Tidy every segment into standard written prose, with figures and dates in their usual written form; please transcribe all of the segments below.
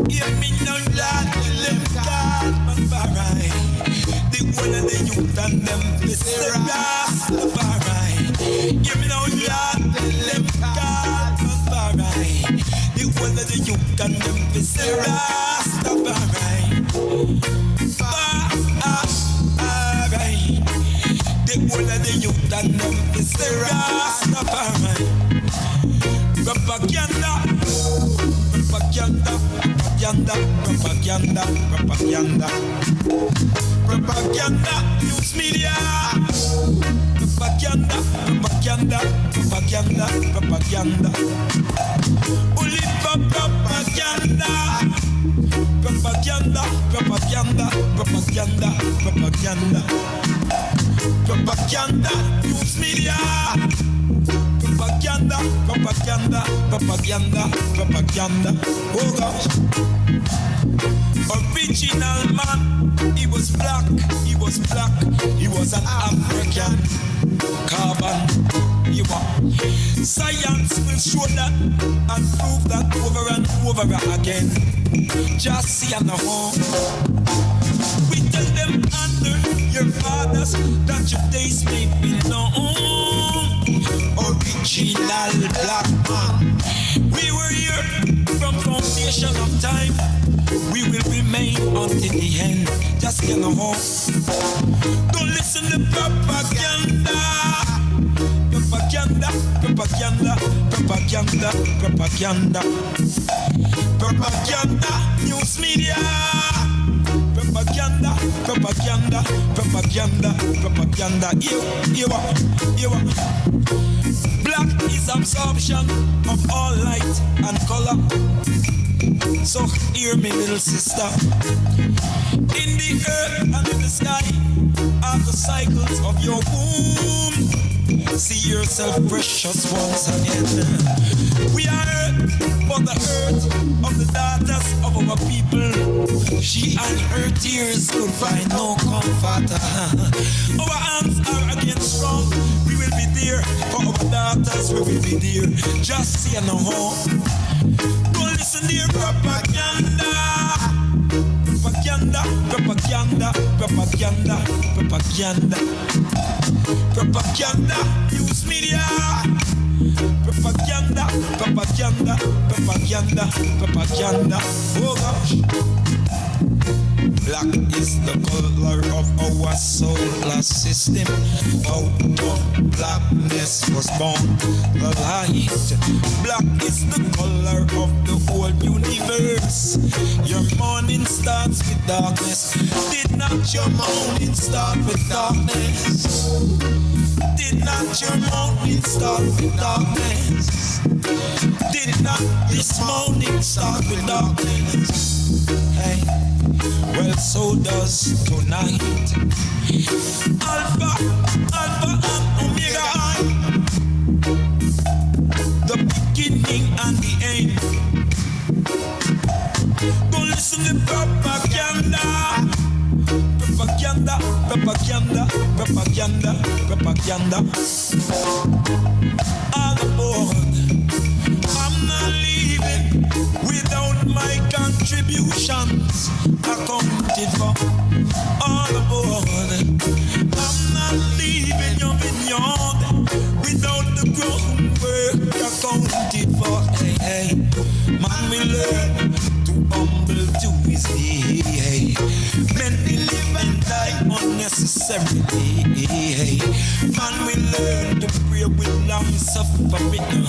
Hear me now, Lord, tell them God, Rastafari. The whole of the youth and them, Mr. Rastafari. Hear me now, Lord, tell them God, Rastafari. The whole of the youth and them, Mr. Rastafari. Rastafari. The whole of the youth and them, Mr. Rastafari. Propaganda, propaganda, propaganda, propaganda, propaganda, propaganda, news media, propaganda, propaganda, propaganda, propaganda, only for propaganda, propaganda, propaganda, propaganda, propaganda, propaganda, news media. Propaganda, propaganda, propaganda, propaganda. Oh gosh. Original man, he was black, he was black, he was an African. Carbon, you are. Science will show that and prove that over and over again. Just see and home. We tell them honor your fathers that your days may be long. Original black man. We were here from foundation of time. We will remain until the end. Just get no hope. Don't listen to propaganda. Propaganda, propaganda, propaganda, propaganda. Propaganda, news media. Propaganda, propaganda, propaganda, propaganda. You. Black is absorption of all light and color. So hear me, little sister. In the earth and in the sky are the cycles of your womb. See yourself precious once again. We are earth, but the earth of the daughters of our people. She and her tears could find no comfort. Our hands are again strong. We will be there for our daughters. We will be there. Just see no home. Don't listen to your propaganda. Propaganda, propaganda, propaganda, propaganda. Propaganda, news media. Propaganda, propaganda, propaganda, propaganda. Oh gosh. Black is the color of our solar system. Out of blackness was born the light. Black is the color of the whole universe. Your morning starts with darkness. Did not your morning start with darkness? Did not your morning start with darkness? Did not this morning start with darkness? Hey. Well, so does tonight. Alpha, Alpha and Omega, the beginning and the end. Don't listen to propaganda. Propaganda, propaganda, propaganda, propaganda. All aboard. I'm not leaving without my contributions accounted for. All aboard. I'm not leaving your vineyard without the groundwork accounted for. Hey, hey. Man will learn to humble to his day. Many live and die unnecessarily. Man will learn to pray with long suffering.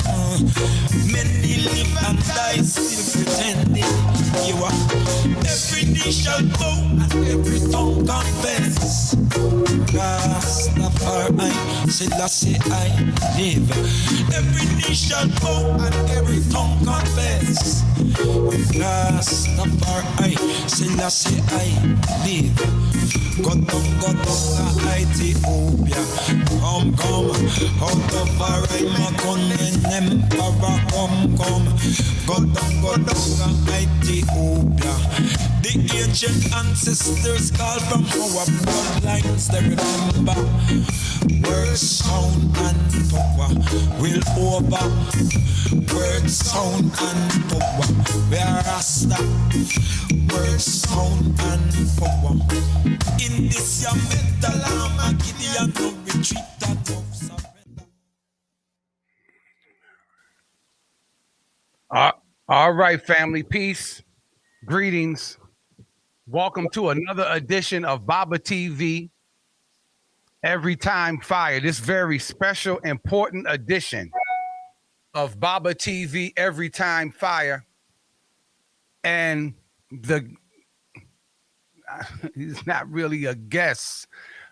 Many live and die still pretending. You are every knee shall bow and every tongue confess. Rastafari, Selassie I live. Every knee shall bow and every tongue confess. Rastafari, Selassie I live. Go down, Ethiopia. Come, out of our Macon and Emperor, come. Go down, Ethiopia. The ancient ancestors call from our bloodlines, they remember. Word, sound, and power will over. Word, Word, sound, and power. We are Rasta. Word, sound, and power. In this your mental Armageddon, no retreat and no surrender. All right, family, peace, greetings. Welcome to another edition of Baba TV, Every Time Fire. This very special, important edition of Baba TV, Every Time Fire. And he's not really a guest.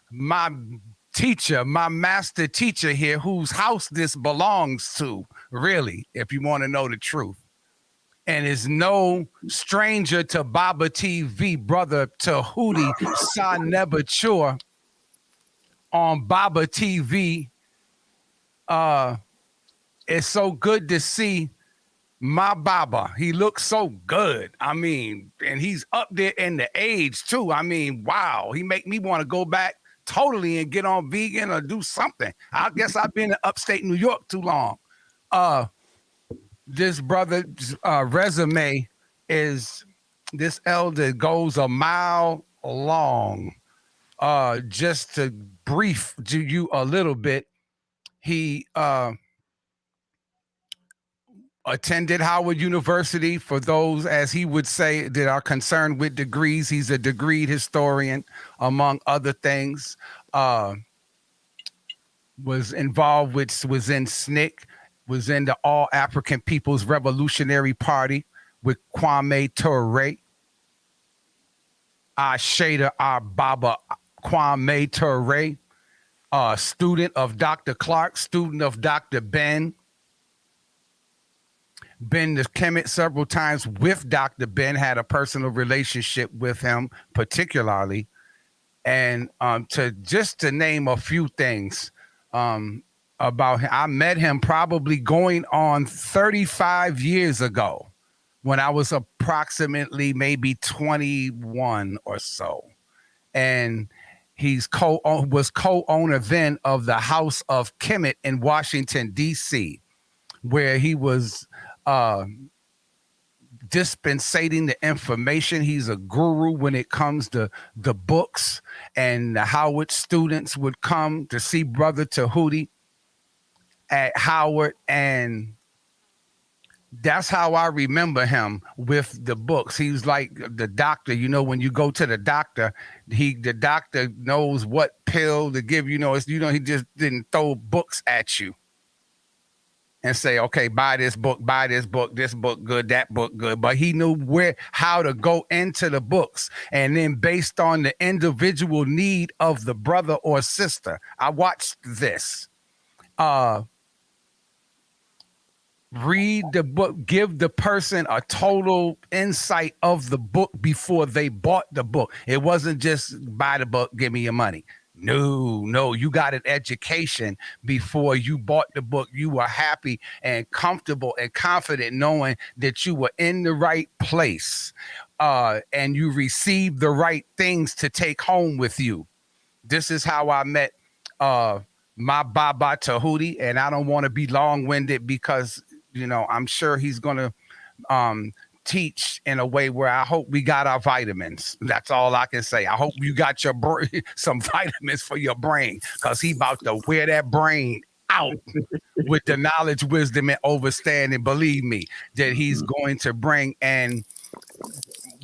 My teacher, my master teacher here, whose house this belongs to, really, if you want to know the truth. And is no stranger to Baba TV, brother Tehuti Sa Nebature on Baba TV. It's so good to see my Baba. He looks so good. I mean, and he's up there in the age too. I mean, wow. He make me want to go back totally and get on vegan or do something. I guess I've been in upstate New York too long. This brother's resume is, this elder goes a mile long. Just to brief to you a little bit, he attended Howard University. For those, as he would say, that are concerned with degrees, he's a degreed historian, among other things. Was involved with, was in SNCC, was in the All African People's Revolutionary Party with Kwame Ture. Our Shader, our Baba Kwame Ture, student of Dr. Clark, student of Dr. Ben. Been to Kemet several times with Dr. Ben, had a personal relationship with him particularly. And to name a few things, about him. I met him probably going on 35 years ago when I was approximately maybe 21 or so. And he's was co-owner then of the House of Kemet in Washington, D.C., where he was dispensating the information. He's a guru when it comes to the books, and the Howard students would come to see Brother Tehuti at Howard, and that's how I remember him with the books. He's like the doctor. You know, when you go to the doctor, the doctor knows what pill to give. You know, he just didn't throw books at you and say, okay, buy this book, this book good, that book good. But he knew how to go into the books. And then based on the individual need of the brother or sister, I watched this. Read the book, give the person a total insight of the book before they bought the book. It wasn't just buy the book, give me your money. No, you got an education before you bought the book. You were happy and comfortable and confident knowing that you were in the right place, and you received the right things to take home with you. This is how I met my Baba Tehuti, and I don't want to be long-winded because, you know, I'm sure he's going to teach in a way where I hope we got our vitamins. That's all I can say. I hope you got your some vitamins for your brain, because he about to wear that brain out with the knowledge, wisdom, and understanding. Believe me, that he's going to bring. And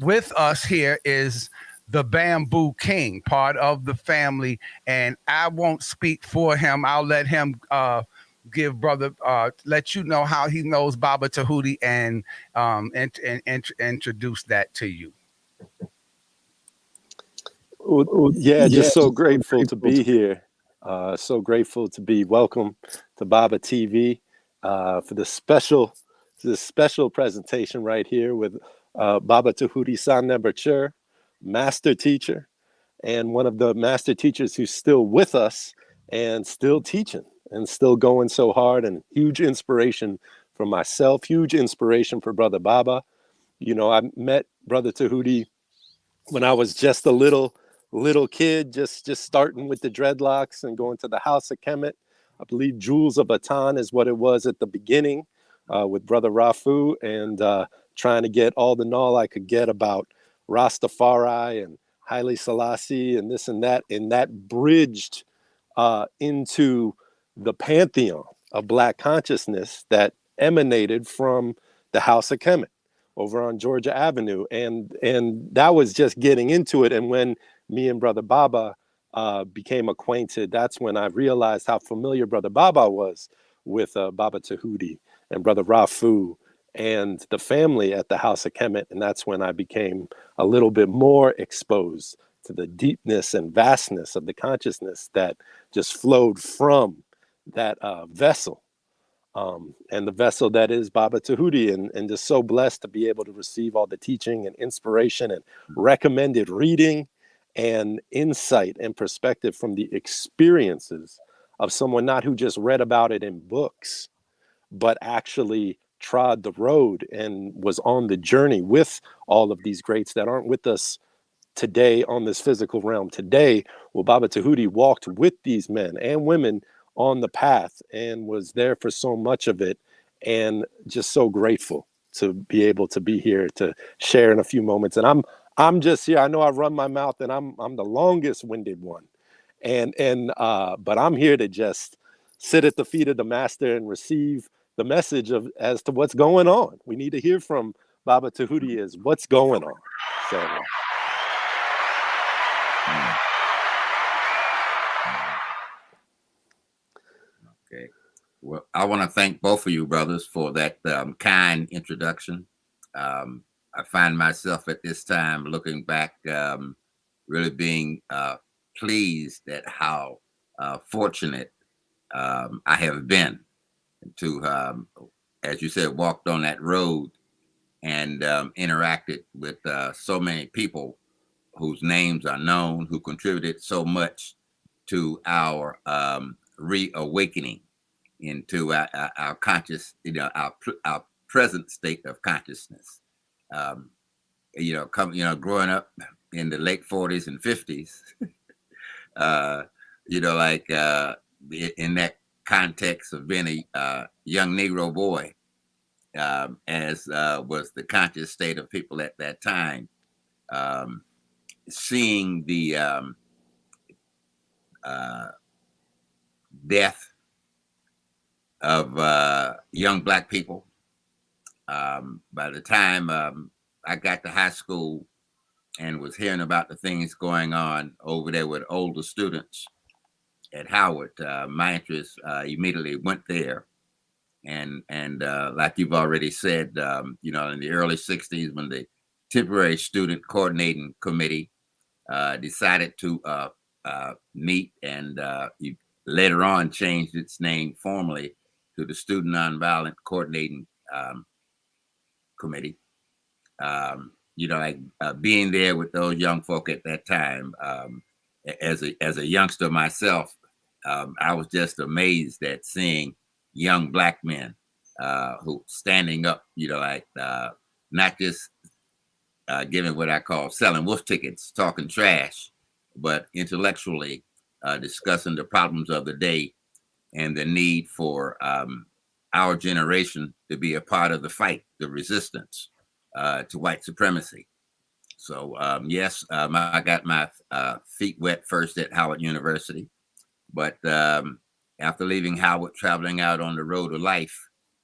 with us here is the Bamboo King, part of the family. And I won't speak for him. I'll let him give brother, let you know how he knows Baba Tehuti and introduce that to you. Just so grateful to be here. So grateful to be welcome to Baba TV for this special presentation right here with Baba Tehuti Sa Nebature, master teacher, and one of the master teachers who's still with us and still teaching and still going so hard, and huge inspiration for myself, huge inspiration for Brother Baba. You know, I met Brother Tehuti when I was just a little kid, just starting with the dreadlocks and going to the House of Kemet. I believe Jewels of Baton is what it was at the beginning. with Brother Rafu and trying to get all the knowledge I could get about Rastafari and Haile Selassie and this and that bridged into the pantheon of Black consciousness that emanated from the House of Kemet over on Georgia Avenue, and that was just getting into it. And when me and Brother Baba became acquainted, that's when I realized how familiar Brother Baba was with Baba Tehuti and Brother Rafu and the family at the House of Kemet, and that's when I became a little bit more exposed to the deepness and vastness of the consciousness that just flowed from that vessel. And the vessel that is Baba Tehuti, and just so blessed to be able to receive all the teaching and inspiration and recommended reading and insight and perspective from the experiences of someone not who just read about it in books, but actually trod the road and was on the journey with all of these greats that aren't with us today on this physical realm today. Well, Baba Tehuti walked with these men and women on the path and was there for so much of it, and just so grateful to be able to be here to share in a few moments. And I'm just here. I know I run my mouth and I'm the longest winded one, but I'm here to just sit at the feet of the master and receive the message of as to what's going on. We need to hear from Baba Tehuti is what's going on. So okay. Well, I want to thank both of you brothers for that kind introduction. I find myself at this time looking back, really being pleased at how fortunate I have been to, as you said, walked on that road and interacted with so many people whose names are known, who contributed so much to our reawakening into our conscious, our present state of consciousness. Growing up in the late 40s and 50s, in that context of being a young Negro boy, as was the conscious state of people at that time, seeing the death of young Black people. By the time I got to high school and was hearing about the things going on over there with older students at Howard, my interest immediately went there. And like you've already said, in the early 60s, when the temporary student coordinating committee decided to meet, and later on changed its name formally to the Student Nonviolent Coordinating Committee. Being there with those young folk at that time, as a youngster myself, I was just amazed at seeing young Black men who standing up, not just giving what I call selling wolf tickets, talking trash, but intellectually discussing the problems of the day and the need for our generation to be a part of the fight, the resistance to white supremacy. So yes, I got my feet wet first at Howard University, but after leaving Howard, traveling out on the road of life,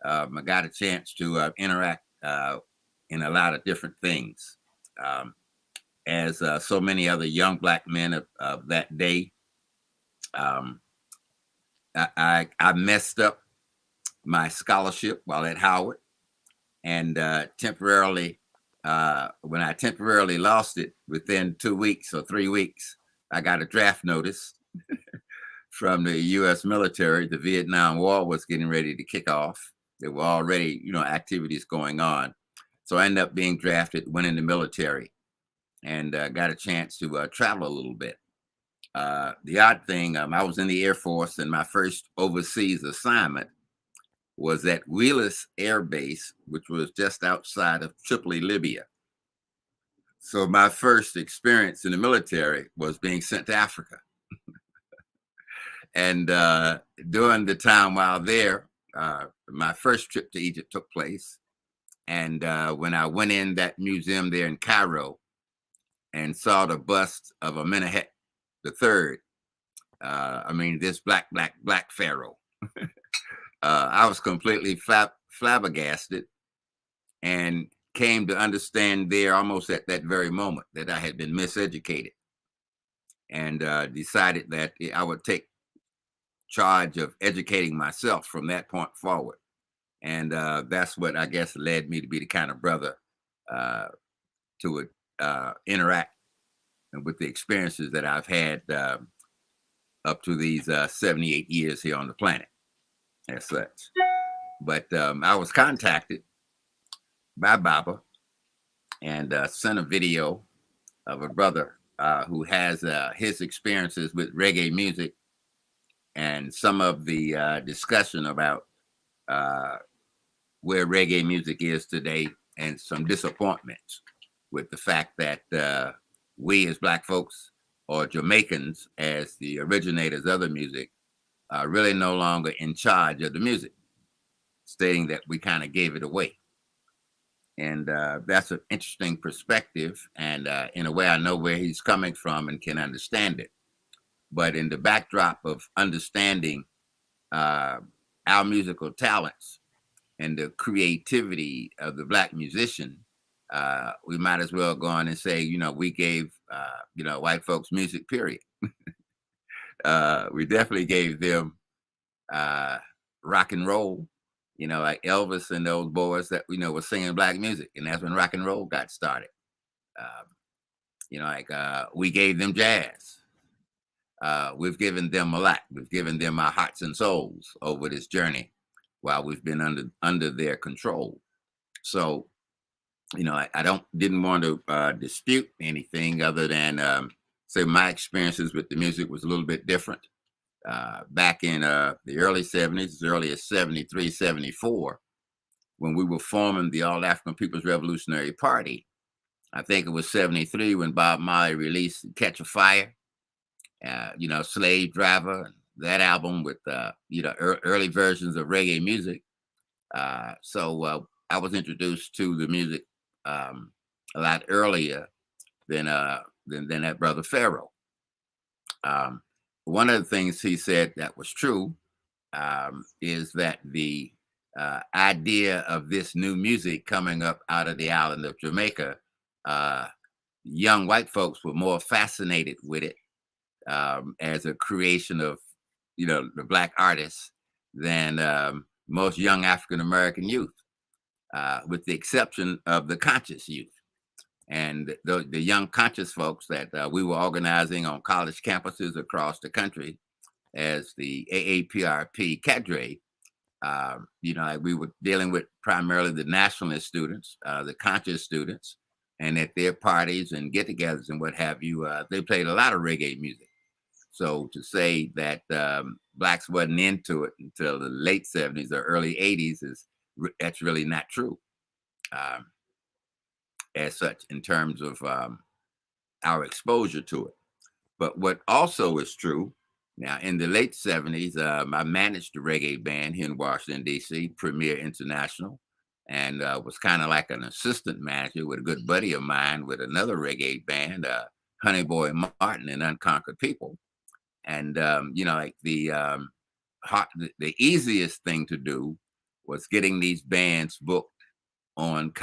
I got a chance to interact in a lot of different things. As so many other young Black men of that day, I messed up my scholarship while at Howard, and temporarily, when I temporarily lost it, within 2 weeks or 3 weeks, I got a draft notice from the U.S. military. The Vietnam War was getting ready to kick off. There were already, activities going on. So I ended up being drafted, went in the military, and got a chance to travel a little bit. The odd thing, I was in the Air Force, and my first overseas assignment was at Wheelus Air Base, which was just outside of Tripoli, Libya. So my first experience in the military was being sent to Africa. And during the time while there, my first trip to Egypt took place. And when I went in that museum there in Cairo and saw the bust of Amenhotep III, this black pharaoh, I was completely flabbergasted, and came to understand there almost at that very moment that I had been miseducated, and decided that I would take charge of educating myself from that point forward. And that's what I guess led me to be the kind of brother to interact with the experiences that I've had up to these 78 years here on the planet as such. But I was contacted by Baba and sent a video of a brother who has his experiences with reggae music and some of the discussion about where reggae music is today, and some disappointments with the fact that we as Black folks, or Jamaicans as the originators of the music, are really no longer in charge of the music, stating that we kind of gave it away. And that's an interesting perspective. And in a way, I know where he's coming from and can understand it. But in the backdrop of understanding our musical talents and the creativity of the Black musician, we might as well go on and say, we gave, white folks music, period. We definitely gave them rock and roll, like Elvis and those boys that, were singing Black music. And that's when rock and roll got started. We gave them jazz. We've given them a lot. We've given them our hearts and souls over this journey while we've been under their control. So, I didn't want to dispute anything other than say my experiences with the music was a little bit different. Back in the early 70s, as early as 73, 74, when we were forming the All African People's Revolutionary Party. I think it was 73 when Bob Marley released Catch a Fire, Slave Driver, that album with, early versions of reggae music. So I was introduced to the music a lot earlier than that brother Pharaoh. One of the things he said that was true is that the idea of this new music coming up out of the island of Jamaica, young white folks were more fascinated with it as a creation of, the Black artists than most young African-American youth, with the exception of the conscious youth. And the young conscious folks that we were organizing on college campuses across the country as the AAPRP cadre, we were dealing with primarily the nationalist students, the conscious students, and at their parties and get-togethers and what have you, they played a lot of reggae music. So to say that Blacks wasn't into it until the late 70s or early 80s that's really not true. As such, in terms of our exposure to it. But what also is true, now in the late 70s, I managed a reggae band here in Washington, D.C., Premier International, and was kind of like an assistant manager with a good buddy of mine with another reggae band, Honey Boy Martin and Unconquered People. And, the easiest thing to do was getting these bands booked on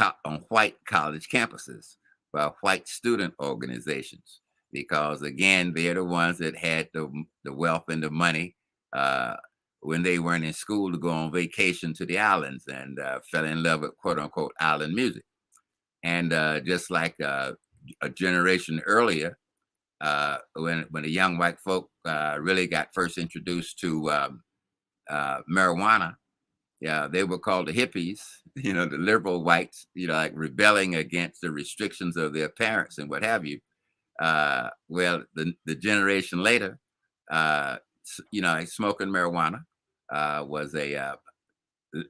white college campuses by white student organizations, because again, they're the ones that had the wealth and the money when they weren't in school to go on vacation to the islands and fell in love with quote unquote island music. And just like a generation earlier, when the young white folk really got first introduced to marijuana, they were called the hippies, the liberal whites, like rebelling against the restrictions of their parents and what have you. Well, the generation later, smoking marijuana was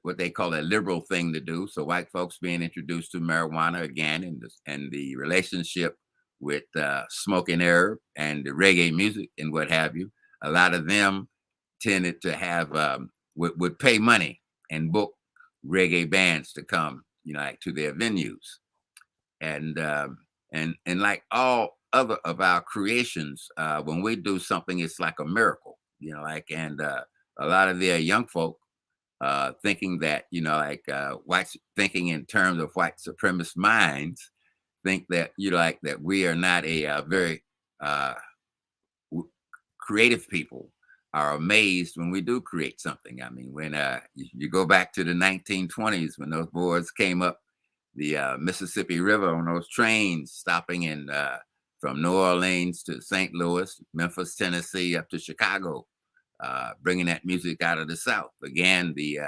what they call a liberal thing to do. So white folks being introduced to marijuana again, and the relationship with smoking herb and the reggae music and what have you, a lot of them tended to have would pay money and book reggae bands to come, like to their venues. And like all other of our creations, when we do something, it's like a miracle, and a lot of their young folk thinking that, whites thinking in terms of white supremacist minds, think that, that we are not a very creative people, are amazed when we do create something. I mean, when you go back to the 1920s, when those boys came up the Mississippi River on those trains stopping in from New Orleans to St. Louis, Memphis, Tennessee, up to Chicago, bringing that music out of the South. Again, the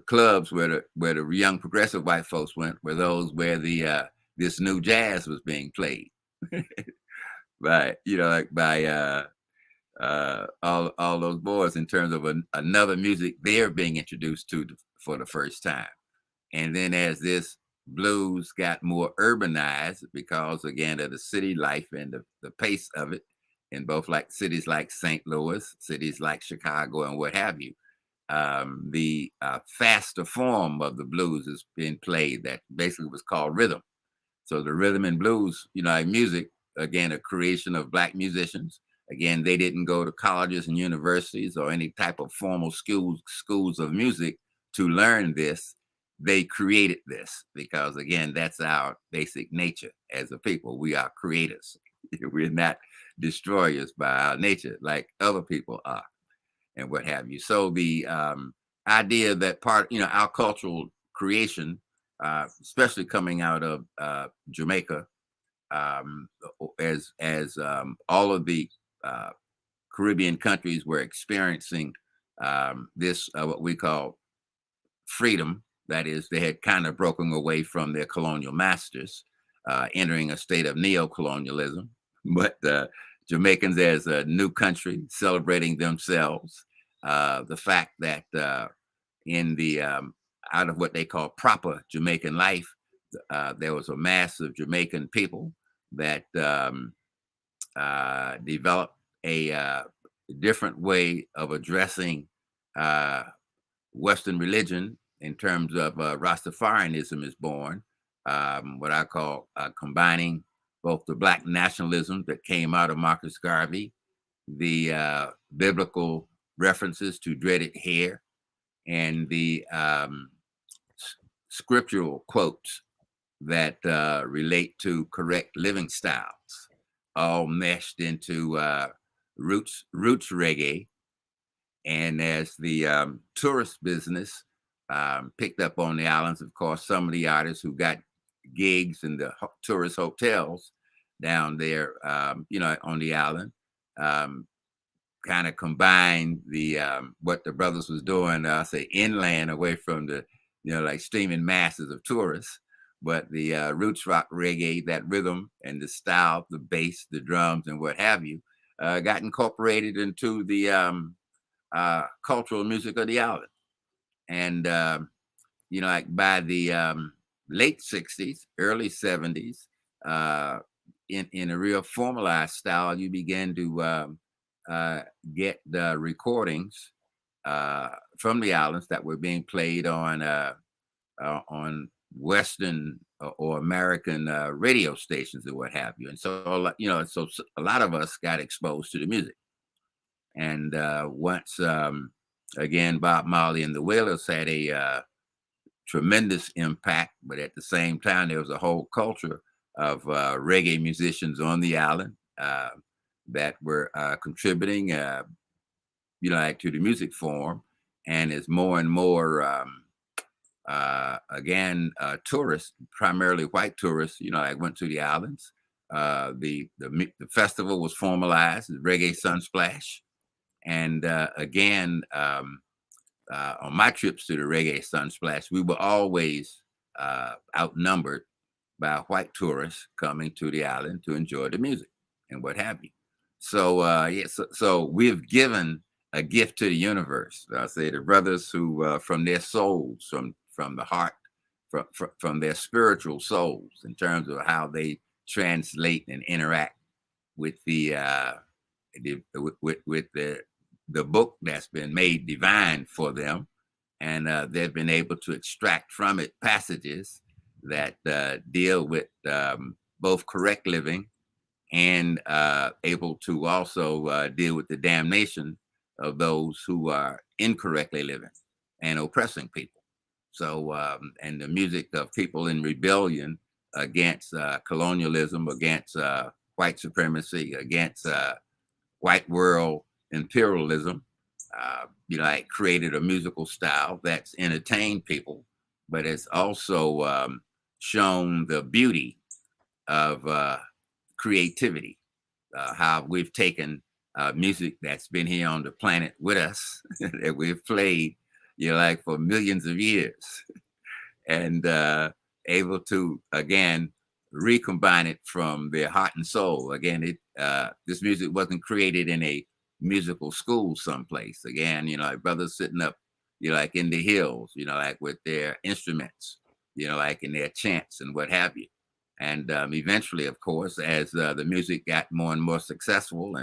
clubs where the young progressive white folks went were those where the this new jazz was being played by all those boys, in terms of another music they're being introduced to for the first time. And then as this blues got more urbanized, because again of the city life and the pace of it, in both like cities like St. Louis, cities like Chicago, and what have you, the faster form of the blues has been played that basically was called rhythm. So the rhythm and blues, music, again, a creation of Black musicians. Again, they didn't go to colleges and universities or any type of formal schools of music to learn this. They created this because, again, that's our basic nature as a people. We are creators. We're not destroyers by our nature like other people are, and what have you. So the idea that our cultural creation, especially coming out of Jamaica, as all of the Caribbean countries were experiencing this what we call freedom. That is, they had kind of broken away from their colonial masters, entering a state of neo-colonialism. But Jamaicans, as a new country, celebrating themselves, the fact that in the out of what they call proper Jamaican life, there was a mass of Jamaican people that developed a different way of addressing Western religion in terms of Rastafarianism is born, what I call combining both the Black nationalism that came out of Marcus Garvey, the biblical references to dreaded hair, and the scriptural quotes that relate to correct living styles, all meshed into roots reggae. And as the tourist business picked up on the islands, of course, some of the artists who got gigs in the tourist hotels down there, on the island, kind of combined the what the brothers was doing, say inland, away from the, like steaming masses of tourists, but the roots rock reggae, that rhythm and the style, the bass, the drums, and what have you, got incorporated into the cultural music of the island. And like by the late 60s, early 70s, in a real formalized style, you began to get the recordings from the islands that were being played on Western or American radio stations and what have you. And so, so a lot of us got exposed to the music. And once, again, Bob Marley and the Wailers had a tremendous impact, but at the same time, there was a whole culture of reggae musicians on the island that were contributing, to the music form. And as more and more, tourists, primarily white tourists, went to the islands, the festival was formalized, the Reggae Sunsplash. And again, on my trips to the Reggae Sunsplash, we were always outnumbered by white tourists coming to the island to enjoy the music and what have you. So, so we've given a gift to the universe. I say the brothers who, from their souls, from the heart, from their spiritual souls, in terms of how they translate and interact with the the book that's been made divine for them, and they've been able to extract from it passages that deal with both correct living and able to also deal with the damnation of those who are incorrectly living and oppressing people. So, and the music of people in rebellion against colonialism, against white supremacy, against white world imperialism, it created a musical style that's entertained people, but it's also shown the beauty of creativity, how we've taken music that's been here on the planet with us, that we've played, for millions of years, and able to, again, recombine it from their heart and soul. Again, this music wasn't created in a musical school someplace. Again, like brothers sitting up, in the hills, with their instruments, in their chants and what have you. And eventually, of course, as the music got more and more successful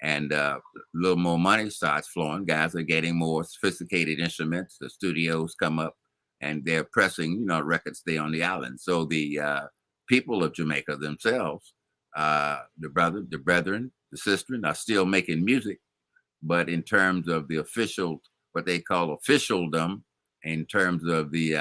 and a little more money starts flowing, guys are getting more sophisticated instruments. The studios come up and they're pressing, records there on the island. So the people of Jamaica themselves, the brethren, the sisters are still making music, but in terms of the official, what they call officialdom, in terms of the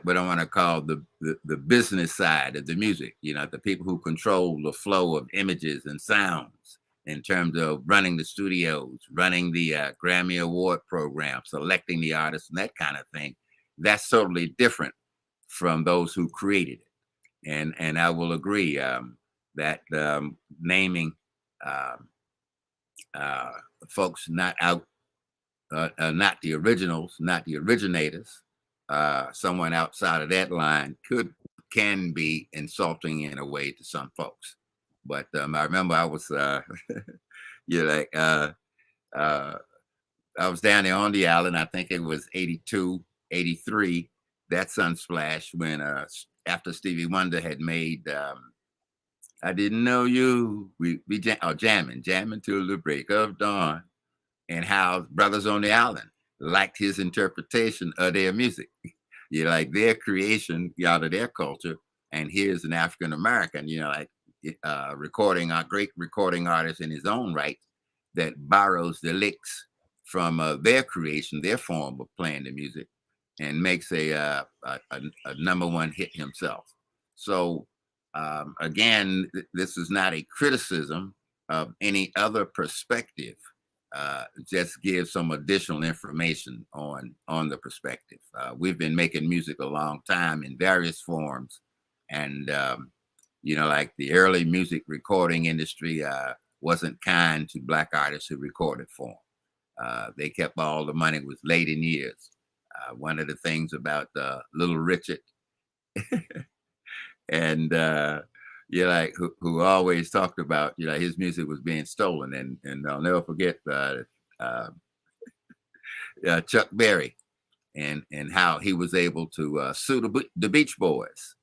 what I want to call the business side of the music, the people who control the flow of images and sounds in terms of running the studios, running the Grammy Award program, selecting the artists and that kind of thing. That's totally different from those who created it. And I will agree that naming folks not out, not the originals, not the originators, someone outside of that line can be insulting in a way to some folks. But I remember I was, I was down there on the island. I think it was 82, 83, that Sunsplash, when after Stevie Wonder had made I Didn't Know You, we jamming till the break of dawn, and how brothers on the island liked his interpretation of their music, their creation out of their culture. And here's an African American, recording a great recording artist in his own right that borrows the licks from their creation, their form of playing the music, and makes a #1 hit himself. So again, this is not a criticism of any other perspective. Just give some additional information on the perspective. We've been making music a long time in various forms, and like the early music recording industry wasn't kind to Black artists who recorded for them. They kept all the money, was late in years. One of the things about Little Richard and who always talked about, his music was being stolen. And I'll never forget Chuck Berry and how he was able to sue the Beach Boys.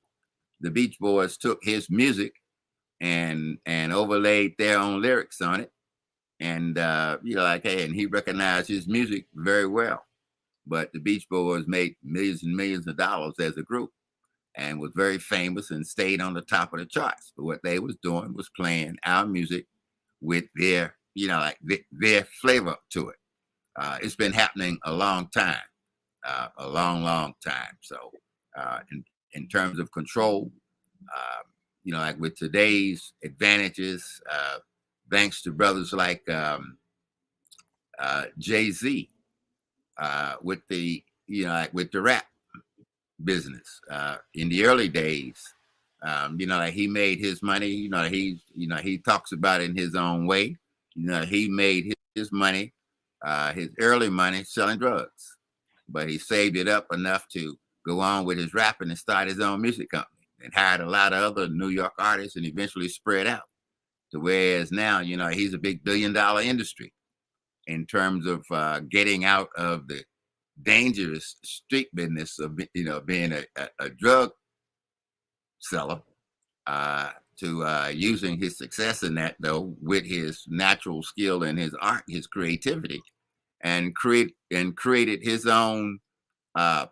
The Beach Boys took his music and overlaid their own lyrics on it. And, hey, and he recognized his music very well. But the Beach Boys made millions and millions of dollars as a group and was very famous and stayed on the top of the charts. But what they was doing was playing our music with their, their flavor to it. It's been happening a long time, a long time. So in terms of control, with today's advantages, thanks to brothers like Jay-Z, with the, with the rap business. In the early days, he made his money, he talks about it in his own way. He made his money, his early money selling drugs, but he saved it up enough to go on with his rapping and start his own music company and hired a lot of other New York artists and eventually spread out to whereas now, he's a big $1 billion industry in terms of getting out of the dangerous street business of being a drug seller to using his success in that, though, with his natural skill and his art, his creativity, and created his own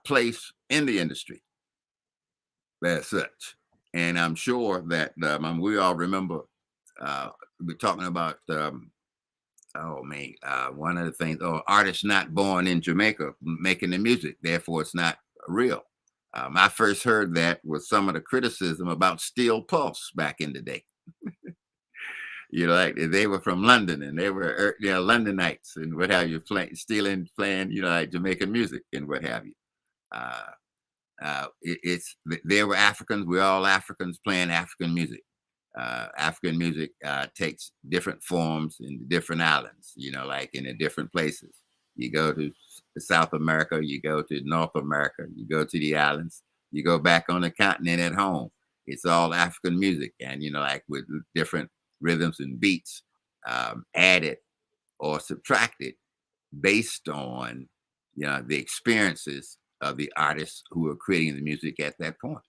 place in the industry as such. And I'm sure that we all remember we're talking about one of the things, artists not born in Jamaica making the music, therefore it's not real. I first heard that with some of the criticism about Steel Pulse back in the day. Like they were from London and they were Londonites and what have you, playing like Jamaican music and what have you. They were Africans. We're all Africans playing African music. African music takes different forms in different islands, like in the different places. You go to South America, you go to North America, you go to the islands, you go back on the continent at home. It's all African music, and like with different rhythms and beats added or subtracted based on the experiences of the artists who were creating the music at that point.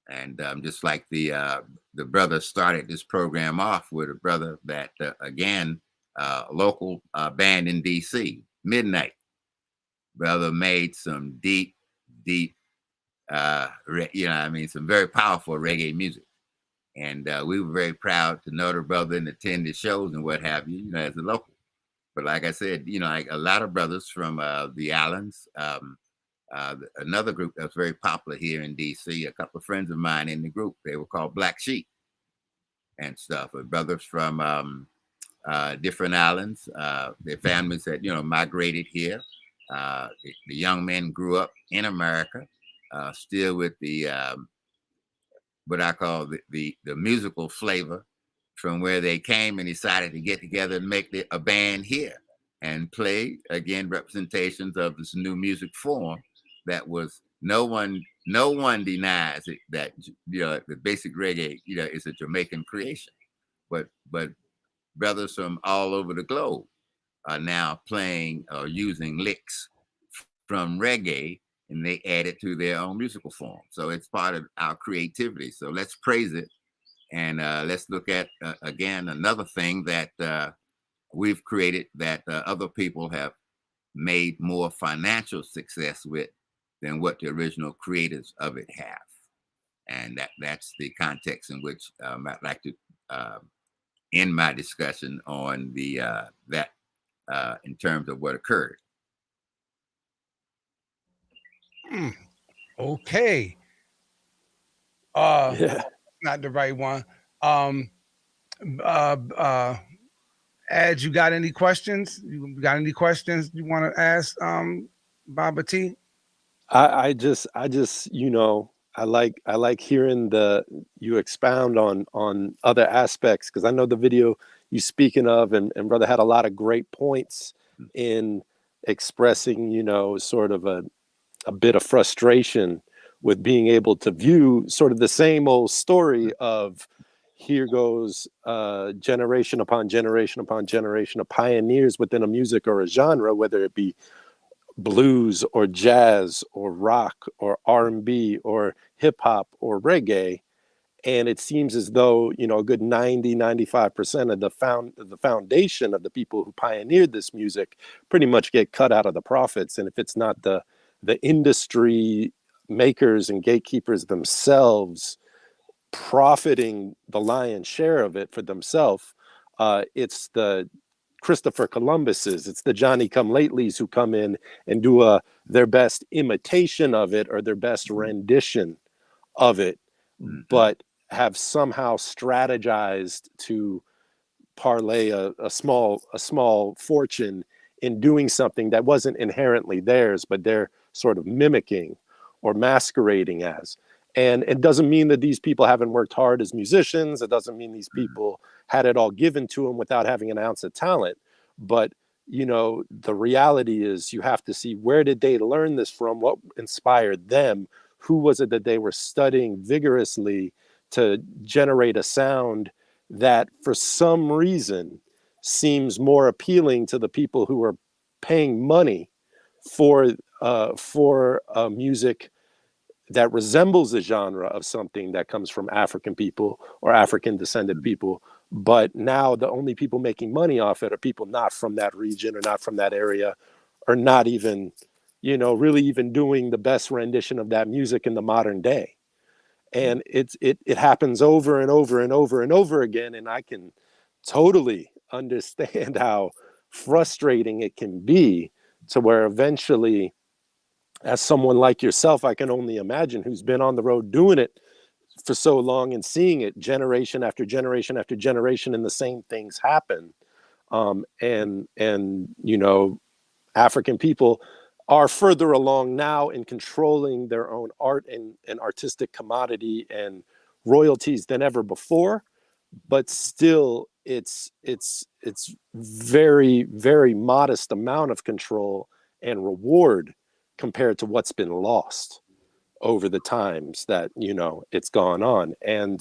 And just like the brother started this program off with a brother that again local band in DC, Midnight. Brother made some deep some very powerful reggae music. And we were very proud to know the brother and attend his shows and what have you, as a local. But like I said, like a lot of brothers from the islands, another group that's very popular here in DC, a couple of friends of mine in the group, they were called Black Sheep and stuff. But brothers from different islands, their families had, migrated here. The young men grew up in America, still with the what I call the musical flavor from where they came, and decided to get together and make a band here and play again representations of this new music form that was no one denies it, that the basic reggae is a Jamaican creation, but brothers from all over the globe are now playing or using licks from reggae, and they add it to their own musical form. So it's part of our creativity. So let's praise it. And let's look at, again, another thing that we've created that other people have made more financial success with than what the original creators of it have. And that's the context in which I'd like to end my discussion on that in terms of what occurred. Okay. Yeah. Not the right one. Ed, you got any questions? You got any questions you want to ask Baba T? I just I like hearing you expound on other aspects, because I know the video you speaking of and brother had a lot of great points in expressing, sort of a bit of frustration with being able to view sort of the same old story of here goes generation upon generation upon generation of pioneers within a music or a genre, whether it be blues or jazz or rock or R&B or hip hop or reggae. And it seems as though, a good 95% of the foundation of the people who pioneered this music pretty much get cut out of the profits. And if it's not the industry makers and gatekeepers themselves profiting the lion's share of it for themselves, it's the Christopher Columbuses, it's the Johnny Come Latelys who come in and do their best imitation of it or their best rendition of it, but have somehow strategized to parlay a small fortune in doing something that wasn't inherently theirs, but they're sort of mimicking or masquerading as. And it doesn't mean that these people haven't worked hard as musicians. It doesn't mean these people had it all given to them without having an ounce of talent. But, the reality is you have to see, where did they learn this from? What inspired them? Who was it that they were studying vigorously to generate a sound that for some reason seems more appealing to the people who are paying money for music that resembles a genre of something that comes from African people or African descended people. But now the only people making money off it are people not from that region or not from that area, or not even, really even doing the best rendition of that music in the modern day. And it happens over and over and over and over again. And I can totally understand how frustrating it can be, to where eventually, as someone like yourself, I can only imagine, who's been on the road doing it for so long and seeing it generation after generation after generation, and the same things happen. And African people are further along now in controlling their own art and artistic commodity and royalties than ever before. But still, it's very, very modest amount of control and reward compared to what's been lost over the times that it's gone on. And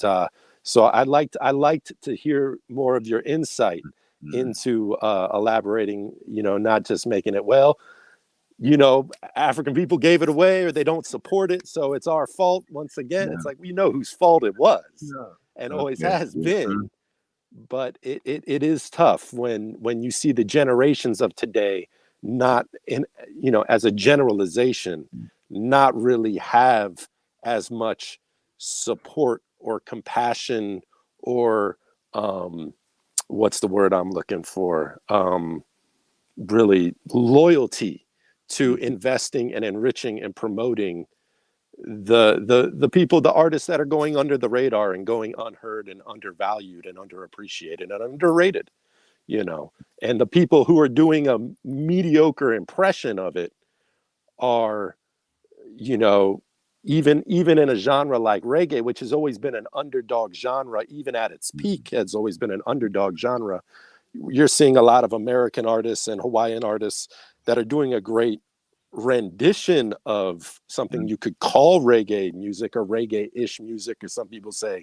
so I'd like to hear more of your insight into elaborating, not just making it, well, African people gave it away or they don't support it, so it's our fault. Once again, it's like, we know whose fault it was and always has been. But it is tough when you see the generations of today not in, as a generalization, not really have as much support or compassion or what's the word I'm looking for? Really loyalty to investing and enriching and promoting the people, the artists that are going under the radar and going unheard and undervalued and underappreciated and underrated, and the people who are doing a mediocre impression of it are, even in a genre like reggae, which has always been an underdog genre, even at its peak has always been an underdog genre. You're seeing a lot of American artists and Hawaiian artists that are doing a great rendition of something you could call reggae music or reggae-ish music, or some people say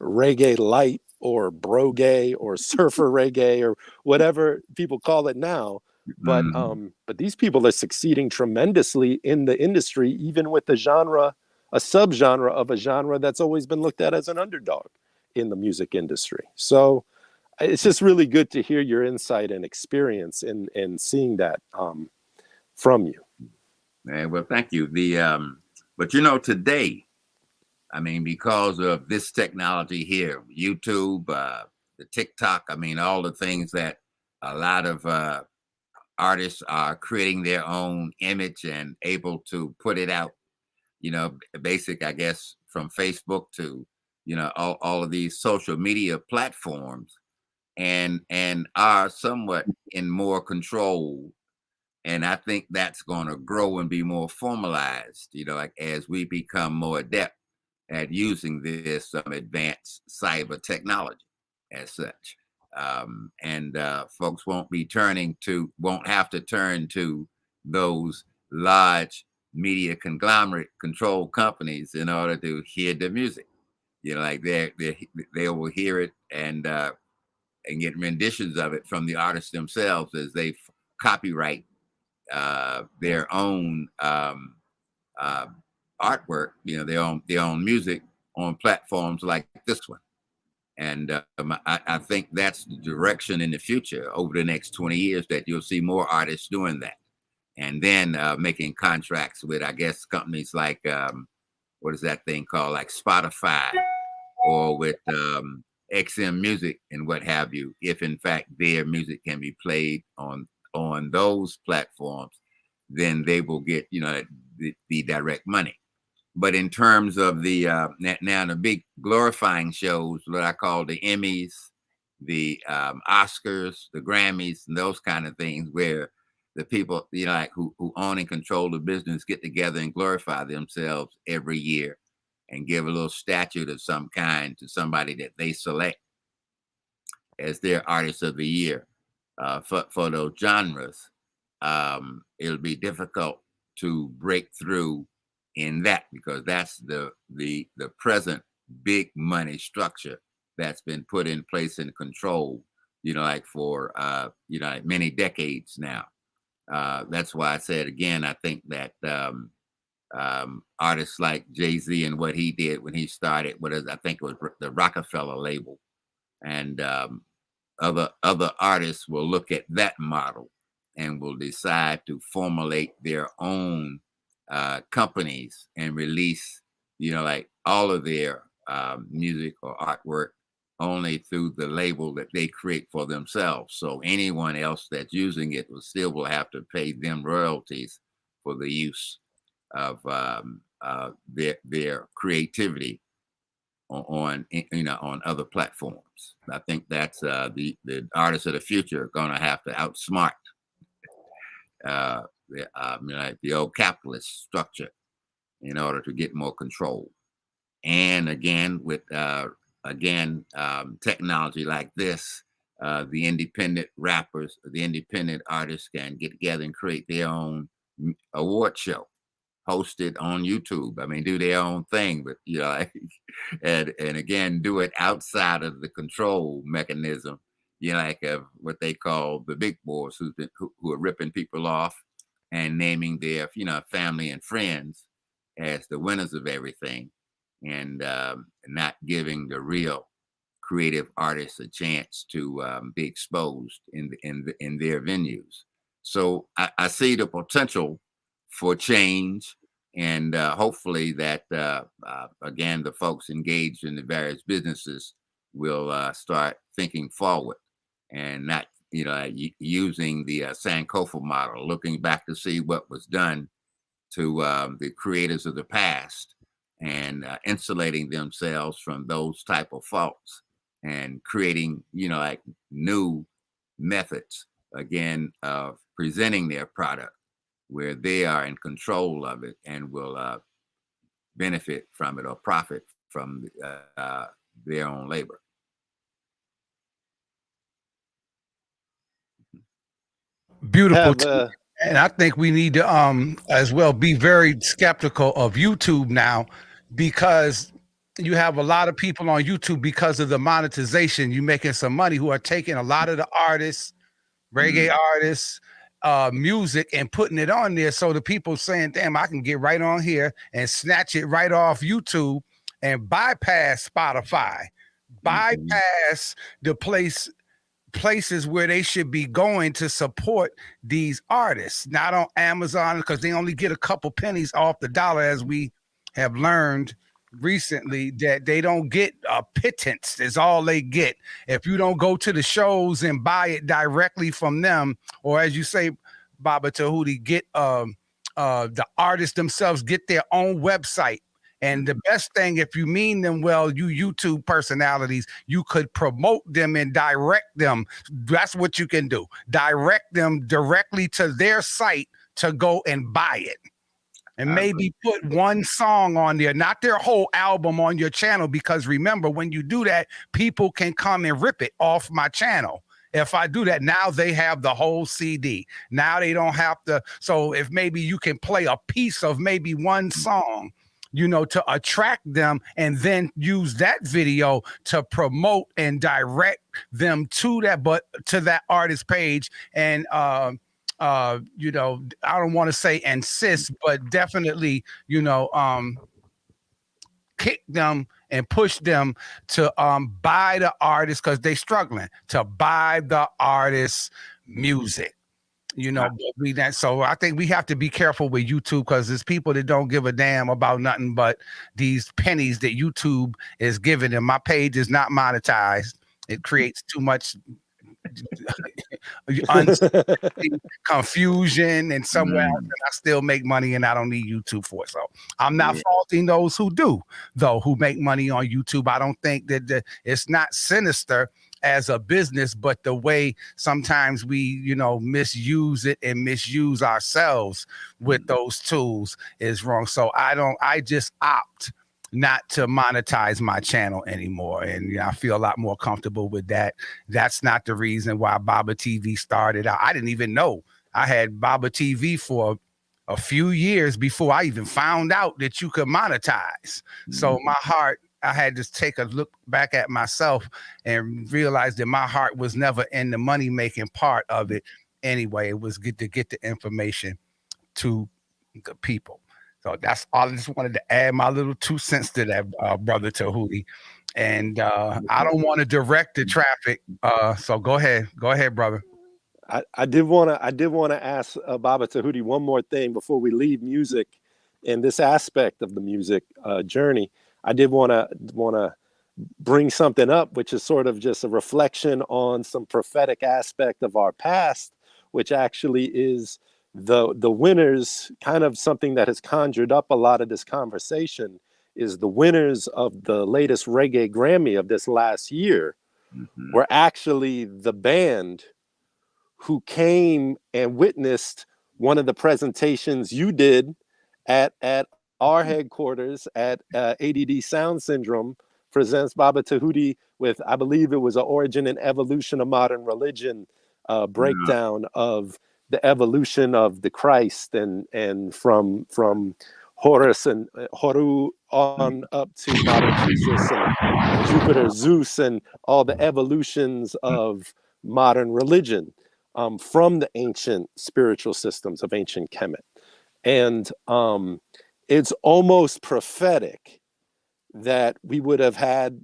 reggae light or brogay or surfer reggae or whatever people call it now. But these people are succeeding tremendously in the industry, even with a subgenre of a genre that's always been looked at as an underdog in the music industry. So it's just really good to hear your insight and experience in seeing that from you. Well, thank you. But today, I mean, because of this technology here, YouTube, the TikTok, I mean, all the things that a lot of artists are creating their own image and able to put it out, basic, I guess, from Facebook to, all of these social media platforms, and are somewhat in more control. And I think that's going to grow and be more formalized, like as we become more adept at using this advanced cyber technology as such. And folks won't have to turn to those large media conglomerate controlled companies in order to hear the music. Like they will hear it and get renditions of it from the artists themselves as they copyright their own artwork, their own music on platforms like this one. And I think that's the direction in the future over the next 20 years, that you'll see more artists doing that. And then making contracts with, I guess, companies like, what is that thing called, like Spotify, or with XM Music and what have you, if in fact their music can be played on those platforms, then they will get, the direct money. But in terms of the now the big glorifying shows, what I call the Emmys, the Oscars, the Grammys, and those kind of things, where the people, like who own and control the business, get together and glorify themselves every year and give a little statue of some kind to somebody that they select as their artist of the year. For those genres, it'll be difficult to break through in that, because that's the present big money structure that's been put in place and controlled, like for like many decades now. That's why I said again, I think that Artists like Jay-Z and what he did when he started I think it was the Rockefeller label, and other artists will look at that model and will decide to formulate their own companies and release, like all of their music or artwork only through the label that they create for themselves. So anyone else that's using it will have to pay them royalties for the use of their creativity on other platforms. I think that's the artists of the future are going to have to outsmart the old capitalist structure in order to get more control. And again, with technology like this, the independent rappers, the independent artists can get together and create their own award show, host it on YouTube. I mean, do their own thing, but and again, do it outside of the control mechanism. Like what they call the big boys who are ripping people off and naming their family and friends as the winners of everything, and not giving the real creative artists a chance to be exposed in their venues. So I see the potential for change, and hopefully that again the folks engaged in the various businesses will start thinking forward and not using the Sankofa model, looking back to see what was done to the creators of the past and insulating themselves from those type of faults and creating like new methods again of presenting their product where they are in control of it and will benefit from it or profit from their own labor. Beautiful. And I think we need to as well be very skeptical of YouTube now, because you have a lot of people on YouTube because of the monetization. You making some money who are taking a lot of the artists, reggae artists, music, and putting it on there. So the people saying, damn, I can get right on here and snatch it right off YouTube and bypass Spotify, bypass the places where they should be going to support these artists, not on Amazon, because they only get a couple pennies off the dollar, as we have learned recently, that they don't get a pittance is all they get if you don't go to the shows and buy it directly from them, or as you say, Baba Tehuti, get the artists themselves get their own website. And the best thing, if you mean them well, you YouTube personalities, you could promote them and direct them. That's what you can do. Direct them directly to their site to go and buy it. And maybe put one song on there, not their whole album on your channel, because remember, when you do that, people can come and rip it off my channel. If I do that, now they have the whole CD. Now they don't have to. So if maybe you can play a piece of maybe one song, to attract them, and then use that video to promote and direct them to that artist page. And I don't want to say insist, but definitely, kick them and push them to buy the artist, because they're struggling to buy the artist's music. So I think we have to be careful with YouTube, because there's people that don't give a damn about nothing but these pennies that YouTube is giving them. My page is not monetized. It creates too much confusion and somewhere else, and I still make money, and I don't need YouTube for it. So I'm not faulting those who do, though, who make money on YouTube. I don't think that it's not sinister as a business, but the way sometimes we, misuse it and misuse ourselves with those tools is wrong. So I just opt not to monetize my channel anymore. And I feel a lot more comfortable with that. That's not the reason why Baba TV started out. I didn't even know I had Baba TV for a few years before I even found out that you could monetize. So my heart, I had to take a look back at myself and realize that my heart was never in the money making part of it anyway. It was good to get the information to the people. So that's all. I just wanted to add my little 2 cents to that, brother Tehuti. And I don't want to direct the traffic. So go ahead, brother. I did want to ask Baba Tahuti one more thing before we leave music and this aspect of the music journey. I did want to bring something up, which is sort of just a reflection on some prophetic aspect of our past, which actually is the winners, kind of something that has conjured up a lot of this conversation, is the winners of the latest reggae Grammy of this last year were actually the band who came and witnessed one of the presentations you did at our headquarters at ADD Sound Syndrome presents Baba Tahuti with, I believe it was an Origin and Evolution of Modern Religion breakdown of the evolution of the Christ and from Horus and Horu on up to modern Jesus and Jupiter, Zeus, and all the evolutions of modern religion from the ancient spiritual systems of ancient Kemet. And it's almost prophetic that we would have had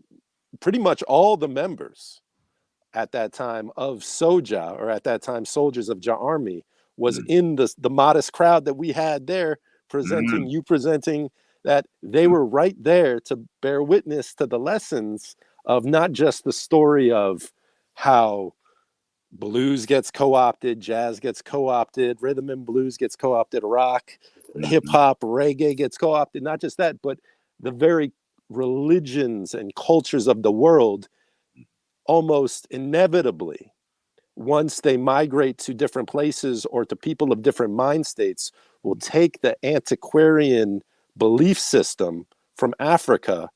pretty much all the members at that time of Soja, or at that time Soldiers of Jah Army, was in the modest crowd that we had there presenting that they were right there to bear witness to the lessons of not just the story of how blues gets co-opted, jazz gets co-opted, rhythm and blues gets co-opted, rock, hip-hop, reggae gets co-opted, not just that, but the very religions and cultures of the world almost inevitably, once they migrate to different places or to people of different mind states, will take the antiquarian belief system from Africa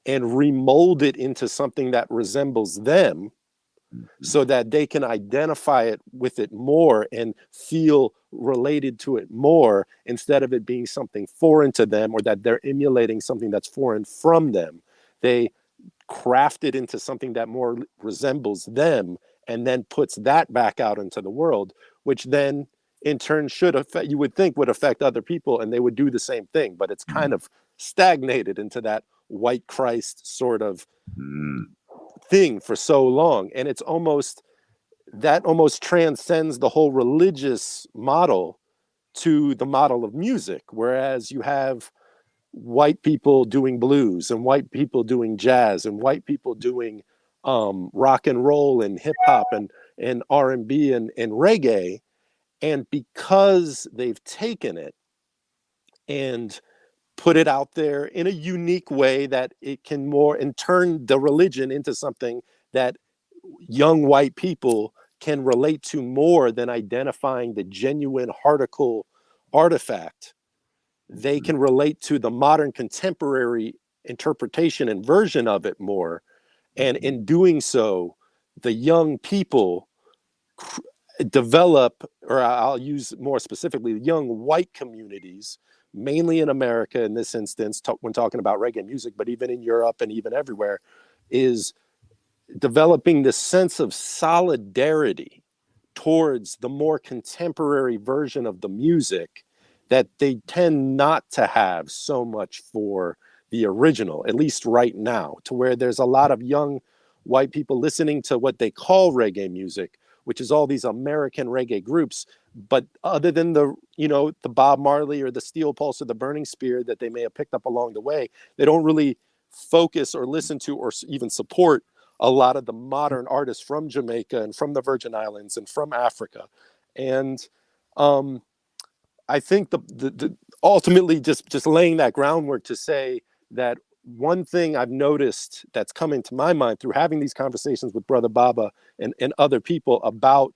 and remold it into something that resembles them, so that they can identify it with it more and feel related to it more, instead of it being something foreign to them, or that they're emulating something that's foreign from them. They craft it into something that more resembles them, and then puts that back out into the world, which then in turn should affect, you would think, would affect other people, and they would do the same thing. But it's kind of stagnated into that white Christ sort of thing for so long, and it's almost transcends the whole religious model to the model of music, whereas you have white people doing blues and white people doing jazz and white people doing rock and roll and hip hop and R&B and reggae, and because they've taken it and put it out there in a unique way that it can more, and turn the religion into something that young white people can relate to more than identifying the genuine article artifact. They can relate to the modern contemporary interpretation and version of it more. And in doing so, the young people develop, or I'll use more specifically, young white communities, mainly in America in this instance, when talking about reggae music, but even in Europe and even everywhere, is developing this sense of solidarity towards the more contemporary version of the music that they tend not to have so much for the original, at least right now, to where there's a lot of young white people listening to what they call reggae music, which is all these American reggae groups. But other than the Bob Marley or the Steel Pulse or the Burning Spear that they may have picked up along the way, they don't really focus or listen to or even support a lot of the modern artists from Jamaica and from the Virgin Islands and from Africa. And I think the ultimately just laying that groundwork to say that one thing I've noticed that's coming to my mind through having these conversations with Brother Baba and other people about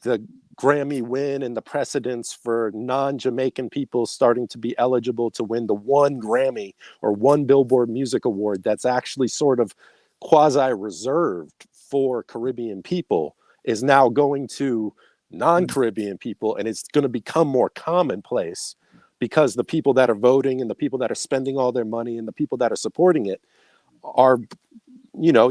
the Grammy win and the precedence for non-Jamaican people starting to be eligible to win the one Grammy or one Billboard Music Award that's actually sort of quasi-reserved for Caribbean people, is now going to non-Caribbean people, and it's going to become more commonplace because the people that are voting and the people that are spending all their money and the people that are supporting it are,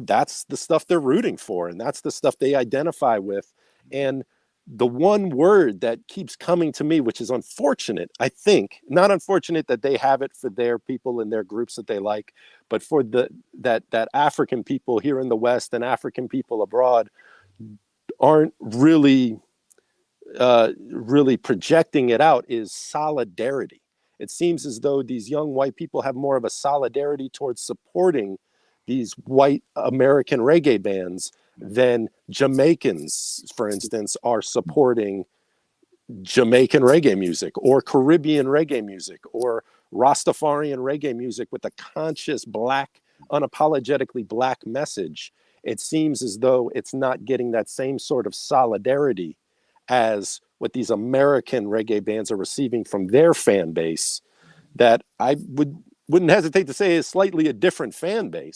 that's the stuff they're rooting for, and that's the stuff they identify with. And the one word that keeps coming to me, which is unfortunate, I think, not unfortunate that they have it for their people and their groups that they like, but for that African people here in the West and African people abroad aren't really really projecting it out, is solidarity. It seems as though these young white people have more of a solidarity towards supporting these white American reggae bands than Jamaicans, for instance, are supporting Jamaican reggae music or Caribbean reggae music or Rastafarian reggae music with a conscious black, unapologetically black message. It seems as though it's not getting that same sort of solidarity as what these American reggae bands are receiving from their fan base, that I wouldn't hesitate to say is slightly a different fan base.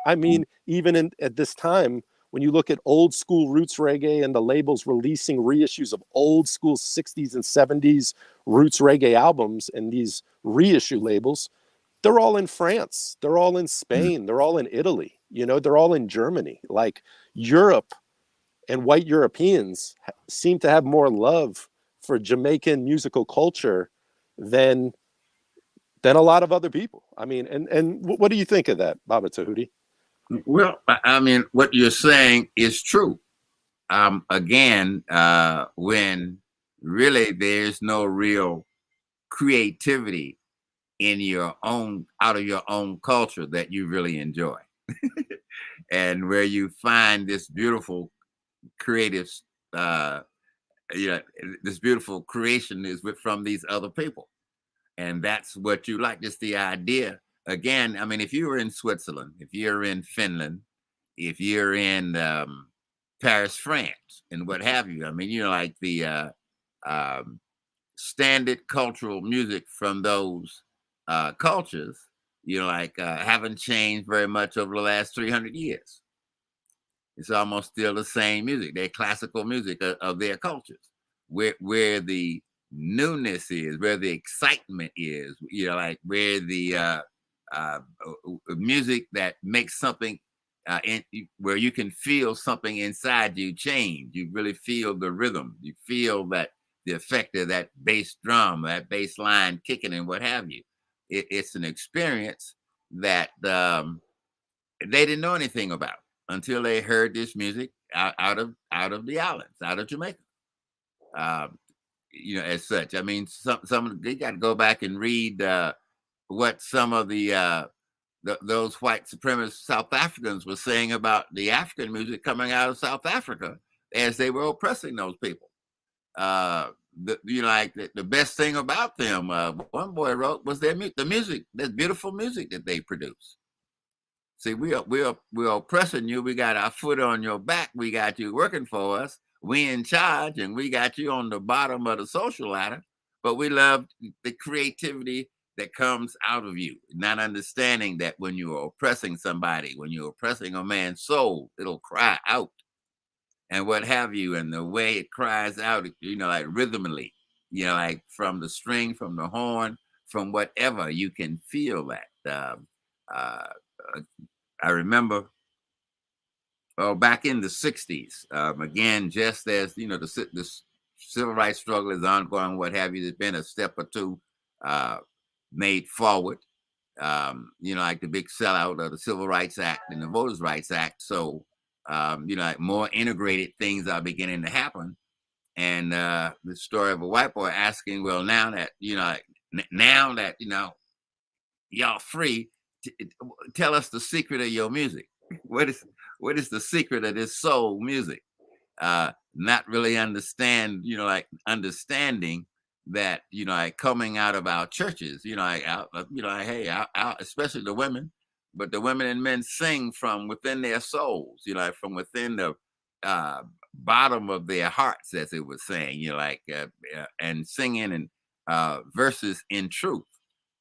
I mean, even at this time, when you look at old school roots reggae and the labels releasing reissues of old school 60s and 70s roots reggae albums, and these reissue labels, they're all in France, they're all in Spain, they're all in Italy, you know, they're all in Germany. Like, Europe and white Europeans seem to have more love for Jamaican musical culture than a lot of other people. I mean, and what do you think of that, Baba Tehuti? Well, I mean, what you're saying is true. Again, when really there's no real creativity in your own, out of your own culture that you really enjoy, and where you find this beautiful creative, this beautiful creation is from these other people, and that's what you like. Just the idea. Again, I mean, if you were in Switzerland, if you're in Finland, if you're in Paris, France, and what have you, I mean, you know, like the standard cultural music from those cultures, you know, like haven't changed very much over the last 300 years. It's almost still the same music. They're classical music of their cultures, where the newness is, where the excitement is, you know, like where the music that makes something where you can feel something inside you change. You really feel the rhythm. You feel that the effect of that bass drum, that bass line kicking, and what have you. It's an experience that they didn't know anything about until they heard this music out of the islands, out of Jamaica. You know, as such, I mean, some they got to go back and read what some of those white supremacist South Africans were saying about the African music coming out of South Africa as they were oppressing those people. You know, like the best thing about them, one boy wrote, was the music, that beautiful music that they produce. See, we're oppressing you. We got our foot on your back. We got you working for us. We in charge, and we got you on the bottom of the social ladder. But we love the creativity that comes out of you, not understanding that when you are oppressing somebody, when you're oppressing a man's soul, it'll cry out and what have you. And the way it cries out, you know, like rhythmically, you know, like from the string, from the horn, from whatever, you can feel that. I remember back in the 60s, again, just as, you know, the civil rights struggle is ongoing, what have you, there's been a step or two made forward, you know, like the big sellout of the Civil Rights Act and the Voters' Rights Act. So, you know, like more integrated things are beginning to happen. And the story of a white boy asking, well, now that, you know, y'all free, tell us the secret of your music. What is the secret of this soul music? Not really understanding that, you know, like coming out of our churches, you know, hey, especially the women, but the women and men sing from within their souls, you know, like from within the bottom of their hearts, as it was saying, you know, like and singing and verses in truth.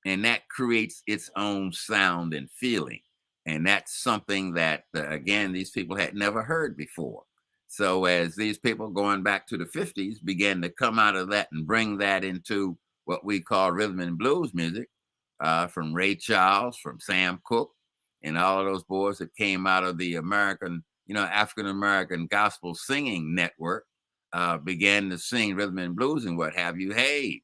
And that creates its own sound and feeling. And that's something that, again, these people had never heard before. So as these people going back to the 50s began to come out of that and bring that into what we call rhythm and blues music, from Ray Charles, from Sam Cooke, and all of those boys that came out of the American, you know, African-American gospel singing network, began to sing rhythm and blues and what have you, hey,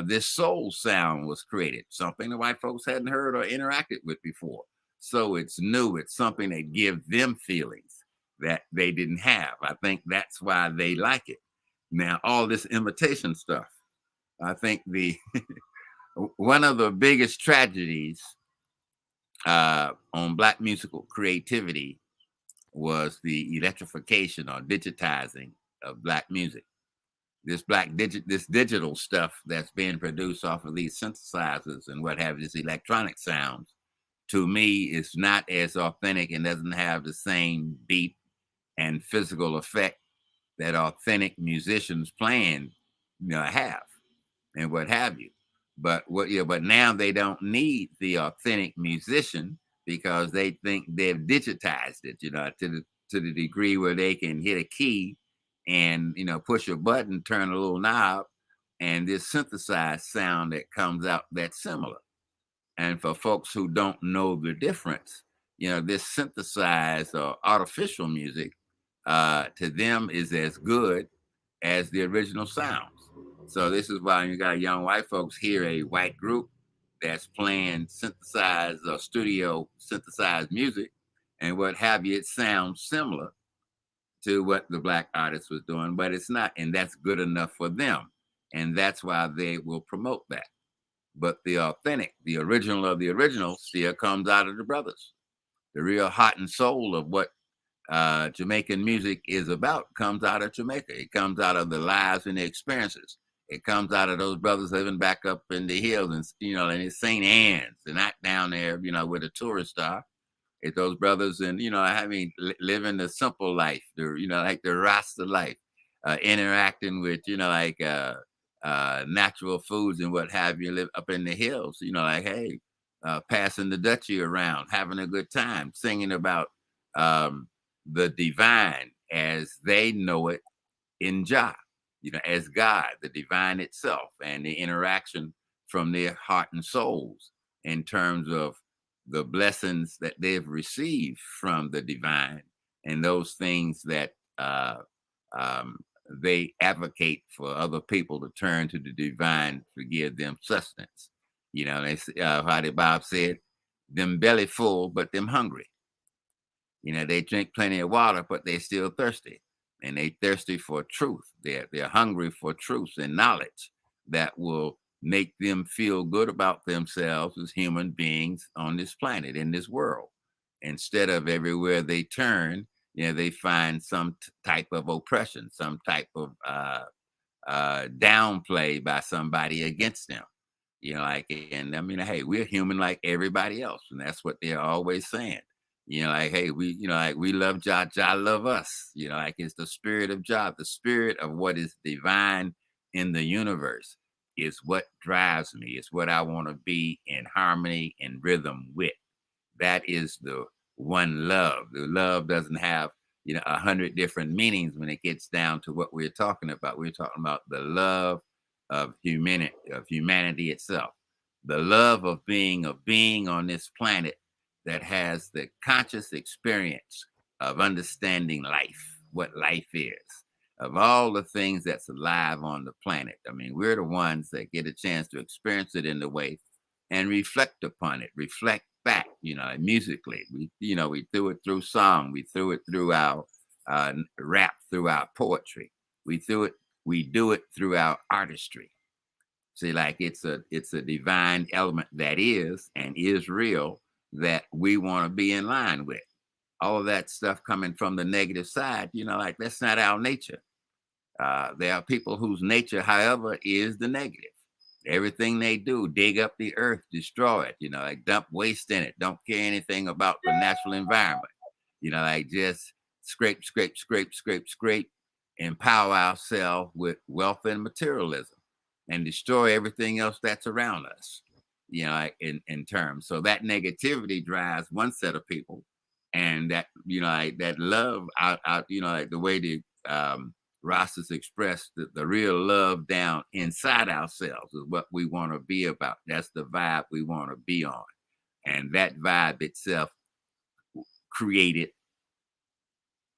this soul sound was created, something the white folks hadn't heard or interacted with before. So it's new. It's something that gives them feelings that they didn't have. I think that's why they like it. Now, all this imitation stuff, I think the one of the biggest tragedies on Black musical creativity was the electrification or digitizing of Black music. This this digital stuff that's being produced off of these synthesizers and what have you, this electronic sounds, to me, is not as authentic and doesn't have the same beat and physical effect that authentic musicians playing, have and what have you. But now they don't need the authentic musician because they think they've digitized it, to the degree where they can hit a key and push a button, turn a little knob, and this synthesized sound that comes out that's similar. And for folks who don't know the difference, this synthesized or artificial music to them is as good as the original sounds. So this is why you got young white folks hear a white group that's playing synthesized or studio synthesized music and what have you. It sounds similar to what the Black artist was doing, but it's not, and that's good enough for them. And that's why they will promote that. But the authentic, the original of the original still comes out of the brothers. The real heart and soul of what Jamaican music is about comes out of Jamaica. It comes out of the lives and the experiences. It comes out of those brothers living back up in the hills and it's St. Anne's. They're not down there, where the tourists are. It's those brothers and, living the simple life, like the Rasta life, interacting with, natural foods and what have you, live up in the hills, hey, passing the Dutchie around, having a good time, singing about the divine as they know it in Jah, as God, the divine itself, and the interaction from their heart and souls in terms of the blessings that they've received from the divine and those things that they advocate for other people to turn to the divine to give them sustenance. They how did Bob said, them belly full, but them hungry. They drink plenty of water, but they still thirsty. And they thirsty for truth. They're hungry for truth and knowledge that will make them feel good about themselves as human beings on this planet, in this world. Instead of everywhere they turn, they find some type of oppression, some type of downplay by somebody against them. Hey, we're human like everybody else. And that's what they're always saying. Hey, we love Jah, Jah love us. It's the spirit of Jah, the spirit of what is divine in the universe is what drives me. It's what I want to be in harmony and rhythm with. That is the one love. The love doesn't have, 100 different meanings when it gets down to what we're talking about. We're talking about the love of humanity itself, the love of being on this planet that has the conscious experience of understanding life, what life is, of all the things that's alive on the planet. I mean, we're the ones that get a chance to experience it in the way and reflect upon it, reflect back, musically. We threw it through song, we threw it through our rap, through our poetry. We do it through our artistry. See, like it's a divine element that is and is real that we want to be in line with. All of that stuff coming from the negative side, that's not our nature. There are people whose nature, however, is the negative. Everything they do, dig up the earth, destroy it, dump waste in it, don't care anything about the natural environment, just scrape, empower ourselves with wealth and materialism and destroy everything else that's around us, in terms. So that negativity drives one set of people, and that, that love out, the way the Rastas expressed, the real love down inside ourselves is what we want to be about. That's the vibe we want to be on. And that vibe itself created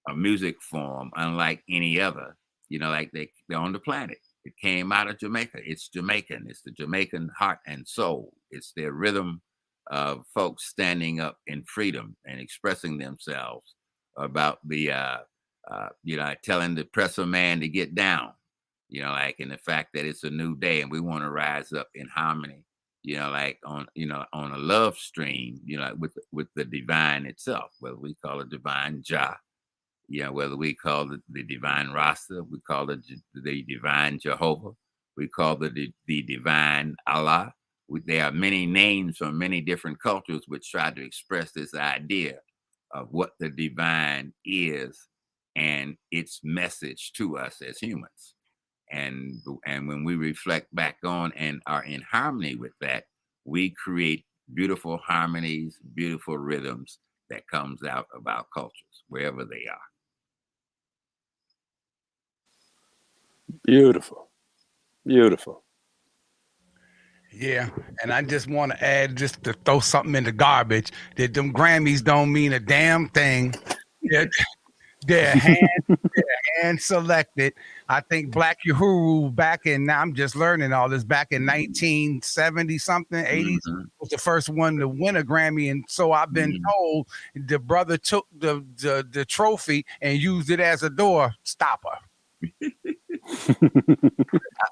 a music form unlike any other like they're on the planet. It came out of Jamaica. It's Jamaican. It's the Jamaican heart and soul. It's their rhythm of folks standing up in freedom and expressing themselves about the, telling the oppressor man to get down, and the fact that it's a new day and we want to rise up in harmony, on a love stream, with the divine itself, whether we call it divine Jah, whether we call it the divine Rasta, we call it the divine Jehovah, we call it the divine Allah. There are many names from many different cultures which try to express this idea of what the divine is and its message to us as humans. And when we reflect back on and are in harmony with that, we create beautiful harmonies, beautiful rhythms that comes out of our cultures, wherever they are. Beautiful. Beautiful. Yeah, and I just want to add, just to throw something in the garbage, that them Grammys don't mean a damn thing. They're hand selected. I think Black Uhuru back in, now I'm just learning all this, back in 1970 something, 80s, was the first one to win a Grammy. And so I've been told the brother took the trophy and used it as a door stopper.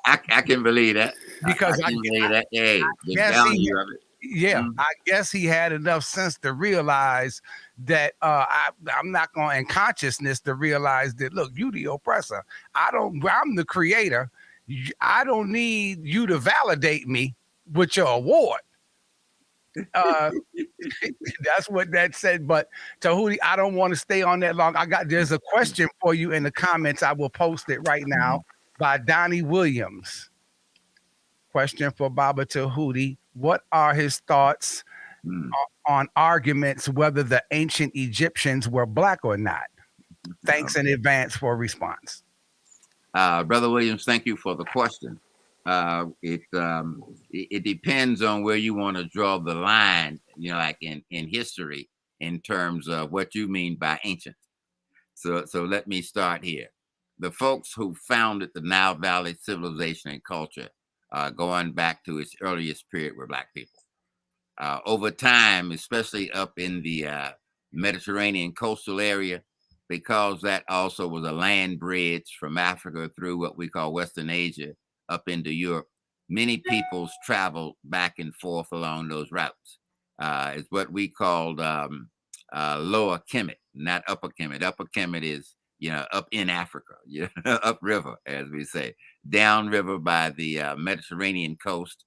I can believe that. Because I can believe that. Hey, the value of it. Yeah, I guess he had enough sense to realize that I'm not going, in consciousness, to realize that, look, you the oppressor. I'm the creator. I don't need you to validate me with your award. That's what that said. But Tehuti, I don't want to stay on that long. There's a question for you in the comments. I will post it right now by Donnie Williams. Question for Baba Tehuti. What are his thoughts on arguments whether the ancient Egyptians were black or not? Thanks in advance for a response. Brother Williams, thank you for the question. It depends on where you want to draw the line, like in history, in terms of what you mean by ancient. So let me start here. The folks who founded the Nile Valley civilization and culture, going back to its earliest period, were black people. Over time, especially up in the Mediterranean coastal area, because that also was a land bridge from Africa through what we call Western Asia up into Europe, many peoples traveled back and forth along those routes. It's what we called Lower Kemet, not Upper Kemet. Upper Kemet is, up in Africa, upriver, as we say, downriver by the Mediterranean coast,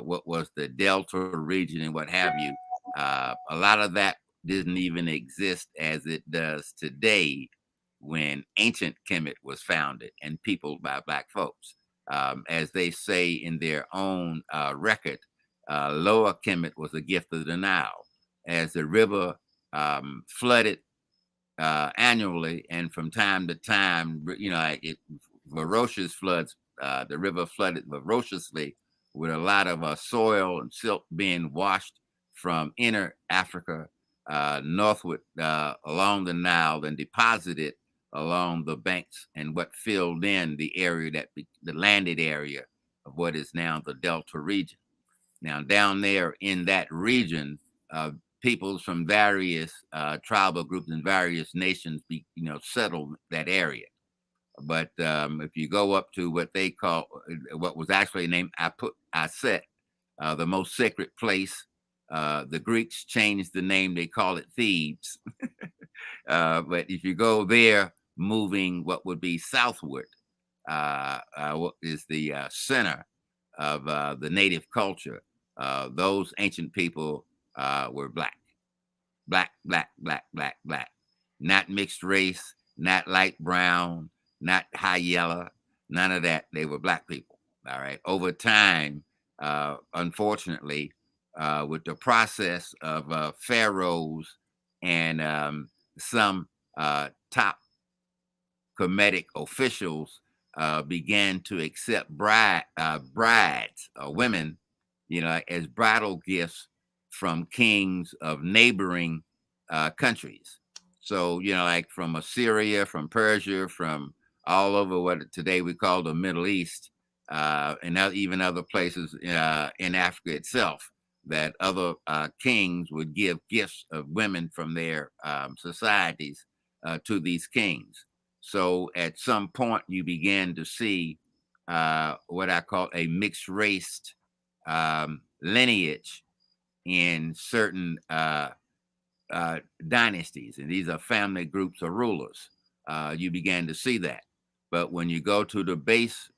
what was the Delta region and what have you. A lot of that didn't even exist as it does today when ancient Kemet was founded and peopled by black folks. As they say in their own record, Lower Kemet was a gift of the Nile. As the river flooded annually, and from time to time, ferocious floods, the river flooded ferociously with a lot of soil and silt being washed from inner Africa northward along the Nile and deposited along the banks and what filled in the area, the landed area of what is now the Delta region. Now, down there in that region, peoples from various tribal groups and various nations, settled that area. But if you go up to what they call, what was actually named Aset, the most sacred place, the Greeks changed the name; they call it Thebes. But if you go there, moving what would be southward, what is the center of the native culture, those ancient people were black, not mixed race, not light brown, not high yellow, none of that. They were black people. All right. Over time, unfortunately, with the process of pharaohs and some top Kemetic officials began to accept brides or women, as bridal gifts from kings of neighboring countries. So, like from Assyria, from Persia, from all over what today we call the Middle East, and even other places in Africa itself, that other kings would give gifts of women from their societies to these kings. So at some point, you began to see what I call a mixed race lineage in certain dynasties, and these are family groups of rulers. You began to see that. But when you go to the base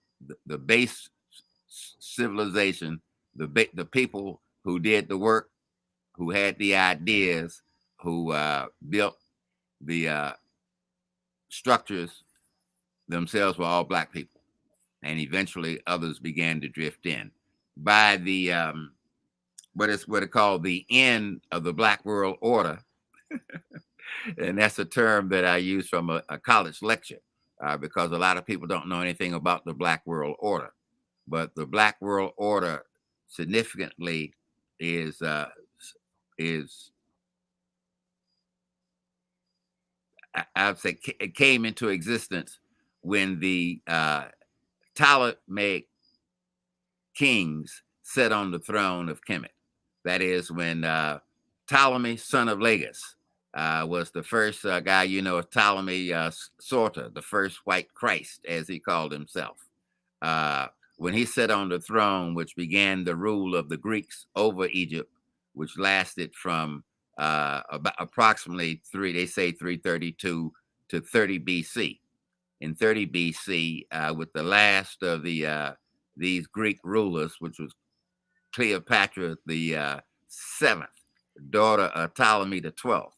civilization, the people who did the work, who had the ideas, who built the structures themselves, were all black people. And eventually others began to drift in. By the what it called the end of the Black World Order, and that's a term that I use from a college lecture, because a lot of people don't know anything about the Black World Order. But the Black World Order significantly is I would say it came into existence when the Ptolemaic kings sat on the throne of Kemet. That is when Ptolemy, son of Lagus, was the first guy, Ptolemy Sorta, the first white Christ, as he called himself. When he sat on the throne, which began the rule of the Greeks over Egypt, which lasted from about approximately 332 to 30 BC. In 30 BC, with the last of these Greek rulers, which was Cleopatra the seventh, daughter of Ptolemy the 12th,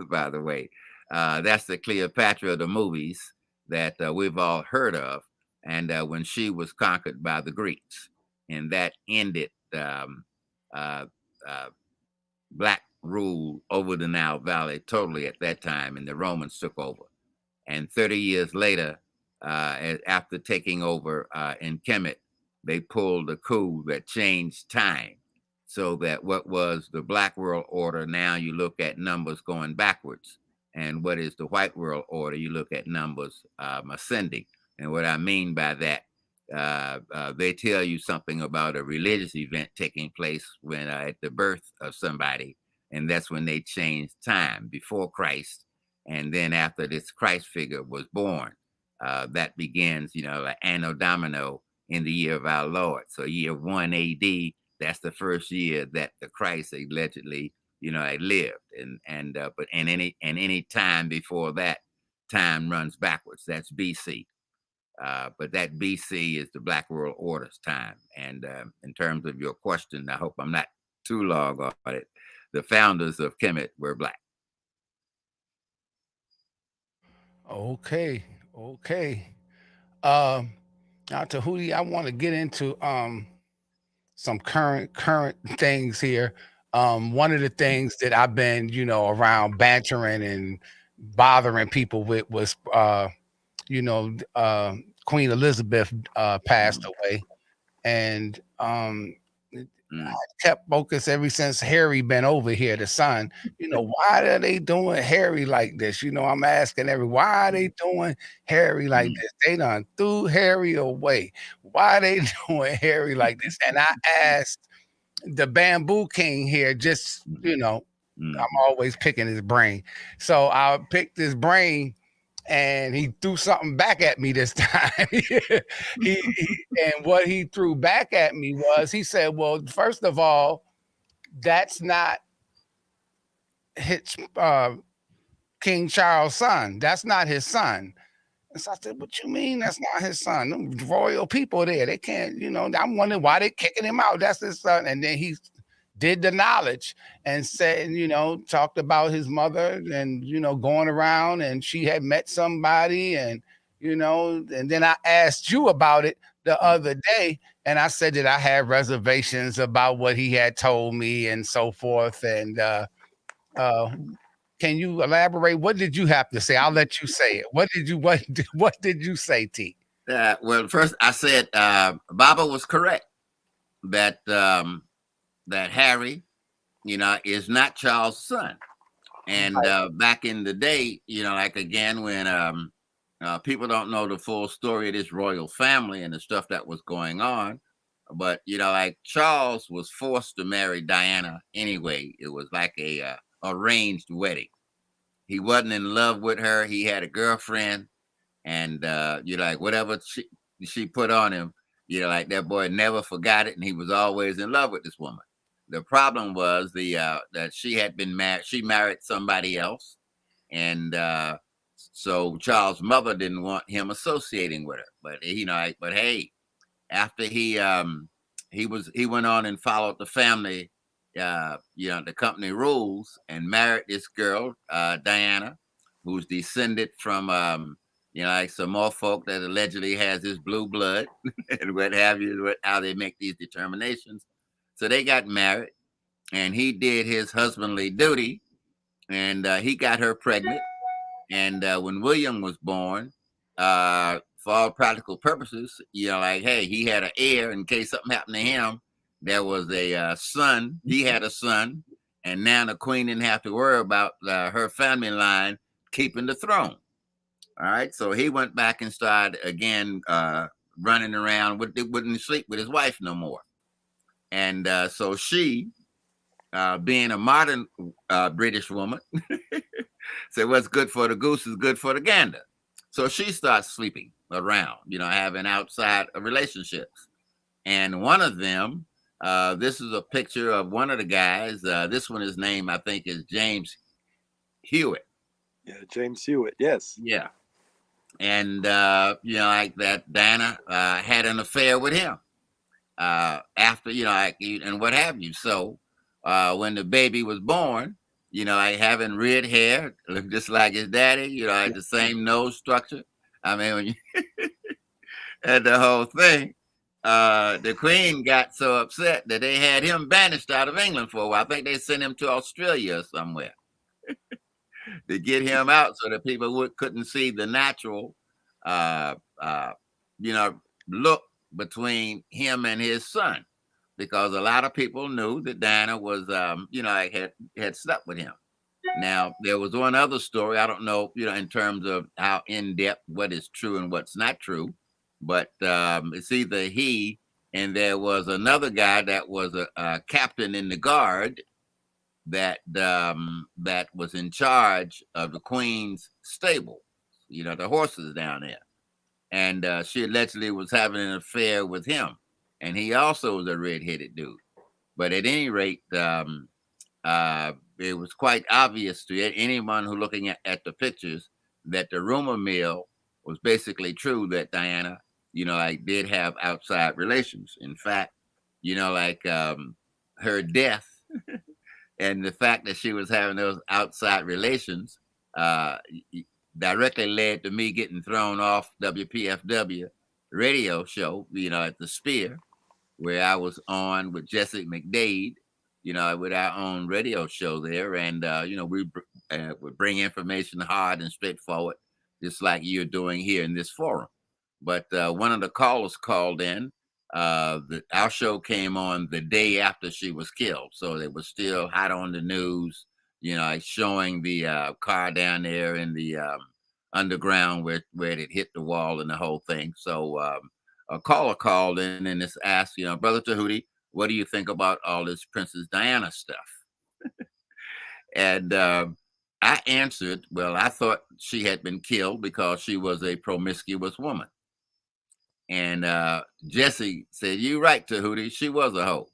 by the way. That's the Cleopatra of the movies that we've all heard of. And when she was conquered by the Greeks, and that ended black rule over the Nile Valley totally at that time, and the Romans took over. And 30 years later, after taking over in Kemet, they pulled a coup that changed time, so that what was the Black World Order, now you look at numbers going backwards. And what is the White World Order, you look at numbers ascending. And what I mean by that, they tell you something about a religious event taking place when at the birth of somebody, and that's when they changed time, before Christ, and then after this Christ figure was born. That begins, like Anno Domino, in the year of our Lord. So year 1 AD, that's the first year that the Christ allegedly, had lived. But any time before that, time runs backwards. That's BC. But that BC is the Black World Order's time. And in terms of your question, I hope I'm not too long on it. The founders of Kemet were black. Okay. Now, Tehuti, I want to get into some current things here. One of the things that I've been, around bantering and bothering people with was, Queen Elizabeth passed away, and I kept focus ever since Harry been over here, the son. Why are they doing Harry like this? I'm asking why are they doing Harry like this? They done threw Harry away. Why are they doing Harry like this? And I asked the Bamboo King here, just, I'm always picking his brain. So I picked his brain, and he threw something back at me this time. And what he threw back at me was, he said, well, first of all, that's not his, King Charles' son. That's not his son. And so I said, what you mean that's not his son? Them royal people there, they can't, I'm wondering why they kicking him out. That's his son. And then he did the knowledge and said, talked about his mother and, going around, and she had met somebody, and, and then I asked you about it the other day, and I said that I had reservations about what he had told me and so forth. And can you elaborate? What did you have to say? I'll let you say it. What did you say, T? Well, first I said Baba was correct that that Harry, is not Charles' son. And back in the day, like again, when People don't know the full story of this royal family and the stuff that was going on. But, like Charles was forced to marry Diana anyway. It was like a arranged wedding. He wasn't in love with her. He had a girlfriend, and like whatever she put on him, like that boy never forgot it, and he was always in love with this woman. The problem was that she had been married. She married somebody else, and so Charles' mother didn't want him associating with her. But but hey, after he went on and followed the family, the company rules, and married this girl, Diana, who's descended from like some more folk that allegedly has his blue blood and what have you, how they make these determinations. So they got married, and he did his husbandly duty, and he got her pregnant. And when William was born, for all practical purposes, like, hey, he had an heir in case something happened to him. There was a son. He had a son, and now the queen didn't have to worry about her family line keeping the throne. All right, so he went back and started again running around. Wouldn't sleep with his wife no more, and so she, being a modern British woman, said, what's good for the goose is good for the gander. So she starts sleeping around, having outside relationships. And one of them, this is a picture of one of the guys. This one, his name, I think, is James Hewitt. Yeah, James Hewitt, yes. Yeah. And, like that, Diana had an affair with him after, and what have you. So when the baby was born, like having red hair, looked just like his daddy, had the same nose structure. I mean, when you had the whole thing, the queen got so upset that they had him banished out of England for a while. I think they sent him to Australia or somewhere to get him out so that people couldn't see the natural, look between him and his son. Because a lot of people knew that Diana was, had slept with him. Now, there was one other story. I don't know, in terms of how in depth, what is true and what's not true. But it's either he, and there was another guy that was a captain in the guard that was in charge of the Queen's stable, the horses down there. And she allegedly was having an affair with him. And he also was a red-headed dude. But at any rate, it was quite obvious to anyone who looking at the pictures that the rumor mill was basically true, that Diana, did have outside relations. In fact, her death and the fact that she was having those outside relations directly led to me getting thrown off WPFW radio show, at the Spear, where I was on with Jesse McDade, with our own radio show there. And, we would bring information hard and straightforward, just like you're doing here in this forum. But one of the callers called in. Our show came on the day after she was killed. So it was still hot on the news, showing the car down there in the underground where it hit the wall and the whole thing. So a caller called in and just asked, Brother Tehuti, what do you think about all this Princess Diana stuff? And I answered, well, I thought she had been killed because she was a promiscuous woman. And Jesse said, "You right, Tehuti. She was a hoe."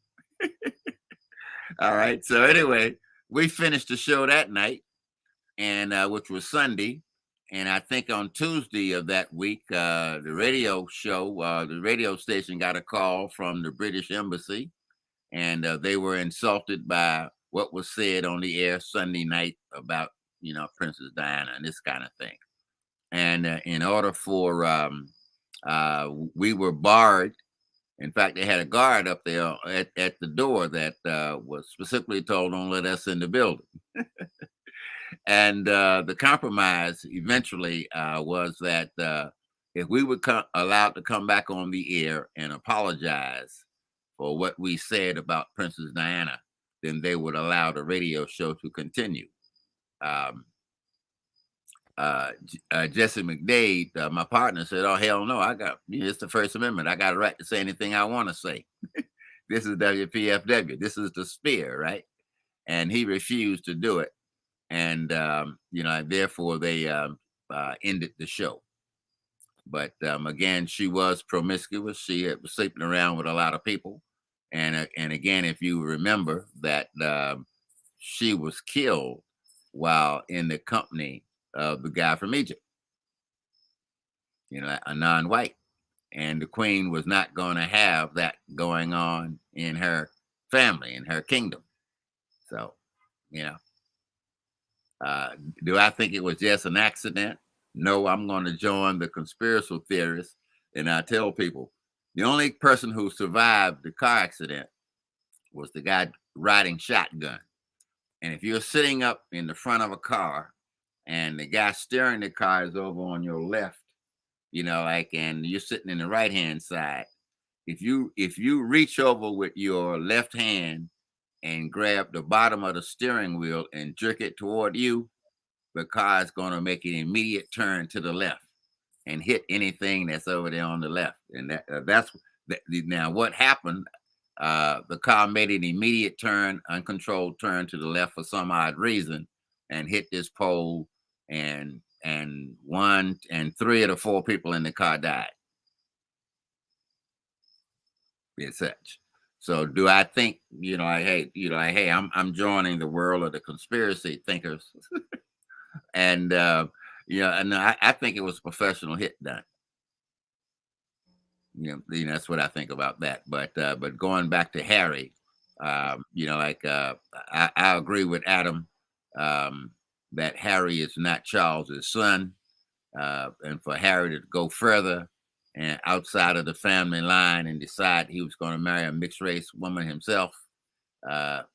All right. So anyway, we finished the show that night, and which was Sunday. And I think on Tuesday of that week, the radio station got a call from the British Embassy, and they were insulted by what was said on the air Sunday night about, Princess Diana and this kind of thing. And in order for we were barred. In fact, they had a guard up there at the door that was specifically told, don't let us in the building. And the compromise eventually was that if we were allowed to come back on the air and apologize for what we said about Princess Diana, then they would allow the radio show to continue. Jesse McDade, my partner, said, "Oh hell no! It's the First Amendment. I got a right to say anything I want to say. This is WPFW. This is the spear, right?" And he refused to do it, and therefore they ended the show. But again, she was promiscuous. She was sleeping around with a lot of people, and again, if you remember that she was killed while in the company of the guy from Egypt, a non-white, and the queen was not going to have that going on in her family, in her kingdom. So, do I think it was just an accident? No, I'm going to join the conspiracy theorists, and I tell people the only person who survived the car accident was the guy riding shotgun. And if you're sitting up in the front of a car and the guy steering the car is over on your left, and you're sitting in the right hand side, if you reach over with your left hand and grab the bottom of the steering wheel and jerk it toward you, the car is going to make an immediate turn to the left and hit anything that's over there on the left. And now what happened. The car made an immediate turn, uncontrolled turn to the left for some odd reason, and hit this pole, and 1 and 3 of the 4 people in the car died. It's such. So do I think, hey, I'm joining the world of the conspiracy thinkers, and I think it was a professional hit done. That's what I think about that. But going back to Harry, I agree with Adam that Harry is not Charles's son, and for Harry to go further and outside of the family line and decide he was going to marry a mixed race woman himself, the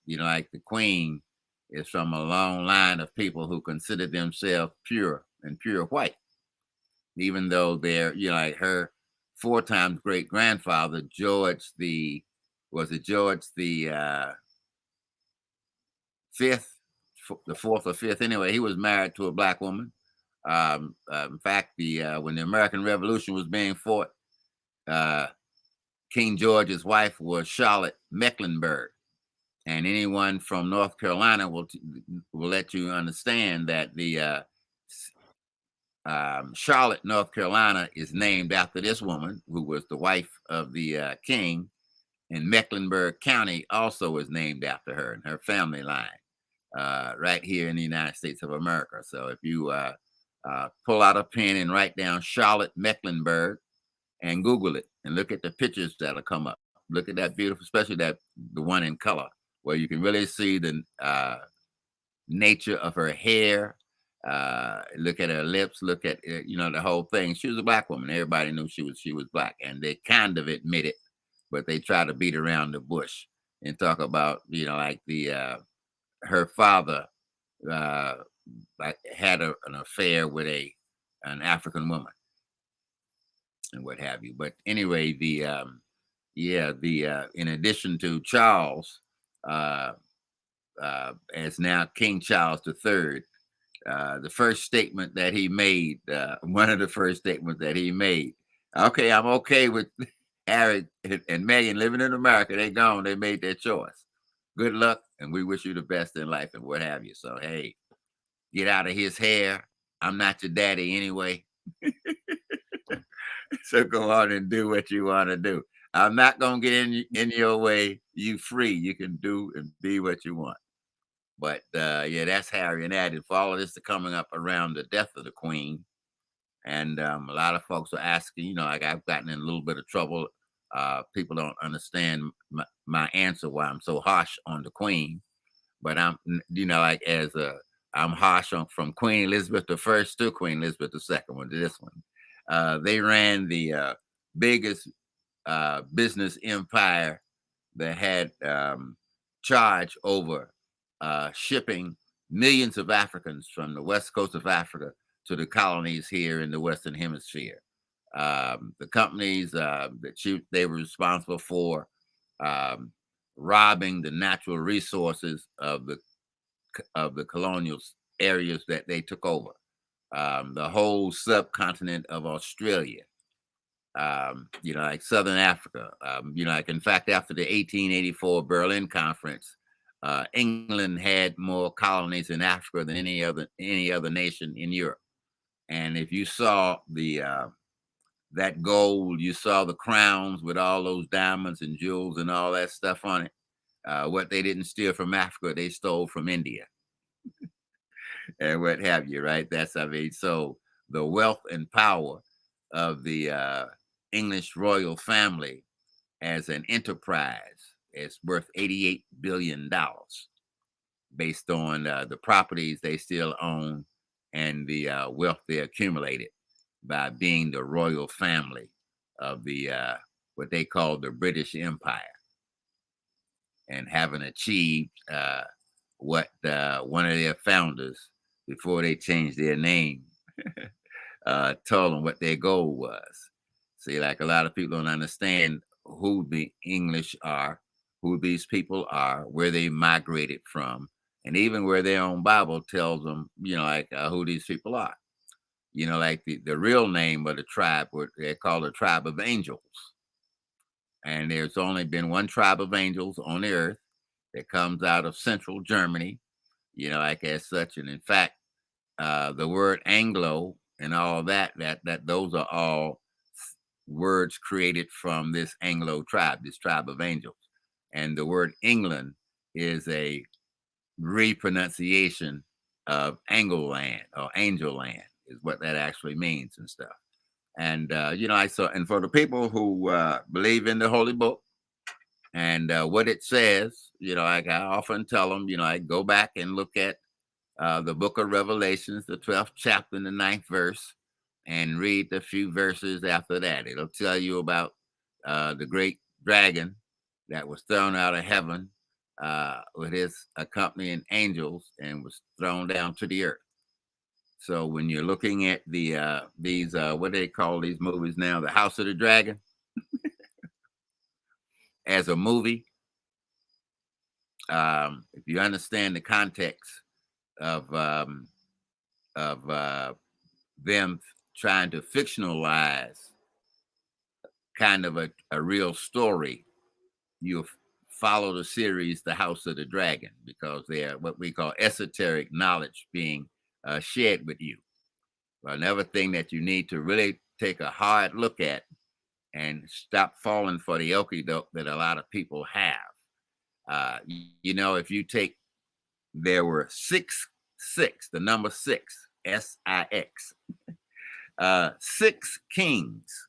Queen is from a long line of people who consider themselves pure and pure white, even though they're her 4 times great grandfather, George the fifth, the 4th or 5th. Anyway, he was married to a black woman. In fact, when the American Revolution was being fought, King George's wife was Charlotte Mecklenburg, and anyone from North Carolina will let you understand that the Charlotte, North Carolina, is named after this woman who was the wife of the king, and Mecklenburg County also is named after her and her family line, right here in the United States of America. So if you pull out a pen and write down Charlotte Mecklenburg and Google it and look at the pictures that'll come up. Look at that beautiful, especially the one in color, where you can really see the nature of her hair. Look at her lips, look at the whole thing. She was a black woman. Everybody knew she was black, and they kind of admit it, but they try to beat around the bush and talk about her father had an affair with an African woman and what have you. But anyway, in addition to Charles, as now King Charles III. The first statement that he made, one of the first statements that he made, okay, I'm okay with Harry and Meghan living in America. They gone. They made their choice. Good luck, and we wish you the best in life and what have you. So, hey, get out of his hair. I'm not your daddy anyway. So go on and do what you want to do. I'm not going to get in your way. You free. You can do and be what you want. But that's Harry and Addie. For all of this coming up around the death of the Queen, and a lot of folks are asking, I've gotten in a little bit of trouble. People don't understand my answer why I'm so harsh on the Queen, but I'm, I'm harsh on from Queen Elizabeth I to Queen Elizabeth II to this one. They ran the biggest business empire that had charge over shipping millions of Africans from the west coast of Africa to the colonies here in the Western Hemisphere. The companies they were responsible for robbing the natural resources of the colonial areas that they took over. the whole subcontinent of Australia, like Southern Africa. Like in fact, after the 1884 Berlin Conference, England had more colonies in Africa than any other nation in Europe. And if you saw that gold, you saw the crowns with all those diamonds and jewels and all that stuff on it. What they didn't steal from Africa, they stole from India and what have you, right? So the wealth and power of the English royal family as an enterprise is worth $88 billion based on the properties they still own and the wealth they accumulated by being the royal family of the what they call the British Empire, and having achieved what one of their founders, before they changed their name, told them what their goal was. See, like a lot of people don't understand who the English are, who these people are, where they migrated from, and even where their own Bible tells them, who these people are. Like the real name of the tribe, what they call the tribe of angels. And there's only been one tribe of angels on the earth that comes out of central Germany, like as such. And in fact, the word Anglo and all that those are all words created from this Anglo tribe, this tribe of angels. And the word England is a repronunciation of Angleland or Angel Land is what that actually means and stuff. And, and for the people who believe in the Holy Book and what it says, like I often tell them, I go back and look at the book of Revelations, the 12th chapter and the 9th verse, and read the few verses after that. It'll tell you about the great dragon that was thrown out of heaven with his accompanying angels and was thrown down to the earth. So when you're looking at these what do they call these movies now, the House of the Dragon, as a movie, if you understand the context of them trying to fictionalize kind of a real story, you'll follow the series The House of the Dragon, because they are what we call esoteric knowledge being shared with you. Another thing that you need to really take a hard look at and stop falling for the okie doke that a lot of people have. If you take, there were six, the number 6, S-I-X, 6 kings.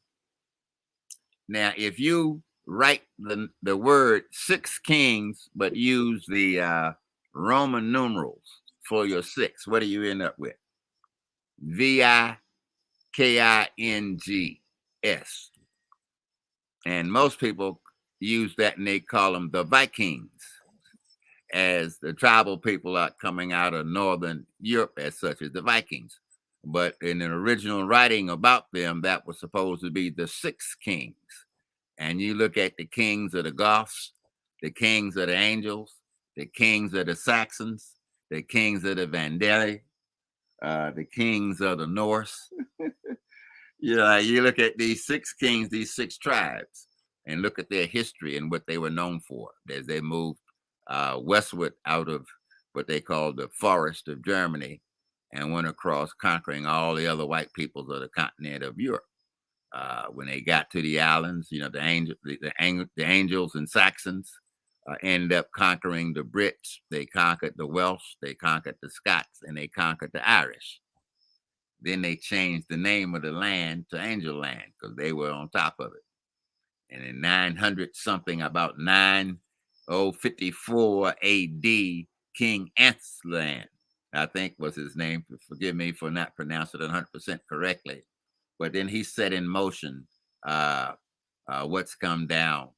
Now, if you write the word 6 kings, but use the Roman numerals for your 6, what do you end up with? V-I-K-I-N-G-S. And most people use that and they call them the Vikings, as the tribal people are coming out of Northern Europe as such as the Vikings. But in an original writing about them, that was supposed to be the 6 kings. And you look at the kings of the Goths, the kings of the angels, the kings of the Saxons, the kings of the Vandali, the kings of the Norse. You look at these 6 kings, these 6 tribes, and look at their history and what they were known for as they moved westward out of what they called the forest of Germany and went across, conquering all the other white peoples of the continent of Europe. When they got to the islands, the angels and Saxons ended up conquering the Brits. They conquered the Welsh, they conquered the Scots, and they conquered the Irish. Then they changed the name of the land to Angel Land because they were on top of it. And in 900 something, about 9054 AD, King Anslan, I think was his name. Forgive me for not pronouncing it 100% correctly. But then he set in motion what's come down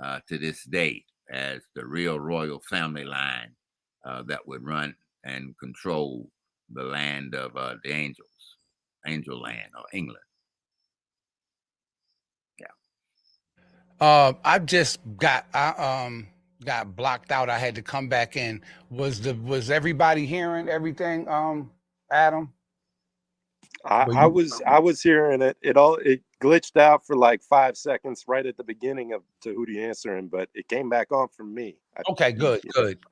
to this day as the real royal family line that would run and control the land of the angels, Angel Land or England. I got blocked out. I had to come back in. Was everybody hearing everything, Adam? I was hearing it. It glitched out for like 5 seconds right at the beginning of Tehuti answering, but it came back on for me. Okay, good.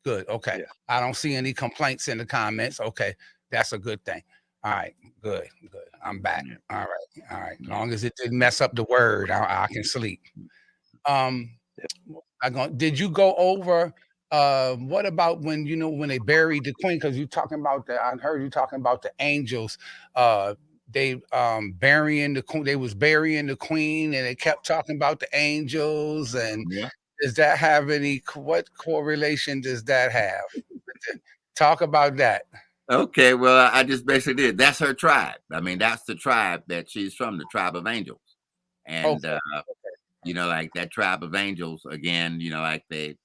Okay. Yeah. I don't see any complaints in the comments. Okay, that's a good thing. All right, good. I'm back. All right. As long as it didn't mess up the word, I can sleep. Did you go over what about when they buried the queen? Because you talking about I heard you talking about the angels. They burying the queen, they was burying the queen, and they kept talking about the angels. And does that have what correlation does that have? Talk about that. Okay, well, I just basically did. That's her tribe. I mean, that's the tribe that she's from, the tribe of angels. And like that tribe of angels, again, they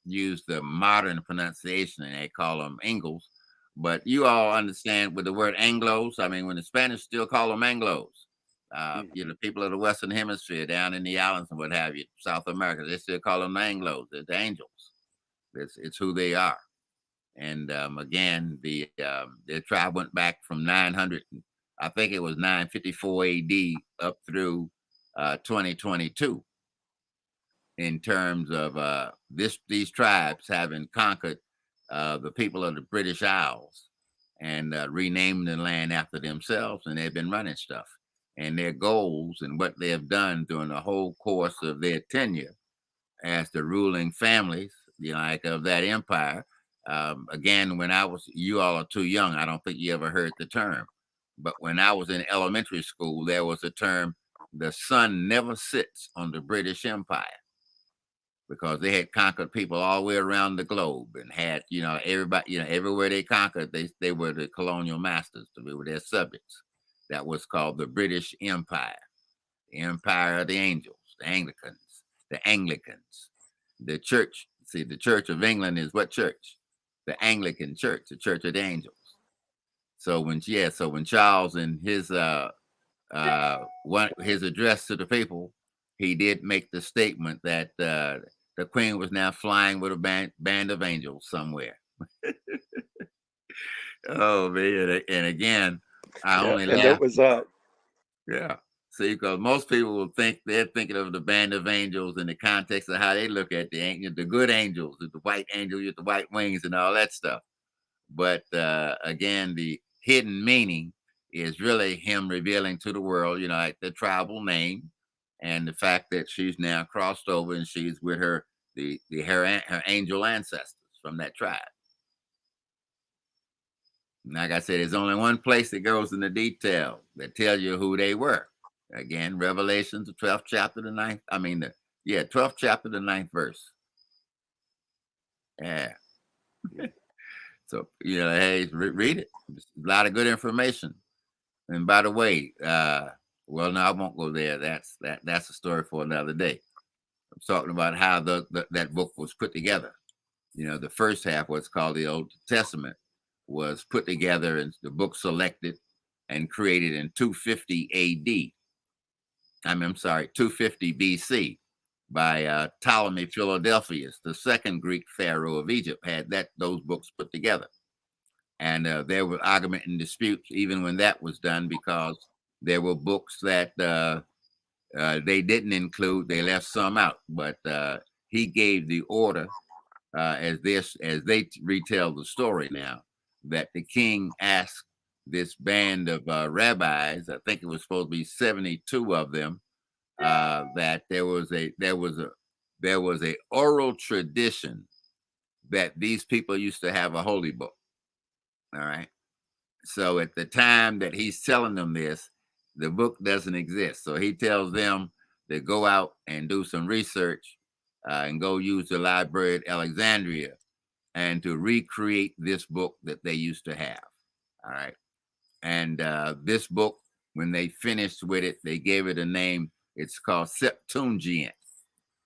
use the modern pronunciation and they call them Angles. But you all understand with the word Anglos, I mean, when the Spanish still call them Anglos, people of the Western Hemisphere down in the islands and what have you, South America, they still call them Anglos. They're the angels. It's who they are. And again, their tribe went back from 900, I think it was 954 AD up through 2022 in terms of these tribes having conquered the people of the British Isles and renamed the land after themselves, and they've been running stuff. And their goals and what they have done during the whole course of their tenure as the ruling families, of that empire. Again, you all are too young. I don't think you ever heard the term. But when I was in elementary school, there was a term, the sun never sits on the British Empire, because they had conquered people all the way around the globe and had, everybody, everywhere they conquered, they were the colonial masters. They were their subjects. That was called the British Empire, the Empire of the Angels, the Anglicans, the church. See, the Church of England is what church? The Anglican Church, the Church of the Angels. So when Charles in his his address to the people, he did make the statement that the Queen was now flying with a band of angels somewhere. Oh man! And again, I only laugh. It was Yeah. See, because most people will think they're thinking of the band of angels in the context of how they look at the good angels, the white angel with the white wings and all that stuff. But again, the hidden meaning is really him revealing to the world, like the tribal name and the fact that she's now crossed over and she's with her angel ancestors from that tribe. Like I said, there's only one place that goes into detail that tells you who they were. Again, Revelations, the 12th chapter, the 9th. 12th chapter, the 9th verse. Yeah. So, hey, read it. There's a lot of good information. And by the way, no, I won't go there. That's a story for another day. I'm talking about how that book was put together. The first half, what's called the Old Testament, was put together and the book selected and created in 250 AD. 250 BC by Ptolemy Philadelphus, the second Greek pharaoh of Egypt, had those books put together. And there were argument and disputes even when that was done, because there were books that they didn't include. They left some out, but he gave the order as they retell the story now, that the king asked this band of rabbis, I think it was supposed to be 72 of them, that there was a oral tradition that these people used to have a holy book. All right. So at the time that he's telling them this, the book doesn't exist. So he tells them to go out and do some research and go use the Library at Alexandria and to recreate this book that they used to have. All right. And this book, when they finished with it, they gave it a name. It's called Septuagint.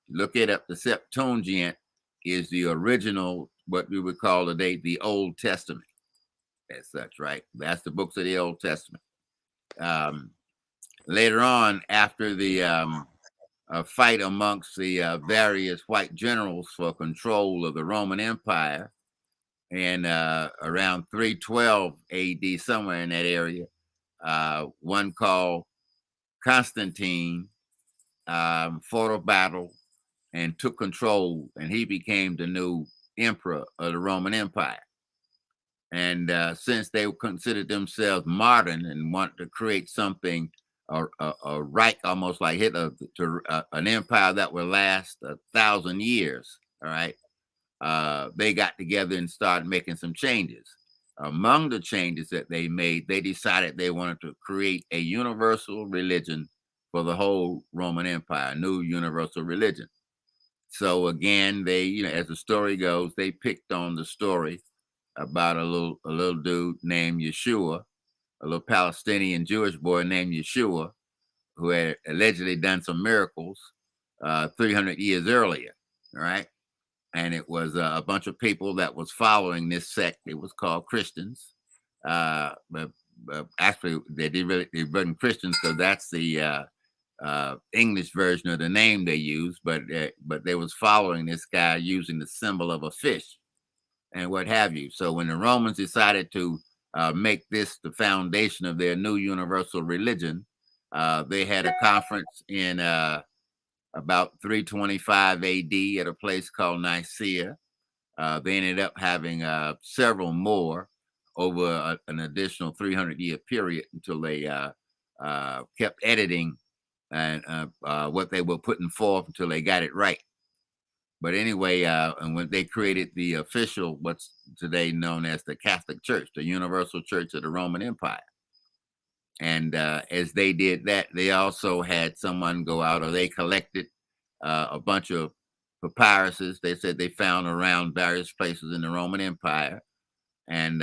Look it up. The Septuagint is the original, what we would call today the Old Testament. As such, right? That's the books of the Old Testament. Later on, after the fight amongst the various white generals for control of the Roman Empire, and around 312 AD, somewhere in that area, one called Constantine fought a battle and took control, and he became the new emperor of the Roman Empire. And since they considered themselves modern and want to create something, a Reich, almost like Hitler, to an empire that will last 1,000 years, all right, they got together and started making some changes. Among the changes that they made, they decided they wanted to create a universal religion for the whole Roman Empire, a new universal religion. So again, they, as the story goes, they picked on the story about a little dude named Yeshua, a little Palestinian Jewish boy named Yeshua, who had allegedly done some miracles 300 years earlier. All right. And it was a bunch of people that was following this sect. It was called Christians. But actually, they weren't Christians, because that's the English version of the name they used. But they was following this guy using the symbol of a fish and what have you. So when the Romans decided to make this the foundation of their new universal religion, they had a conference in about 325 AD at a place called Nicaea. They ended up having several more over an additional 300-year period until they kept editing and what they were putting forth until they got it right. But anyway, and when they created the official, what's today known as the Catholic Church, the Universal Church of the Roman Empire. And as they did that, they also had someone go out, or they collected a bunch of papyruses. They said they found around various places in the Roman Empire, and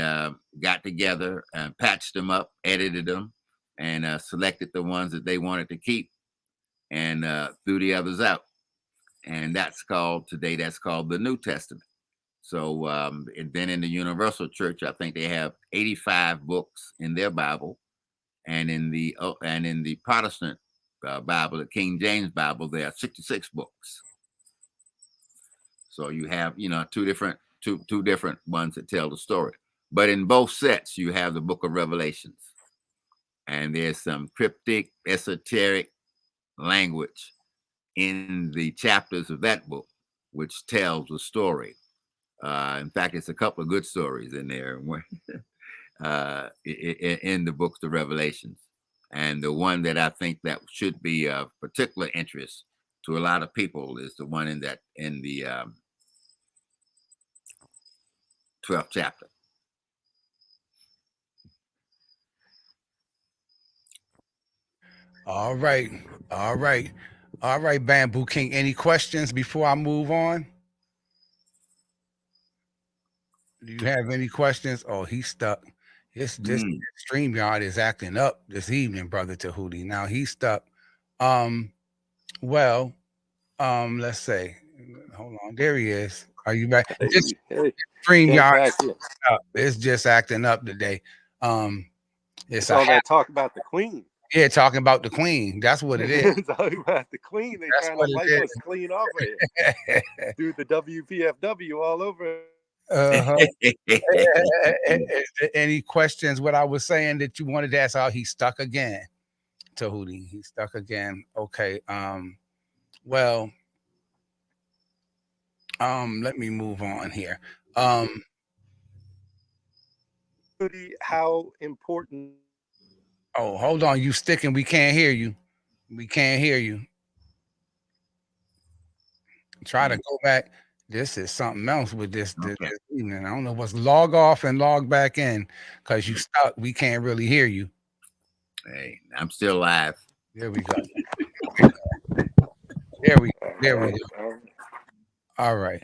got together and patched them up, edited them, and selected the ones that they wanted to keep, and threw the others out. And that's called the New Testament. So and then in the Universal Church, I think they have 85 books in their Bible, and in the Protestant Bible, the King James Bible, there are 66 books. So you have two different ones that tell the story. But in both sets, you have the Book of Revelations, and there's some cryptic, esoteric language in the chapters of that book, which tells the story. In fact, it's a couple of good stories in there in the books of Revelations. And the one that I think that should be of particular interest to a lot of people is the one in the 12th chapter. All right. All right. All right, Bamboo King. Any questions before I move on? Do you have any questions? Oh, he's stuck. It's just StreamYard is acting up this evening, brother Tehuti. Now he's stuck. Well, let's say, hold on. There he is. Are you back? This StreamYard it's just acting up today. It's all that talk about the Queen. Yeah, talking about the Queen. That's what it is. Talking about the Queen. They trying to wipe us clean off of it. Do the WPFW all over. Any questions? What I was saying that you wanted to ask? Oh, he's stuck again. Tehuti, he's stuck again. Okay. Well, let me move on here. How important? Oh, hold on. You sticking? We can't hear you. We can't hear you. Try to go back. This is something else with this evening. I don't know what's log off and log back in because you stuck. We can't really hear you. Hey, I'm still live. There we go. There we go. All right.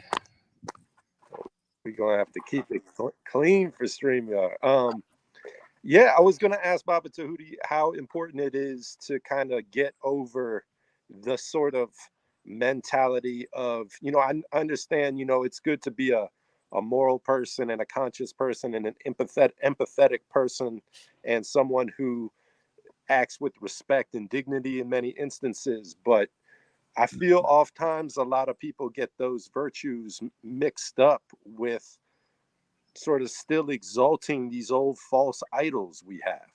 We're gonna have to keep it clean for StreamYard. Yeah, I was gonna ask Baba Tehuti how important it is to kind of get over the sort of mentality of, I understand, it's good to be a moral person and a conscious person and an empathetic person and someone who acts with respect and dignity in many instances. But I feel oftentimes a lot of people get those virtues mixed up with sort of still exalting these old false idols we have,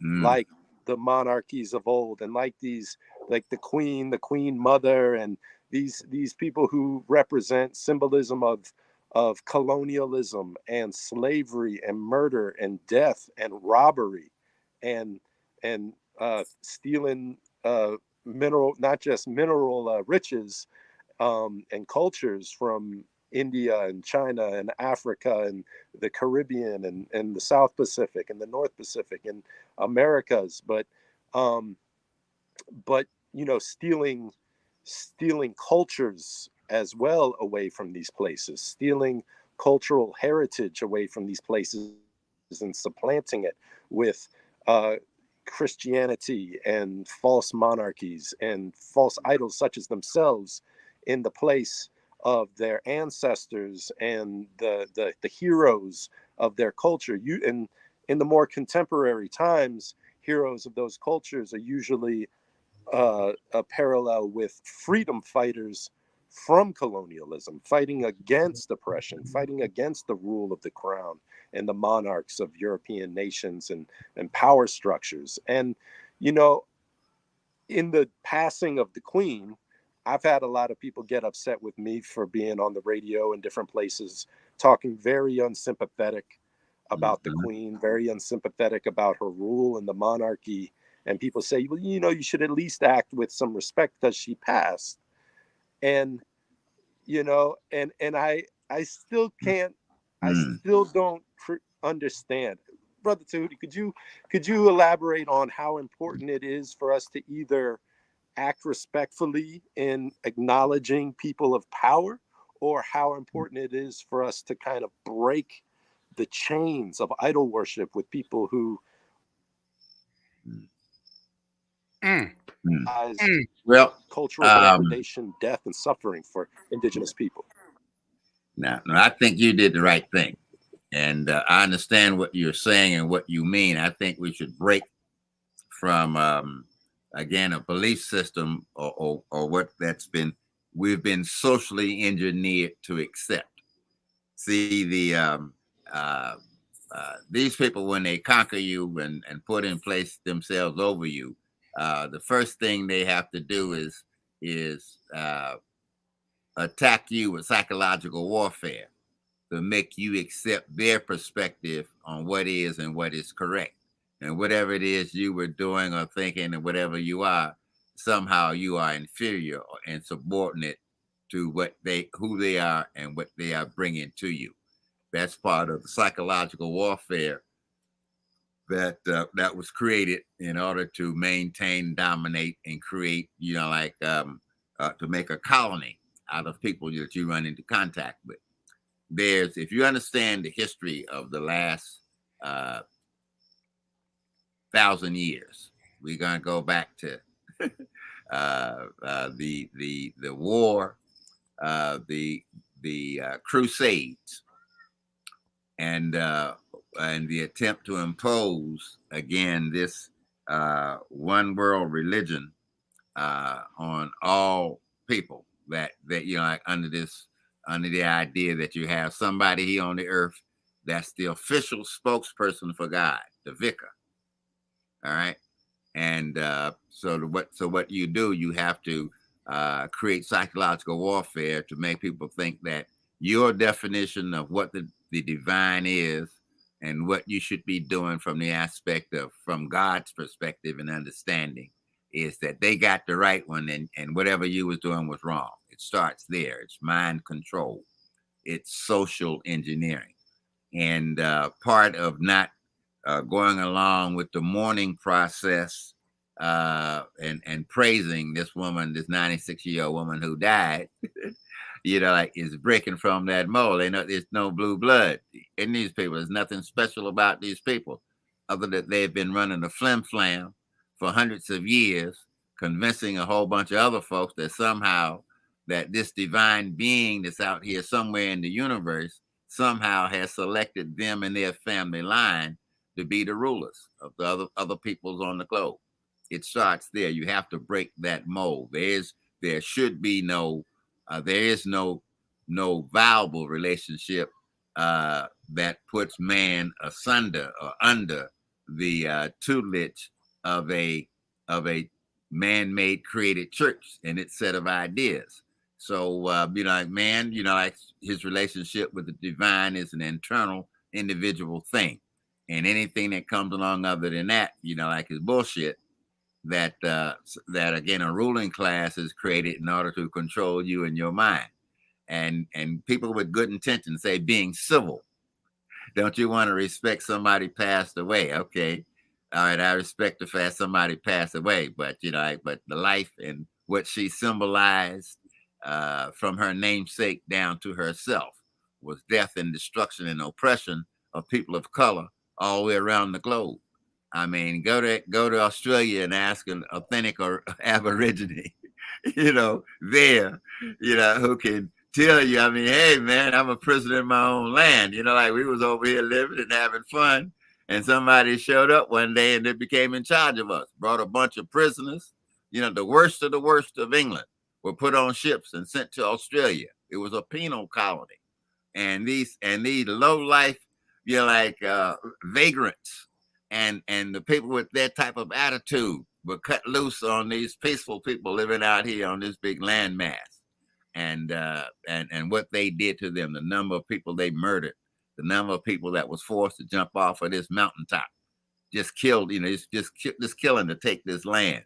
Mm. like the monarchies of old, and like these, like the queen mother, and these people who represent symbolism of colonialism and slavery and murder and death and robbery, and stealing mineral, not just mineral riches, and cultures from India and China and Africa and the Caribbean and the South Pacific and the North Pacific and Americas, um, but stealing cultures as well away from these places, stealing cultural heritage away from these places and supplanting it with uh, Christianity and false monarchies and false idols such as themselves in the place of their ancestors and the heroes of their culture. You in the more contemporary times, heroes of those cultures are usually a parallel with freedom fighters from colonialism, fighting against oppression, fighting against the rule of the crown and the monarchs of European nations and power structures. And, you know, in the passing of the Queen, I've had a lot of people get upset with me for being on the radio in different places, talking very unsympathetic about the Queen, very unsympathetic about her rule and the monarchy. And people say, well, you should at least act with some respect because she passed. And, and I still can't, I Mm. still don't understand. Brother Tehuti, could you elaborate on how important it is for us to either act respectfully in acknowledging people of power, or how important it is for us to kind of break the chains of idol worship with people who Mm, Mm. cause Well, cultural degradation, death, and suffering for indigenous people. now, I think you did the right thing. And I understand what you're saying and what you mean. I think we should break from, again, a belief system or what we've been socially engineered to accept. See, uh, these people, when they conquer you and put in place themselves over you, the first thing they have to do is attack you with psychological warfare to make you accept their perspective on what is and what is correct. And whatever it is you were doing or thinking and whatever you are, somehow you are inferior and subordinate to who they are and what they are bringing to you. That's part of the psychological warfare that was created in order to maintain, dominate, and create, to make a colony out of people that you run into contact with. If you understand the history of the last 1,000 years, we're gonna go back to the war, the Crusades, and the attempt to impose again this one world religion on all people, that like under the idea that you have somebody here on the earth that's the official spokesperson for God, the vicar. All right. And so what you do, you have to create psychological warfare to make people think that your definition of what the divine is and what you should be doing from the aspect of, from God's perspective and understanding, is that they got the right one, and whatever you was doing was wrong. It starts there. It's mind control. It's social engineering. And part of not going along with the mourning process and praising this woman, this 96-year-old woman who died, like is breaking from that mold. There's no blue blood in these people. There's nothing special about these people, other than they've been running a flim flam for hundreds of years, convincing a whole bunch of other folks that somehow that this divine being that's out here somewhere in the universe somehow has selected them and their family line to be the rulers of the other peoples on the globe. It starts there. You have to break that mold. There should be no there is no viable relationship that puts man asunder or under the tutelage of a man-made created church and its set of ideas. So like man, like his relationship with the divine is an internal individual thing, and anything that comes along other than that, like is bullshit. That again, a ruling class is created in order to control you and your mind, and people with good intentions say being civil. Don't you want to respect somebody passed away? Okay, all right, I respect the fact somebody passed away, but but the life and what she symbolized from her namesake down to herself was death and destruction and oppression of people of color all the way around the globe. I mean, go to Australia and ask an authentic or Aborigine, there, who can tell you. I mean, hey man, I'm a prisoner in my own land. Like we was over here living and having fun, and somebody showed up one day and they became in charge of us. Brought a bunch of prisoners. The worst of England were put on ships and sent to Australia. It was a penal colony, and these low life, vagrants. And the people with that type of attitude were cut loose on these peaceful people living out here on this big landmass, and what they did to them, the number of people they murdered, the number of people that was forced to jump off of this mountaintop, just killed, just killing to take this land.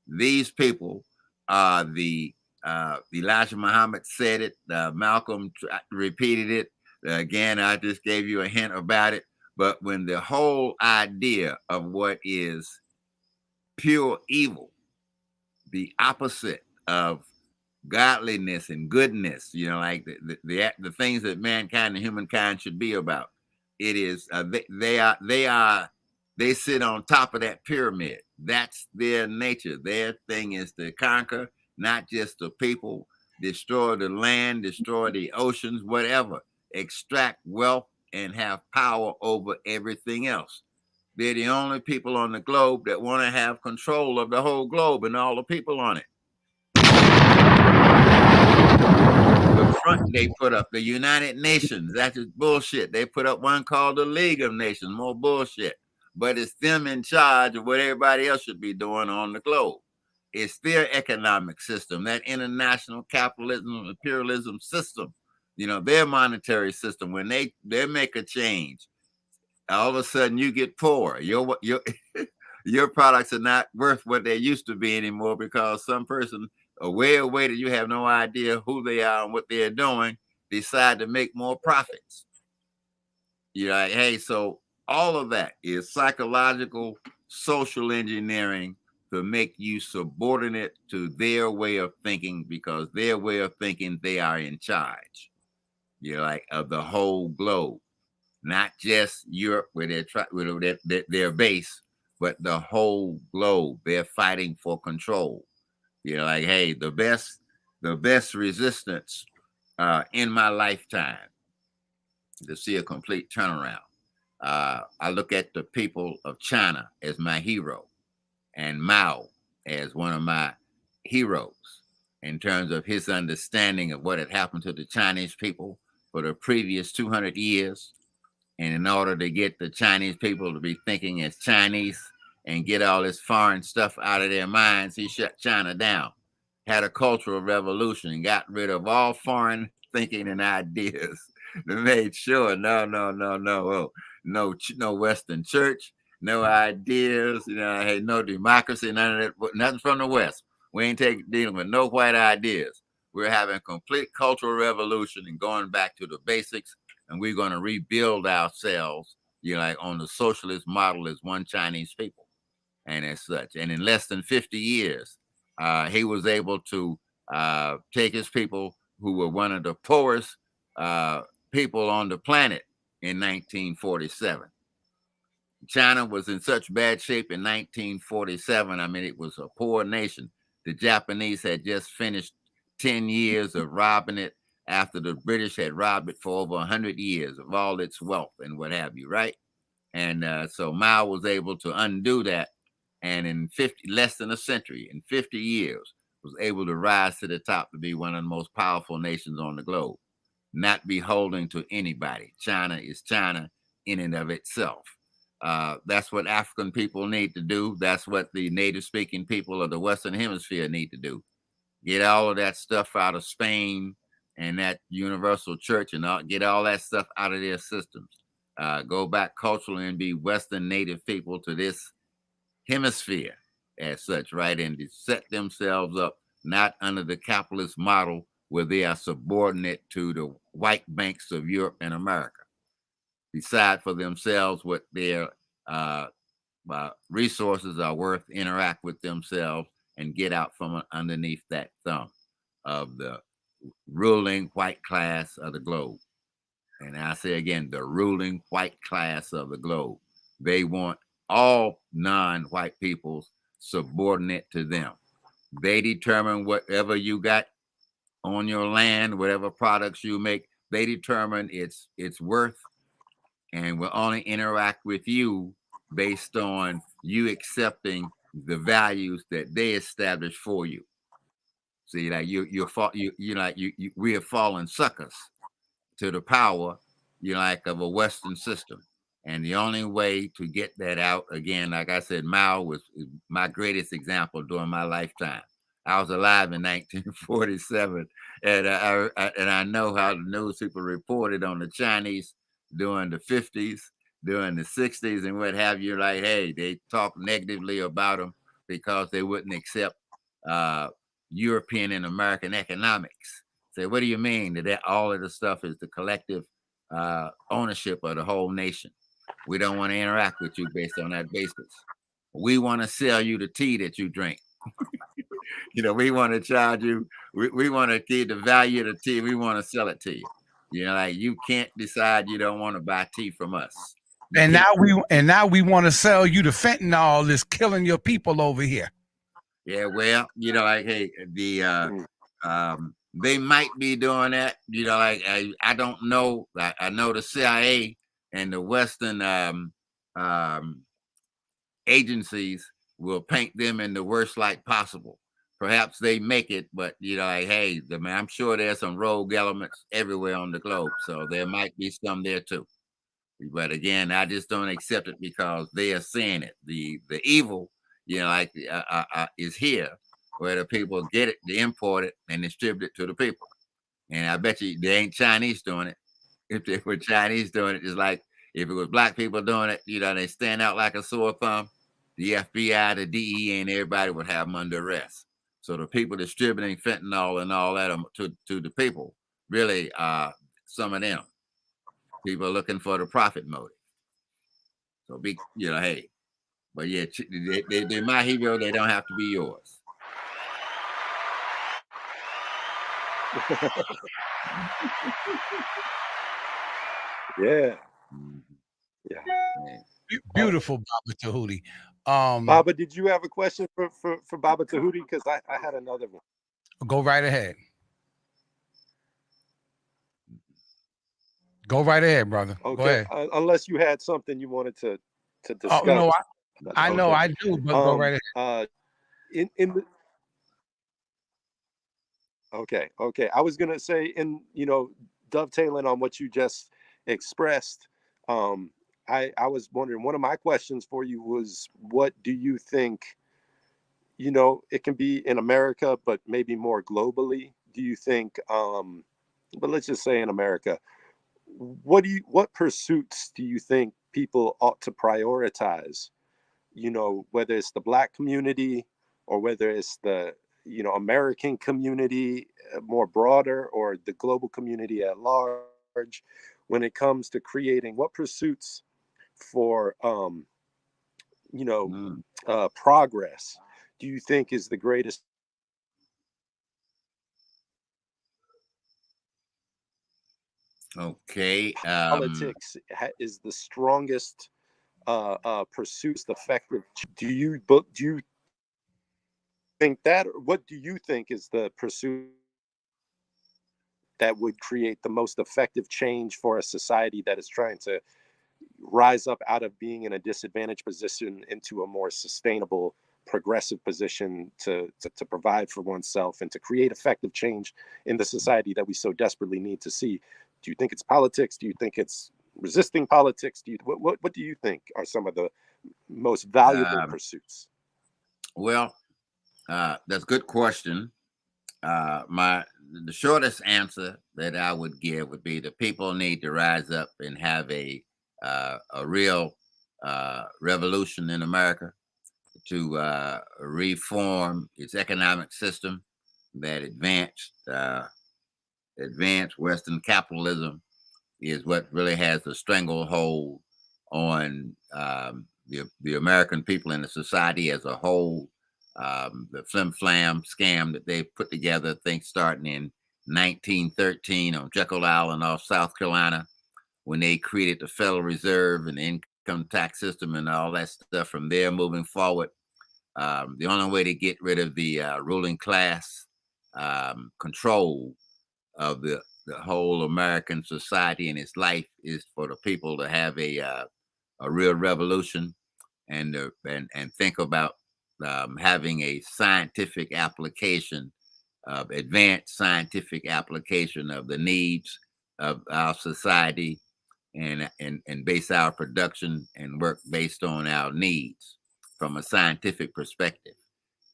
These people are the Elijah Muhammad said it, Malcolm repeated it. Again, I just gave you a hint about it. But when the whole idea of what is pure evil, the opposite of godliness and goodness, like the things that mankind and humankind should be about, it is they sit on top of that pyramid. That's their nature. Their thing is to conquer, not just the people, destroy the land, destroy the oceans, whatever, extract wealth and have power over everything else. They're the only people on the globe that want to have control of the whole globe and all the people on it. The front they put up, the United Nations, that's just bullshit. They put up one called the League of Nations, more bullshit. But it's them in charge of what everybody else should be doing on the globe. It's their economic system, that international capitalism, imperialism system. Their monetary system, when they make a change, all of a sudden you get poor. Your products are not worth what they used to be anymore because some person way away that you have no idea who they are and what they're doing decide to make more profits. Like, hey, so all of that is psychological, social engineering to make you subordinate to their way of thinking, because their way of thinking, they are in charge. Like of the whole globe, not just Europe where their base, but the whole globe. They're fighting for control. Like, hey, the best resistance in my lifetime to see a complete turnaround. I look at the people of China as my hero, and Mao as one of my heroes in terms of his understanding of what had happened to the Chinese people for the previous 200 years. And in order to get the Chinese people to be thinking as Chinese and get all this foreign stuff out of their minds, he shut China down, had a cultural revolution, and got rid of all foreign thinking and ideas. They made sure no Western church, no ideas, hey, no democracy, none of that, nothing from the West. We ain't dealing with no white ideas. We're having a complete cultural revolution and going back to the basics, and we're going to rebuild ourselves, like on the socialist model as one Chinese people, and as such. And in less than 50 years, he was able to take his people, who were one of the poorest people on the planet, in 1947. China was in such bad shape in 1947. I mean, it was a poor nation. The Japanese had just finished 10 years of robbing it after the British had robbed it for over 100 years of all its wealth and what have you, right? And so Mao was able to undo that, and in less than a century, in 50 years, was able to rise to the top to be one of the most powerful nations on the globe. not beholden to anybody. China is China in and of itself. That's what African people need to do. That's what the native speaking people of the Western Hemisphere need to do. Get all of that stuff out of Spain and that universal church and get all that stuff out of their systems. Go back culturally and be Western native people to this hemisphere as such, right? And to set themselves up not under the capitalist model where they are subordinate to the white banks of Europe and America. Decide for themselves what their resources are worth, interact with themselves, and get out from underneath that thumb of the ruling white class of the globe. And I say again, the ruling white class of the globe. They want all non-white peoples subordinate to them. They determine whatever you got on your land, whatever products you make, they determine its worth and will only interact with you based on you accepting the values that they establish for you. See, like we have fallen suckers to the power, of a Western system. And the only way to get that out, again, like I said, Mao was my greatest example during my lifetime. I was alive in 1947, and I know how the news people reported on the Chinese during the 50s, during the 60s, and what have you. Like, hey, they talk negatively about them because they wouldn't accept European and American economics. Say, what do you mean that all of the stuff is the collective ownership of the whole nation? We don't want to interact with you based on that basis. We want to sell you the tea that you drink. We want to charge you. We want to give the value of the tea. We want to sell it to you. Like you can't decide you don't want to buy tea from us. And now we want to sell you the fentanyl that's killing your people over here. Yeah, well, like, hey, they might be doing that. Like I don't know. I know the CIA and the Western agencies will paint them in the worst light possible. Perhaps they make it, but like, hey, I'm sure there's some rogue elements everywhere on the globe, so there might be some there too. But again, I just don't accept it because they are seeing it. The evil, is here, where the people get it, they import it, and distribute it to the people. And I bet you they ain't Chinese doing it. If they were Chinese doing it, it's like if it was black people doing it, they stand out like a sore thumb. The FBI, the DEA, and everybody would have them under arrest. So the people distributing fentanyl and all that to the people really are some of them. People are looking for the profit motive. So be, hey, but yeah, they're my hero. They don't have to be yours. Yeah. Yeah. Beautiful, Baba Tehuti. Baba, did you have a question for Baba Tehuti? Because I had another one. Go right ahead. Go right ahead, brother. Okay. Go ahead. Unless you had something you wanted to discuss. Oh no, I know I do, but go right ahead. Okay. I was gonna say, dovetailing on what you just expressed, I was wondering, one of my questions for you was, what do you think, it can be in America, but maybe more globally, do you think, but let's just say in America, what pursuits do you think people ought to prioritize? Whether it's the Black community or whether it's the, American community more broader, or the global community at large, when it comes to creating what pursuits for progress do you think is the greatest? Okay. Politics is the strongest pursuits effective. Do you think that, or what do you think is the pursuit that would create the most effective change for a society that is trying to rise up out of being in a disadvantaged position into a more sustainable progressive position to provide for oneself and to create effective change in the society that we so desperately need to see. Do you think it's politics? Do you think it's resisting politics? What do you think are some of the most valuable pursuits? Well, that's a good question. The shortest answer that I would give would be the people need to rise up and have a real revolution in America to reform its economic system that advanced Western capitalism is what really has a stranglehold on the American people and the society as a whole. The flim flam scam that they put together, I think starting in 1913 on Jekyll Island off South Carolina, when they created the Federal Reserve and the income tax system and all that stuff. From there moving forward, the only way to get rid of the ruling class control of the whole American society and its life is for the people to have a real revolution and think about having a scientific application of advanced scientific application of the needs of our society and base our production and work based on our needs from a scientific perspective.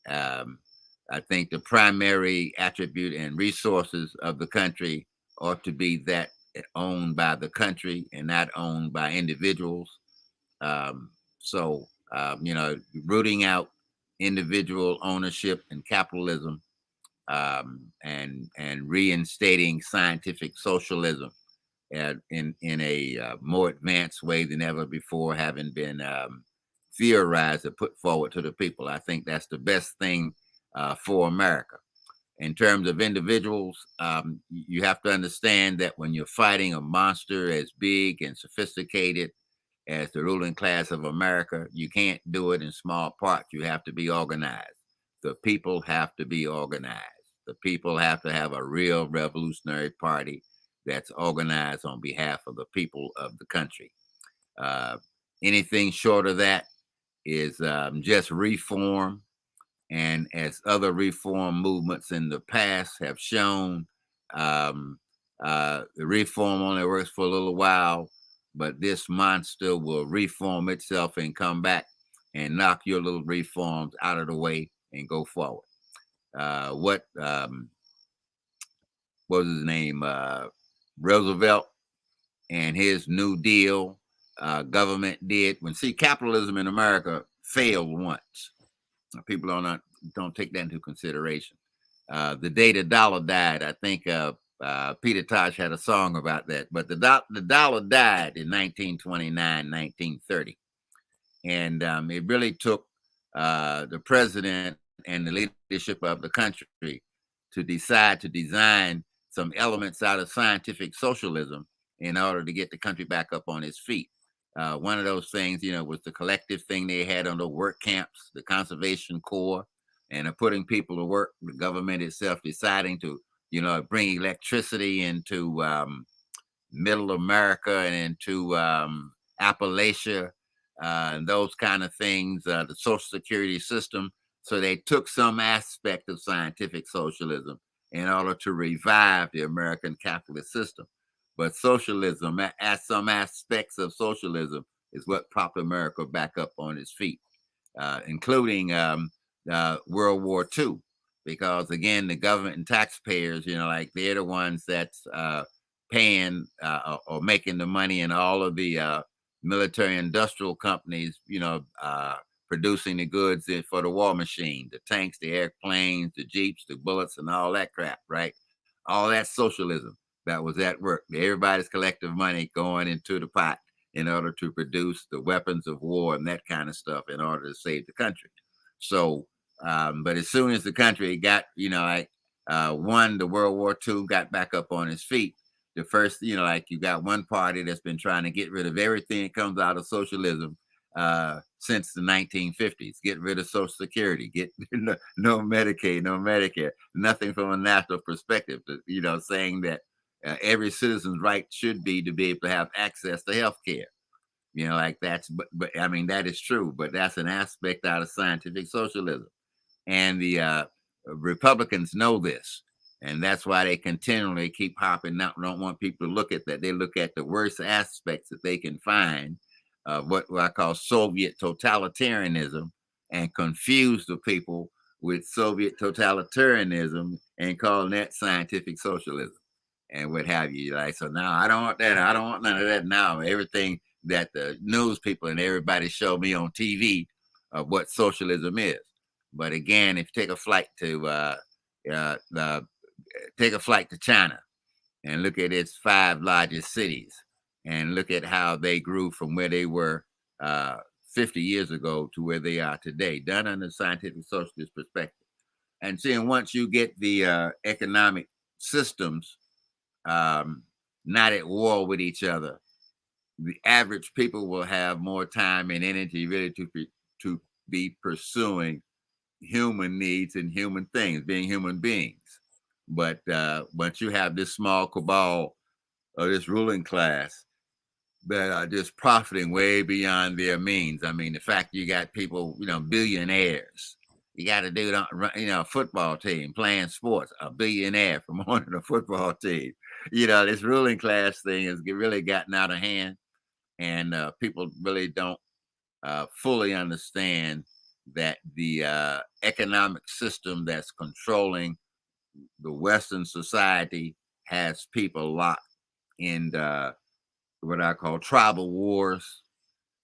I think the primary attribute and resources of the country ought to be that owned by the country and not owned by individuals. Rooting out individual ownership and capitalism, and reinstating scientific socialism in a more advanced way than ever before, having been theorized or put forward to the people. I think that's the best thing for America. In terms of individuals, you have to understand that when you're fighting a monster as big and sophisticated as the ruling class of America, you can't do it in small parts. You have to be organized. The people have to be organized. The people have to have a real revolutionary party that's organized on behalf of the people of the country. Anything short of that is just reform. And as other reform movements in the past have shown, the reform only works for a little while, but this monster will reform itself and come back and knock your little reforms out of the way and go forward. What was his name? Roosevelt and his New Deal government did. Capitalism in America failed once. People don't take that into consideration. The day the dollar died, I think Peter Tosh had a song about that. But the dollar died in 1929, 1930. And it really took the president and the leadership of the country to decide to design some elements out of scientific socialism in order to get the country back up on its feet. One of those things, was the collective thing they had on the work camps, the Conservation Corps, and putting people to work. The government itself deciding to, bring electricity into Middle America and into Appalachia and those kind of things. The Social Security system. So they took some aspect of scientific socialism in order to revive the American capitalist system. But socialism, as some aspects of socialism, is what propped America back up on its feet, including World War II. Because again, the government and taxpayers, they're the ones that's paying or making the money, and all of the military industrial companies, producing the goods for the war machine, the tanks, the airplanes, the jeeps, the bullets, and all that crap, right? All that socialism that was at work. Everybody's collective money going into the pot in order to produce the weapons of war and that kind of stuff in order to save the country. So, but as soon as the country got, won the World War II, got back up on its feet, the first, you got one party that's been trying to get rid of everything that comes out of socialism since the 1950s. Get rid of Social Security, get no Medicaid, no Medicare, nothing from a national perspective, saying that every citizen's right should be to be able to have access to health care. Like but I mean, that is true, but that's an aspect out of scientific socialism. And the Republicans know this. And that's why they continually keep hopping out. Don't want people to look at that. They look at the worst aspects that they can find of what I call Soviet totalitarianism and confuse the people with Soviet totalitarianism and calling that scientific socialism and what have you. Like, so now I don't want that. I don't want none of that now. Everything that the news people and everybody show me on TV of what socialism is. But again, if you take a flight to China and look at its 5 largest cities and look at how they grew from where they were 50 years ago to where they are today, done under a scientific socialist perspective. And seeing once you get the economic systems not at war with each other, the average people will have more time and energy really to be pursuing human needs and human things, being human beings. But once you have this small cabal or this ruling class that are just profiting way beyond their means. I mean, the fact you got people, billionaires. You got a dude on, a football team playing sports, a billionaire from owning a football team. This ruling class thing has really gotten out of hand, and people really don't fully understand that the economic system that's controlling the Western society has people locked in what I call tribal wars.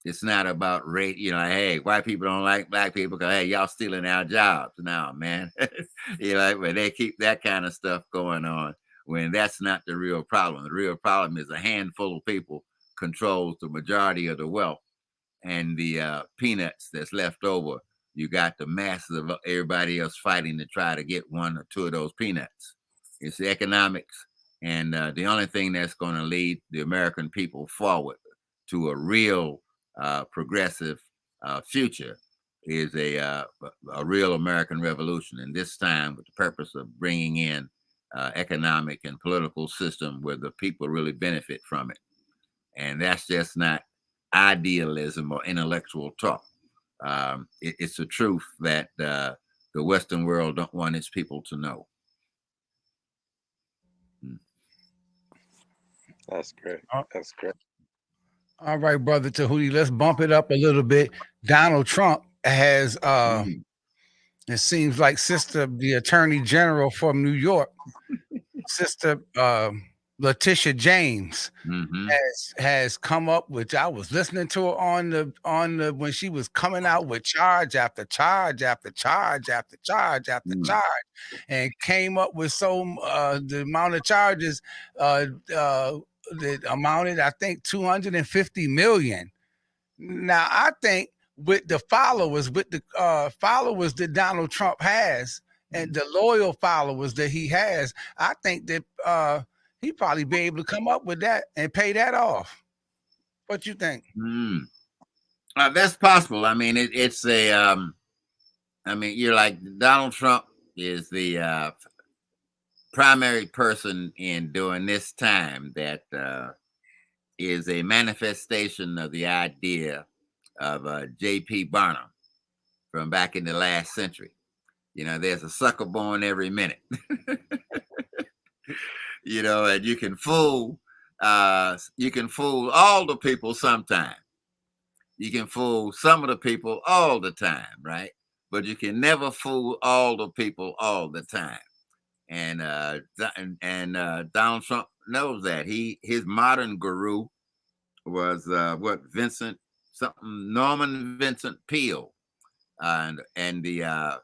It's not about rate, hey, white people don't like black people because, hey, y'all stealing our jobs now, man. But they keep that kind of stuff going on when that's not the real problem. The real problem is a handful of people controls the majority of the wealth, and the peanuts that's left over, you got the masses of everybody else fighting to try to get 1 or 2 of those peanuts. It's the economics. And the only thing that's going to lead the American people forward to a real progressive future is a real American revolution. And this time with the purpose of bringing in economic and political system where the people really benefit from it. And that's just not idealism or intellectual talk. It's the truth that the Western world don't want its people to know. That's great. That's great. All right, brother Tehuti, let's bump it up a little bit. Donald Trump has it seems like the attorney general from New York, Sister Letitia James, has come up with. I was listening to her on the when she was coming out with charge after charge after charge after charge after charge, and came up with the amount of charges that amounted, I think, 250 million. Now, I think with the followers that Donald Trump has, and the loyal followers that he has, I think that he probably be able to come up with that and pay that off. What you think? That's possible. I mean, it's a. I mean, you're like Donald Trump is the primary person in during this time that is a manifestation of the idea of J.P. Barnum from back in the last century. There's a sucker born every minute. And you can fool all the people sometime. You can fool some of the people all the time, right? But you can never fool all the people all the time. And Donald Trump knows that. His modern guru was Norman Vincent Peale, and the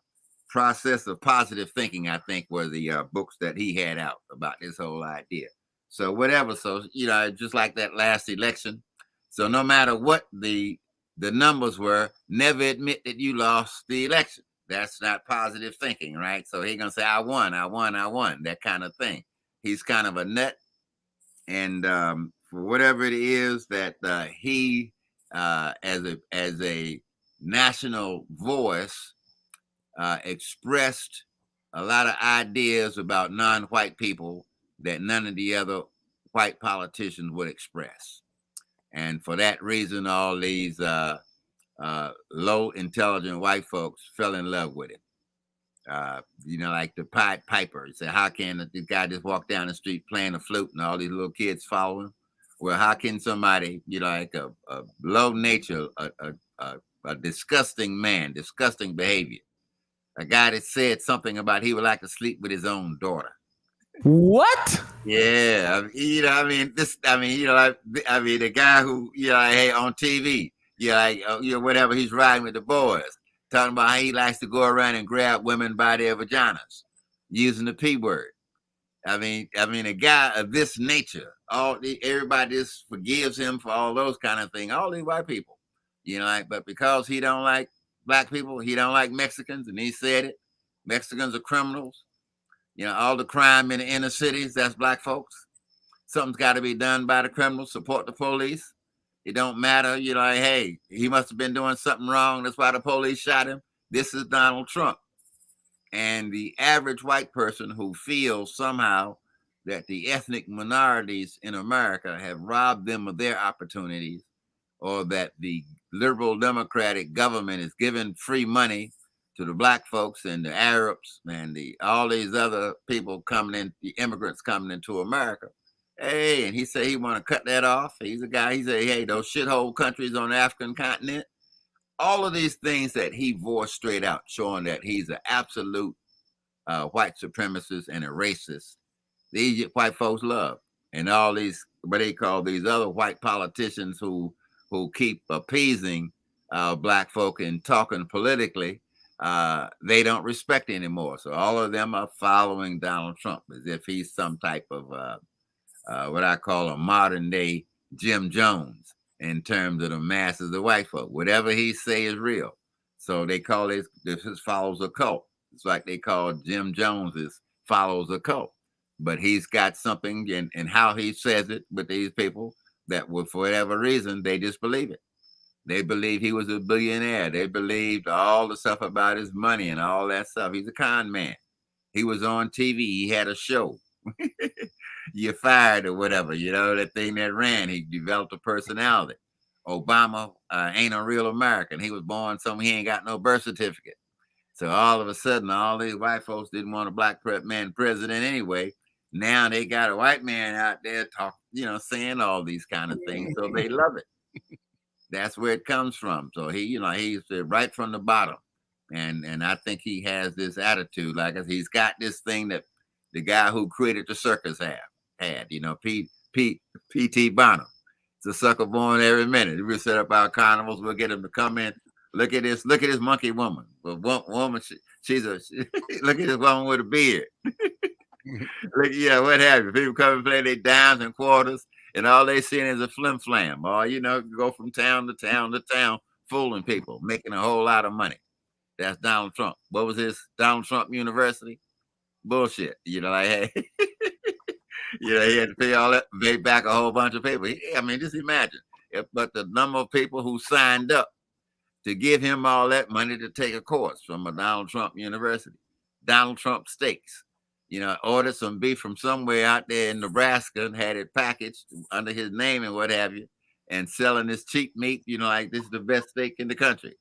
process of positive thinking, I think, were the books that he had out about this whole idea. So whatever. So just like that last election. So no matter what the numbers were, never admit that you lost the election. That's not positive thinking, right? So he's gonna say, "I won, that kind of thing." He's kind of a nut, and for whatever it is that he, as a national voice, expressed a lot of ideas about non-white people that none of the other white politicians would express. And for that reason, all these low intelligent white folks fell in love with it. Like the Pied Piper. He said, how can the guy just walk down the street playing the flute and all these little kids follow him? Well, how can somebody, like a low nature, a disgusting man, disgusting behavior, a guy that said something about he would like to sleep with his own daughter? What? Yeah, the guy who, hey, on TV, whatever, he's riding with the boys, talking about how he likes to go around and grab women by their vaginas, using the P word. I mean, a guy of this nature, everybody just forgives him for all those kind of things. All these white people, but because he don't like black people, he don't like Mexicans, and he said it. Mexicans are criminals. All the crime in the inner cities, that's black folks. Something's got to be done by the criminals. Support the police. It don't matter. Hey, he must have been doing something wrong. That's why the police shot him. This is Donald Trump. And the average white person who feels somehow that the ethnic minorities in America have robbed them of their opportunities, or that the liberal democratic government is giving free money to the black folks and the Arabs and all these other people coming in, the immigrants coming into America. Hey, and he said he want to cut that off. He's a guy, he said, hey, those shithole countries on the African continent, all of these things that he voiced straight out, showing that he's an absolute white supremacist and a racist. These white folks love. And all these, what they call these other white politicians who keep appeasing black folk and talking politically, they don't respect anymore. So all of them are following Donald Trump as if he's some type of what I call a modern day Jim Jones in terms of the masses of white folk. Whatever he say is real. So they call this follows a cult. It's like they call Jim Jones is follows a cult. But he's got something in how he says it with these people that for whatever reason, they just believe it. They believe he was a billionaire. They believed all the stuff about his money and all that stuff. He's a con man. He was on TV. He had a show. You're fired or whatever, that thing that ran. He developed a personality. Obama ain't a real American. He was born he ain't got no birth certificate. So all of a sudden, all these white folks didn't want a black man president anyway. Now they got a white man out there saying all these kind of things. So they love it. That's where it comes from. So he's right from the bottom. And I think he has this attitude, like he's got this thing that the guy who created the circus had, P.T. Barnum. It's a sucker born every minute. We'll set up our carnivals. We'll get him to come in. Look at this monkey woman. But woman, she's look at this woman with a beard. Look, what have you? People come and play their dimes and quarters, and all they seeing is a flim flam. Or go from town to town to town, fooling people, making a whole lot of money. That's Donald Trump. What was his Donald Trump University? Bullshit. Hey, he had to pay all that, pay back a whole bunch of people. Just imagine. But the number of people who signed up to give him all that money to take a course from a Donald Trump University, Donald Trump steaks, ordered some beef from somewhere out there in Nebraska and had it packaged under his name and what have you, and selling this cheap meat, like this is the best steak in the country.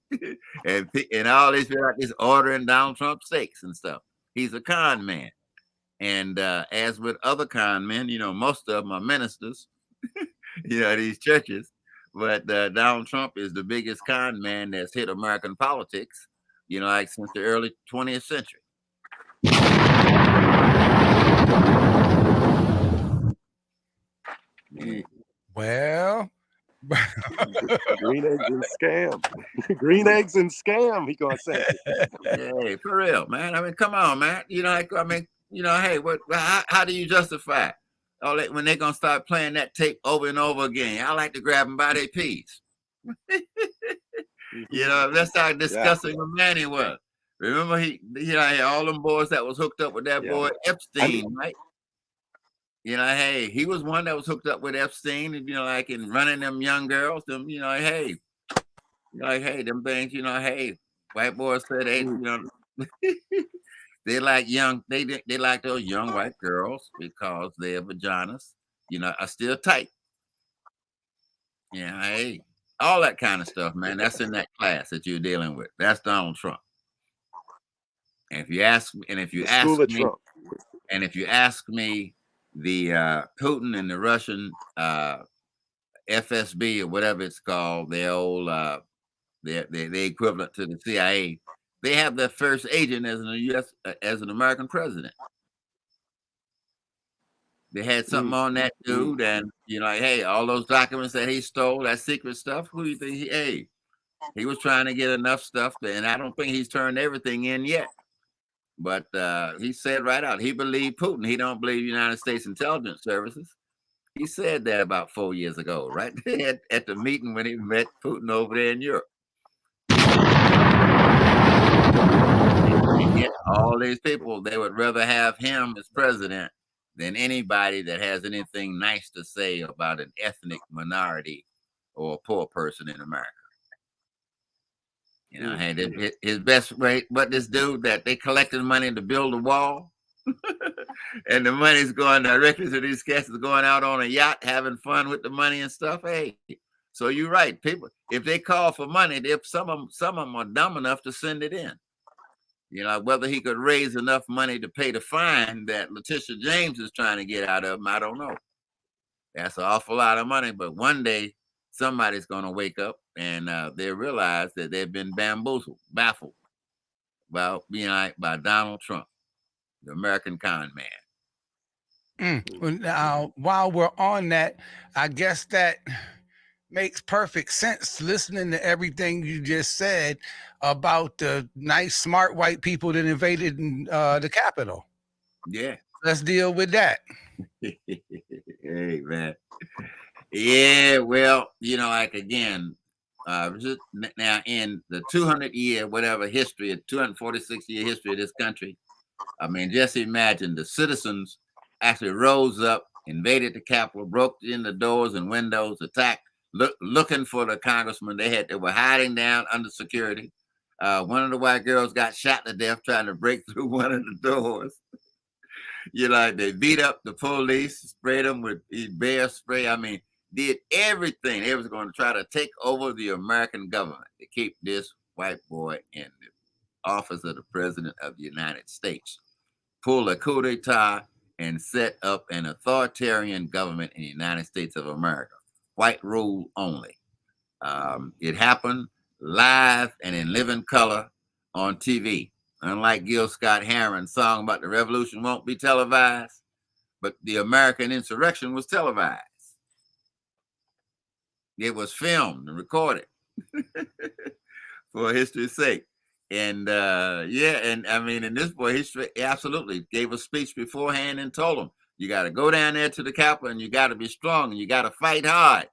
and all these people like this ordering Donald Trump steaks and stuff. He's a con man. And as with other con men, most of them are ministers, these churches. But Donald Trump is the biggest con man that's hit American politics, since the early 20th century. Well, green eggs and scam. Green eggs and scam, he gonna say. Hey, for real, man. Come on, man. Hey, how do you justify all that when they're gonna start playing that tape over and over again? I like to grab them by their peas. Let's start discussing what man he was. Remember, he had all them boys that was hooked up with that boy Epstein, right? Hey, he was one that was hooked up with Epstein, and and running them young girls. Them, hey, them things. Hey, white boys said, hey, they like they like those young white girls because their vaginas, are still tight. Yeah, hey, all that kind of stuff, man. That's in that class that you're dealing with. That's Donald Trump. And if you ask, and if you The ask school of me, Trump. and if you ask me, the Putin and the Russian FSB or whatever it's called, their old, the equivalent to the CIA, they have their first agent as an U.S. As an American president. They had something on that dude, and like, hey, all those documents that he stole, that secret stuff. Who do you think he was trying to get enough stuff, and I don't think he's turned everything in yet. But he said right out, he believed Putin. He don't believe United States intelligence services. He said that about 4 years ago, right at the meeting when he met Putin over there in Europe. And yet all these people, they would rather have him as president than anybody that has anything nice to say about an ethnic minority or a poor person in America. Hey, his best way, but this dude that they collected money to build a wall, and the money's going directly to these cats going out on a yacht, having fun with the money and stuff. Hey, so you're right. People, if they call for money, if some of them are dumb enough to send it in. Whether he could raise enough money to pay the fine that Letitia James is trying to get out of him, I don't know. That's an awful lot of money, but one day somebody's going to wake up and they realize that they've been baffled by Donald Trump, the American con man. Well, now, while we're on that, I guess that makes perfect sense listening to everything you just said about the nice, smart white people that invaded the Capitol. Yeah. Let's deal with that. Hey, man. Yeah, well, like again, just now in the 200-year, whatever history, 246-year history of this country, I mean, just imagine the citizens actually rose up, invaded the Capitol, broke in the doors and windows, attacked, looking for the congressman. They were hiding down under security. One of the white girls got shot to death trying to break through one of the doors. They beat up the police, sprayed them with bear spray. I mean, did everything. They was going to try to take over the American government to keep this white boy in the office of the president of the United States. Pull a coup d'etat and set up an authoritarian government in the United States of America. White rule only. It happened live and in living color on TV. Unlike Gil Scott-Heron's song about the revolution won't be televised, but the American insurrection was televised. It was filmed and recorded for history's sake. And and I mean, and this boy, he absolutely gave a speech beforehand and told him, you got to go down there to the Capitol and you got to be strong and you got to fight hard,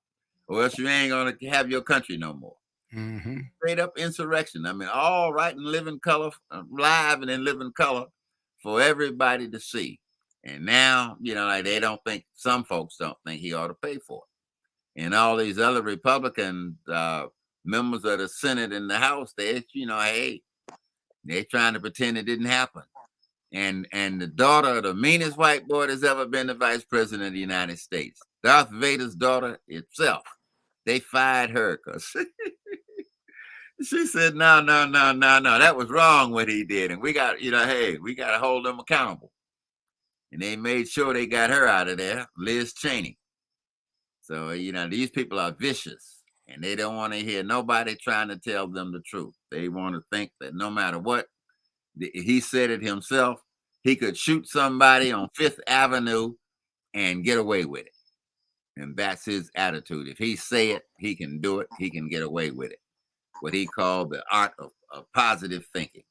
or else you ain't going to have your country no more. Mm-hmm. Straight up insurrection. I mean, all right in living color, live and in living color for everybody to see. And now, some folks don't think he ought to pay for it. And all these other Republican members of the Senate and the House, they're trying to pretend it didn't happen. And the daughter of the meanest white boy that's ever been the vice president of the United States, Darth Vader's daughter itself, they fired her because she said, no, that was wrong what he did. And we got, we got to hold them accountable. And they made sure they got her out of there, Liz Cheney. So, these people are vicious and they don't want to hear nobody trying to tell them the truth. They want to think that no matter what, he said it himself, he could shoot somebody on Fifth Avenue and get away with it. And that's his attitude. If he say it, he can do it. He can get away with it. What he called the art of positive thinking.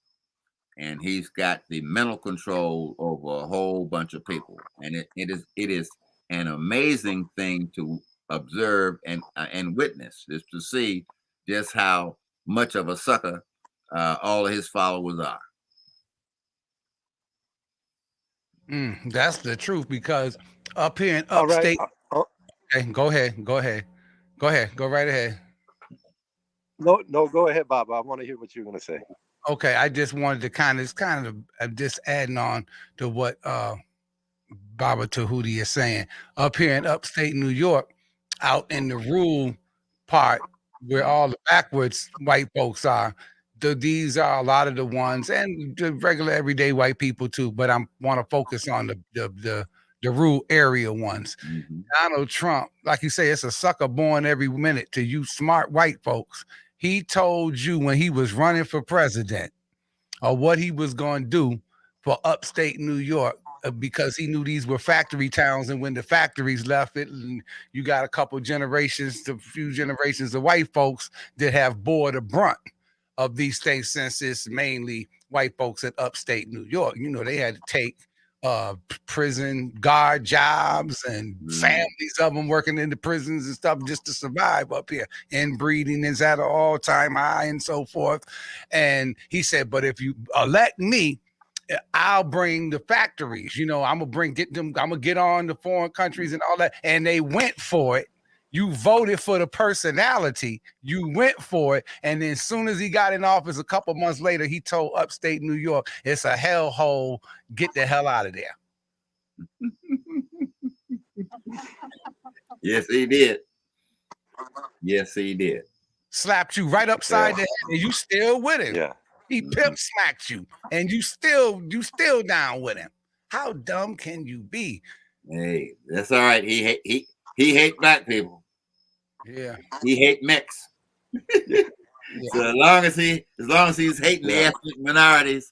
And he's got the mental control over a whole bunch of people. And it is an amazing thing to observe and witness, is to see just how much of a sucker all of his followers are. That's the truth, because up here in upstate. Okay, go ahead. Go right ahead. No, go ahead, Bob. I want to hear what you're going to say. Okay, I just wanted to kind of just adding on to what Baba Tehuti is saying. Up here in upstate New York, out in the rural part where all the backwards white folks are. These are a lot of the ones, and the regular everyday white people too. But I want to focus on the rural area ones. Mm-hmm. Donald Trump, like you say, it's a sucker born every minute to you smart white folks. He told you when he was running for president or what he was going to do for upstate New York because he knew these were factory towns. And when the factories left it, and you got a couple generations to few generations of white folks that have bore the brunt of these things since it's mainly white folks in upstate New York. You know, they had to take prison guard jobs and families of them working in the prisons and stuff just to survive up here. Inbreeding is at an all-time high and so forth. And he said, but if you elect me, I'll bring the factories. You know, I'm gonna get on the foreign countries and all that. And they went for it. You voted for the personality. You went for it. And then as soon as he got in office, a couple months later, he told upstate New York, it's a hellhole. Get the hell out of there. Yes, he did. Yes, he did. Slapped you right upside the head, and you still with him. Yeah. He pimp smacked you, and you still down with him. How dumb can you be? Hey, that's all right. He hate black people. Yeah. He hate mix. So as long as he's hating the ethnic minorities,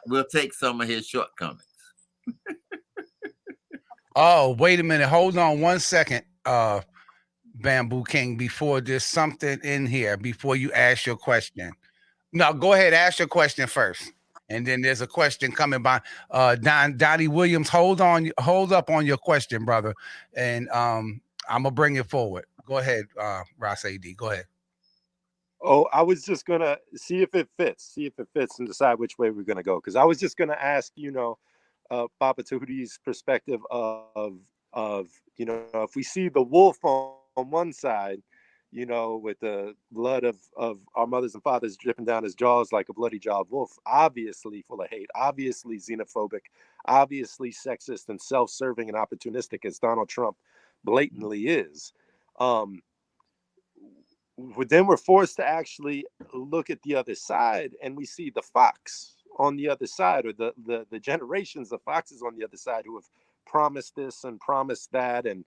we'll take some of his shortcomings. Oh, wait a minute. Hold on 1 second, Bamboo King, before there's something in here, before you ask your question. No, go ahead, ask your question first. And then there's a question coming by. Donnie Williams, hold up on your question, brother. And I'm gonna bring it forward. Go ahead, Ross AD. Go ahead. Oh, I was just gonna see if it fits, and decide which way we're gonna go. Because I was just gonna ask, Baba Tehuti's perspective of if we see the wolf on one side, with the blood of our mothers and fathers dripping down his jaws like a bloody jawed wolf, obviously full of hate, obviously xenophobic, obviously sexist and self-serving and opportunistic as Donald Trump blatantly is. Then we're forced to actually look at the other side, and we see the fox on the other side, or the generations of foxes on the other side who have promised this and promised that, and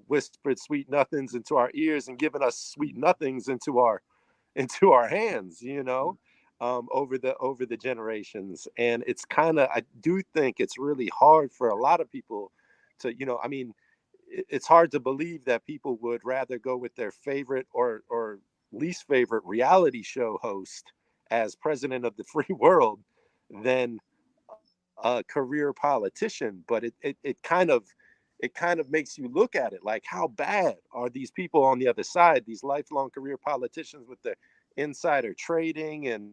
whispered sweet nothings into our ears and given us sweet nothings into our hands, over the generations. And it's I do think it's really hard for a lot of people to, it's hard to believe that people would rather go with their favorite or least favorite reality show host as president of the free world than a career politician. But it kind of makes you look at it like, how bad are these people on the other side, these lifelong career politicians with the insider trading, and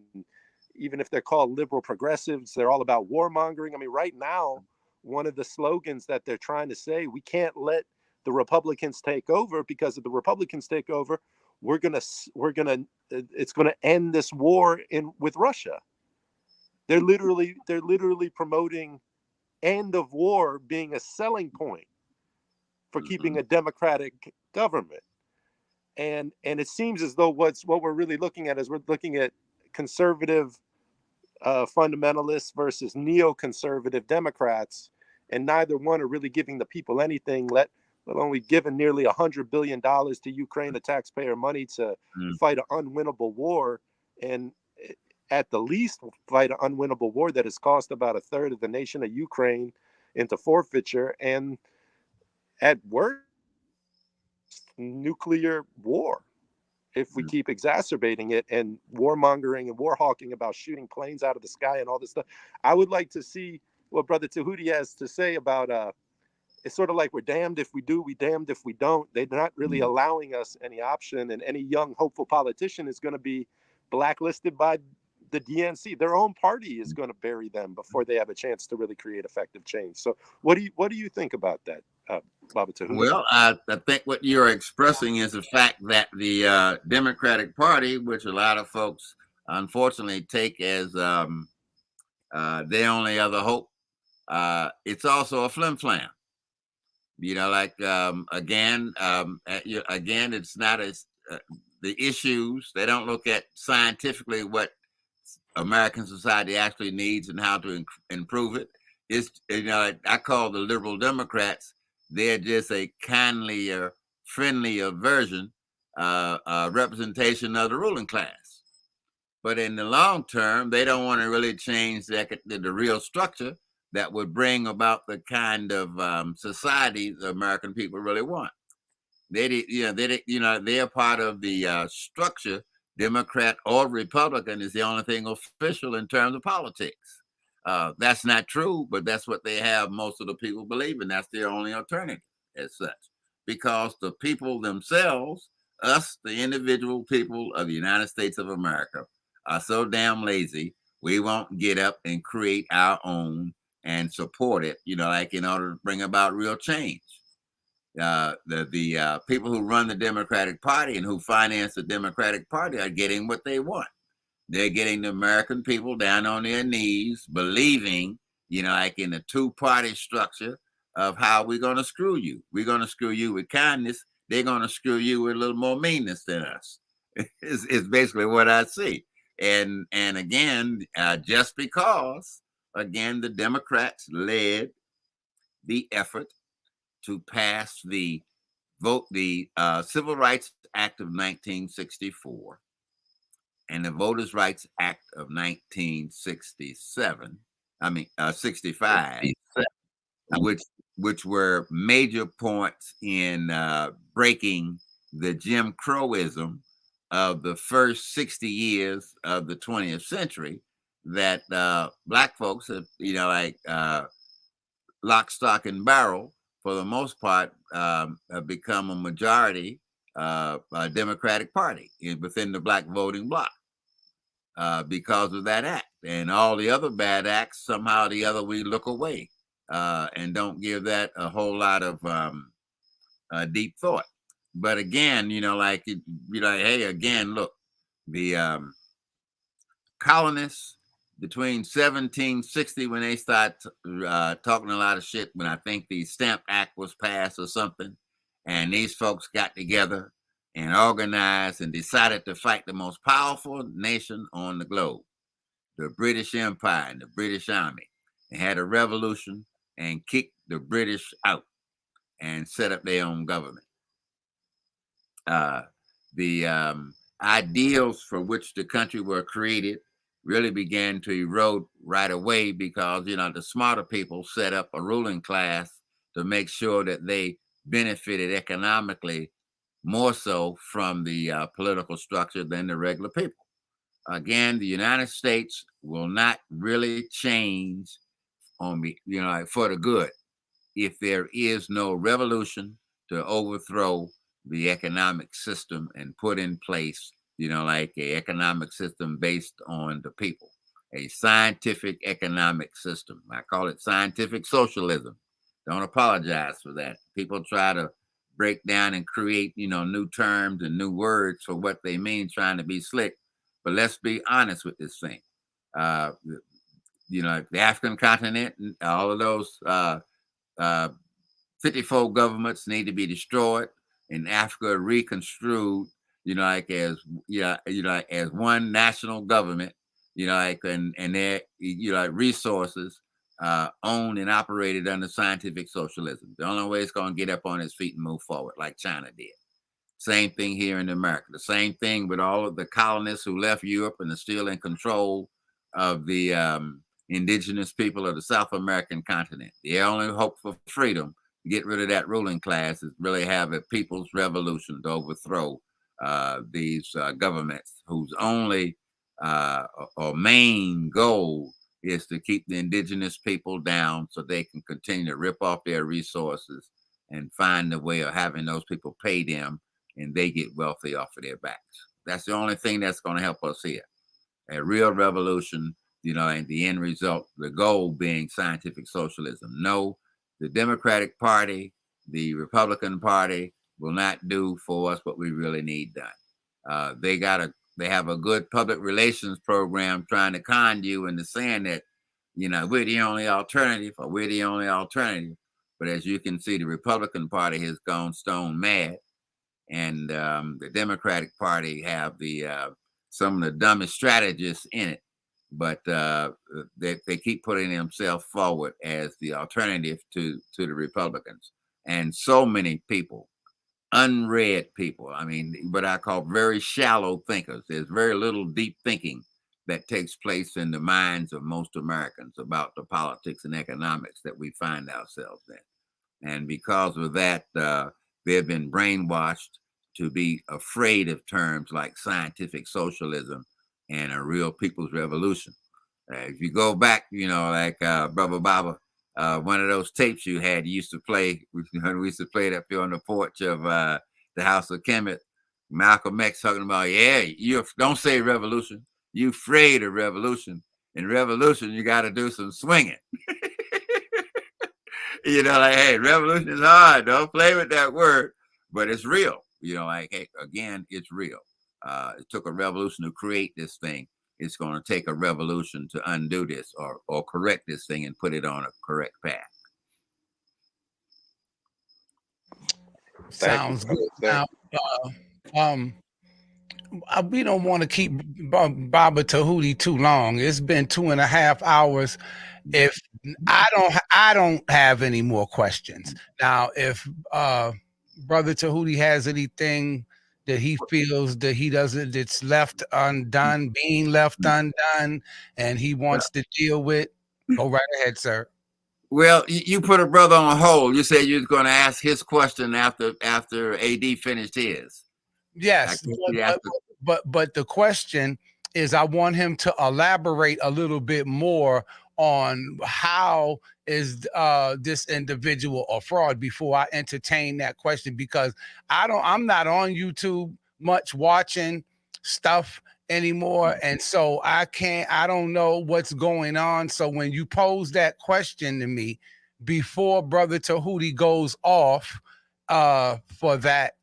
even if they're called liberal progressives, they're all about warmongering. I mean, right now, one of the slogans that they're trying to say, we can't let the Republicans take over, because if the Republicans take over, it's gonna end this war with Russia. They're literally promoting end of war being a selling point for keeping a democratic government. And it seems as though what we're really looking at is we're looking at conservative fundamentalists versus neoconservative Democrats, and neither one are really giving the people anything, let alone we've given nearly $100 billion to Ukraine, the taxpayer money, to fight an unwinnable war, and at the least fight an unwinnable war that has cost about a third of the nation of Ukraine into forfeiture, and at worst, nuclear war if we keep exacerbating it, and warmongering and war hawking about shooting planes out of the sky and all this stuff. I would like to see what Brother Tehuti has to say about it's sort of like we're damned if we do, we damned if we don't. They're not really allowing us any option, and any young hopeful politician is going to be blacklisted by the DNC. Their own party is going to bury them before they have a chance to really create effective change. So what do you think about that, Baba Tehuti? Well, I think what you're expressing is the fact that the Democratic Party, which a lot of folks unfortunately take as their only other hope, it's also a flim-flam. Again, it's not as the issues. They don't look at scientifically what American society actually needs and how to improve it. It's, I call the liberal Democrats, they're just a kindlier, friendlier version, representation of the ruling class. But in the long term, they don't want to really change the real structure that would bring about the kind of society the American people really want. They're part of the structure. Democrat or Republican is the only thing official in terms of politics. That's not true, but that's what they have most of the people believe, and that's their only alternative as such. Because the people themselves, us, the individual people of the United States of America, are so damn lazy, we won't get up and create our own and support it, in order to bring about real change. The people who run the Democratic Party and who finance the Democratic Party are getting what they want. They're getting the American people down on their knees, believing, in a two-party structure of how we're going to screw you. We're going to screw you with kindness. They're going to screw you with a little more meanness than us. It's basically what I see. And again, just because, again, the Democrats led the effort to pass the Civil Rights Act of 1964 and the Voters' Rights Act of 1967. 65, which were major points in breaking the Jim Crowism of the first 60 years of the 20th century that Black folks have, lock, stock, and barrel, for the most part, have become a majority Democratic Party within the Black voting bloc because of that act. And all the other bad acts, somehow or the other, we look away and don't give that a whole lot of deep thought. But again, hey, again, look, the colonists between 1760, when they start talking a lot of shit, when I think the Stamp Act was passed or something, and these folks got together and organized and decided to fight the most powerful nation on the globe, the British Empire and the British Army, and had a revolution and kicked the British out and set up their own government. The ideals for which the country were created really began to erode right away because, the smarter people set up a ruling class to make sure that they benefited economically more so from the political structure than the regular people. Again, the United States will not really change on for the good if there is no revolution to overthrow the economic system and put in place, a economic system based on the people, a scientific economic system. I call it scientific socialism. Don't apologize for that. People try to break down and create, new terms and new words for what they mean, trying to be slick. But let's be honest with this thing. The African continent, all of those 54 governments need to be destroyed, and Africa reconstrued, as one national government, and their, resources owned and operated under scientific socialism. The only way it's going to get up on its feet and move forward, like China did. Same thing here in America. The same thing with all of the colonists who left Europe and are still in control of the indigenous people of the South American continent. The only hope for freedom, get rid of that ruling class, is really have a people's revolution to overthrow these governments whose only or main goal is to keep the indigenous people down so they can continue to rip off their resources and find a way of having those people pay them and they get wealthy off of their backs. That's the only thing that's going to help us here. A real revolution, and the end result, the goal being scientific socialism. No, the Democratic Party, the Republican Party will not do for us what we really need done. They have a good public relations program trying to con you into saying that, we're the only alternative or we're the only alternative. But as you can see, the Republican Party has gone stone mad. and the Democratic Party have some of the dumbest strategists in it, but they keep putting themselves forward as the alternative to the Republicans. And so many people, unread people, I mean, what I call very shallow thinkers. There's very little deep thinking that takes place in the minds of most Americans about the politics and economics that we find ourselves in. And because of that, they've been brainwashed to be afraid of terms like scientific socialism and a real people's revolution. If you go back, like Brother Baba, one of those tapes you had, you used to play, we used to play it up here on the porch of the House of Kemet. Malcolm X talking about, yeah, you don't say revolution, you afraid of revolution. In revolution, you got to do some swinging. Like, hey, revolution is hard. Don't play with that word, but it's real. Like, hey, again, it's real. It took a revolution to create this thing. It's going to take a revolution to undo this or correct this thing and put it on a correct path. Sounds good. Now, we don't want to keep Baba Tehuti too long. It's been 2.5 hours. If I don't have any more questions. Now, if Brother Tehuti has anything that he feels that he doesn't, it's left undone, being left undone, and he wants to deal with, go right ahead, sir. Well, you put a brother on hold. You said you were going to ask his question after AD finished his. Yes, but the question is, I want him to elaborate a little bit more on how is this individual a fraud before I entertain that question, because I'm not on YouTube much watching stuff anymore, and so I don't know what's going on. So when you pose that question to me before Brother Tehuti goes off for that,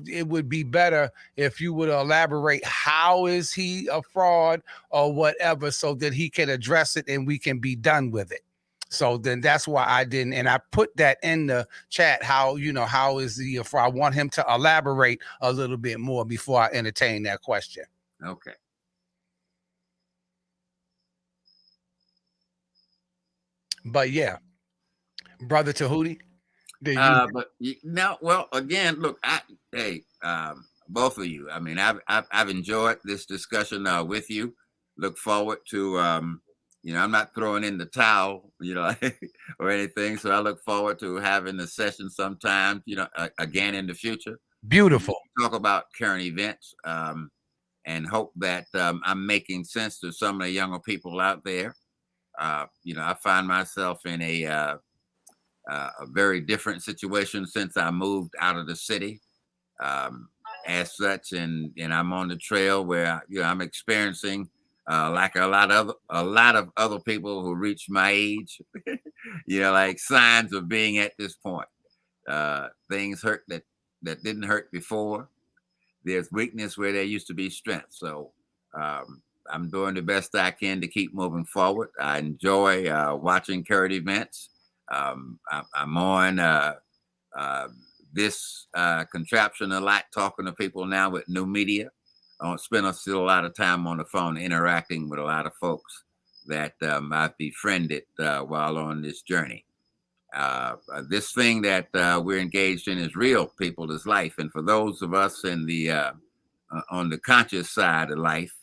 it would be better if you would elaborate how is he a fraud or whatever, so that he can address it and we can be done with it. So then that's why I didn't, and I put that in the chat. How is he a fraud? I want him to elaborate a little bit more before I entertain that question. Okay. But yeah, Brother Tehuti. Well, again, look, both of you. I mean, I've enjoyed this discussion with you. Look forward to, I'm not throwing in the towel, or anything. So I look forward to having the session sometime, again in the future. Beautiful. Talk about current events, and hope that I'm making sense to some of the younger people out there. I find myself in a very different situation since I moved out of the city, as such, and I'm on the trail where I'm experiencing like a lot of other people who reach my age, like signs of being at this point. Things hurt that didn't hurt before. There's weakness where there used to be strength. So I'm doing the best I can to keep moving forward. I enjoy watching current events. I'm on this contraption a lot, talking to people now with new media. I spend still a lot of time on the phone interacting with a lot of folks that I've befriended while on this journey. This thing that we're engaged in is real, people, is life. And for those of us in the on the conscious side of life,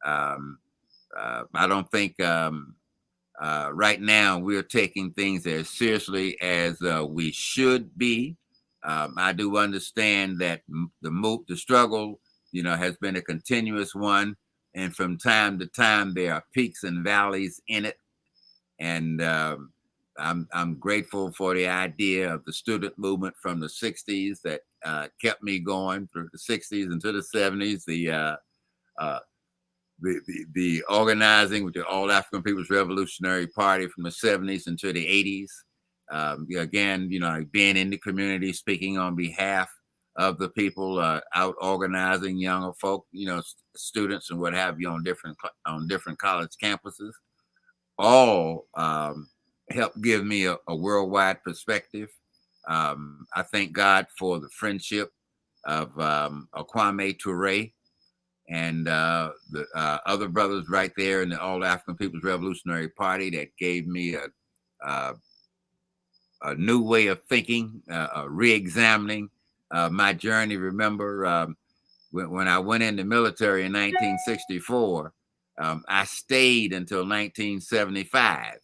I don't think right now we're taking things as seriously as we should be. I do understand that the struggle, has been a continuous one, and from time to time there are peaks and valleys in it. And I'm grateful for the idea of the student movement from the '60s that kept me going through the '60s into the '70s. The organizing with the All African People's Revolutionary Party from the '70s into the '80s. Again, being in the community, speaking on behalf of the people out organizing younger folk, students and what have you on different college campuses, all helped give me a worldwide perspective. I thank God for the friendship of Kwame Ture and the other brothers right there in the All African People's Revolutionary Party that gave me a new way of thinking, re-examining my journey. Remember, when I went in the military in 1964, I stayed until 1975.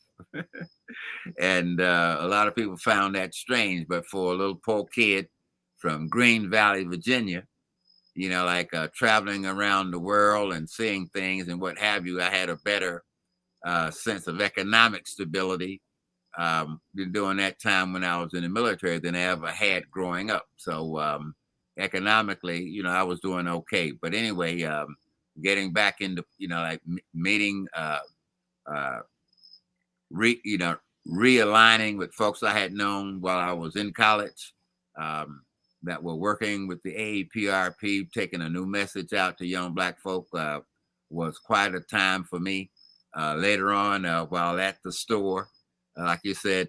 And a lot of people found that strange, but for a little poor kid from Green Valley, Virginia, like traveling around the world and seeing things and what have you, I had a better sense of economic stability during that time when I was in the military than I ever had growing up. So economically, I was doing okay. But anyway, getting back into, like meeting, realigning with folks I had known while I was in college that were working with the AAPRP, taking a new message out to young Black folk was quite a time for me. Later on, while at the store, like you said,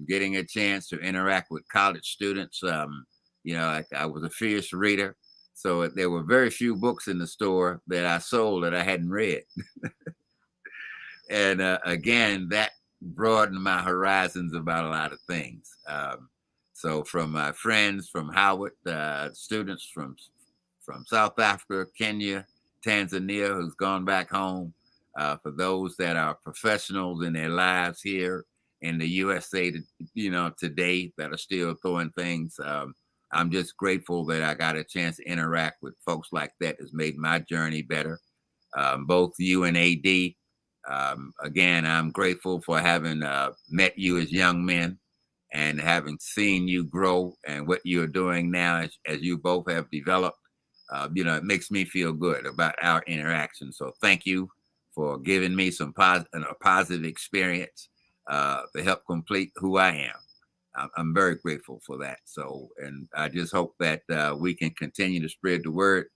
getting a chance to interact with college students, like I was a fierce reader. So there were very few books in the store that I sold that I hadn't read. And again, that broadened my horizons about a lot of things. So from my friends from Howard, students from South Africa, Kenya, Tanzania, who's gone back home, for those that are professionals in their lives here in the USA, today that are still throwing things. I'm just grateful that I got a chance to interact with folks like that. Has made my journey better. Both you and AD. Again, I'm grateful for having met you as young men and having seen you grow and what you're doing now as you both have developed. It makes me feel good about our interaction. So thank you for giving me a positive experience to help complete who I am. I'm very grateful for that. So, and I just hope that we can continue to spread the word.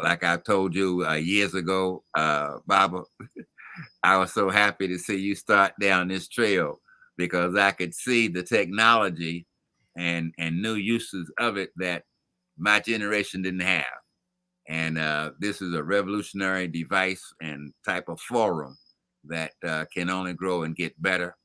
Like I told you years ago, Baba, I was so happy to see you start down this trail because I could see the technology and new uses of it that my generation didn't have. And this is a revolutionary device and type of forum that can only grow and get better.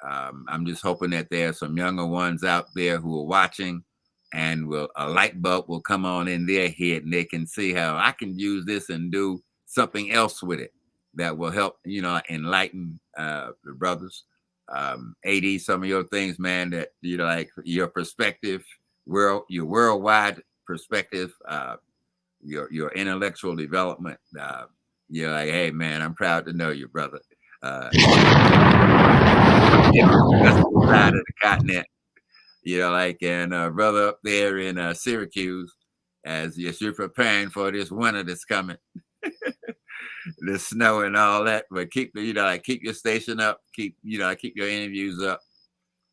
I'm just hoping that there are some younger ones out there who are watching and a light bulb will come on in their head and they can see how I can use this and do something else with it that will help, enlighten the brothers. AD, some of your things, man, that, like your perspective, your worldwide perspective, your intellectual development. You're like, hey, man, I'm proud to know you, brother. That's the side of the continent, and brother up there in Syracuse, as you're preparing for this winter that's coming. The snow and all that, but keep your station up, keep your interviews up,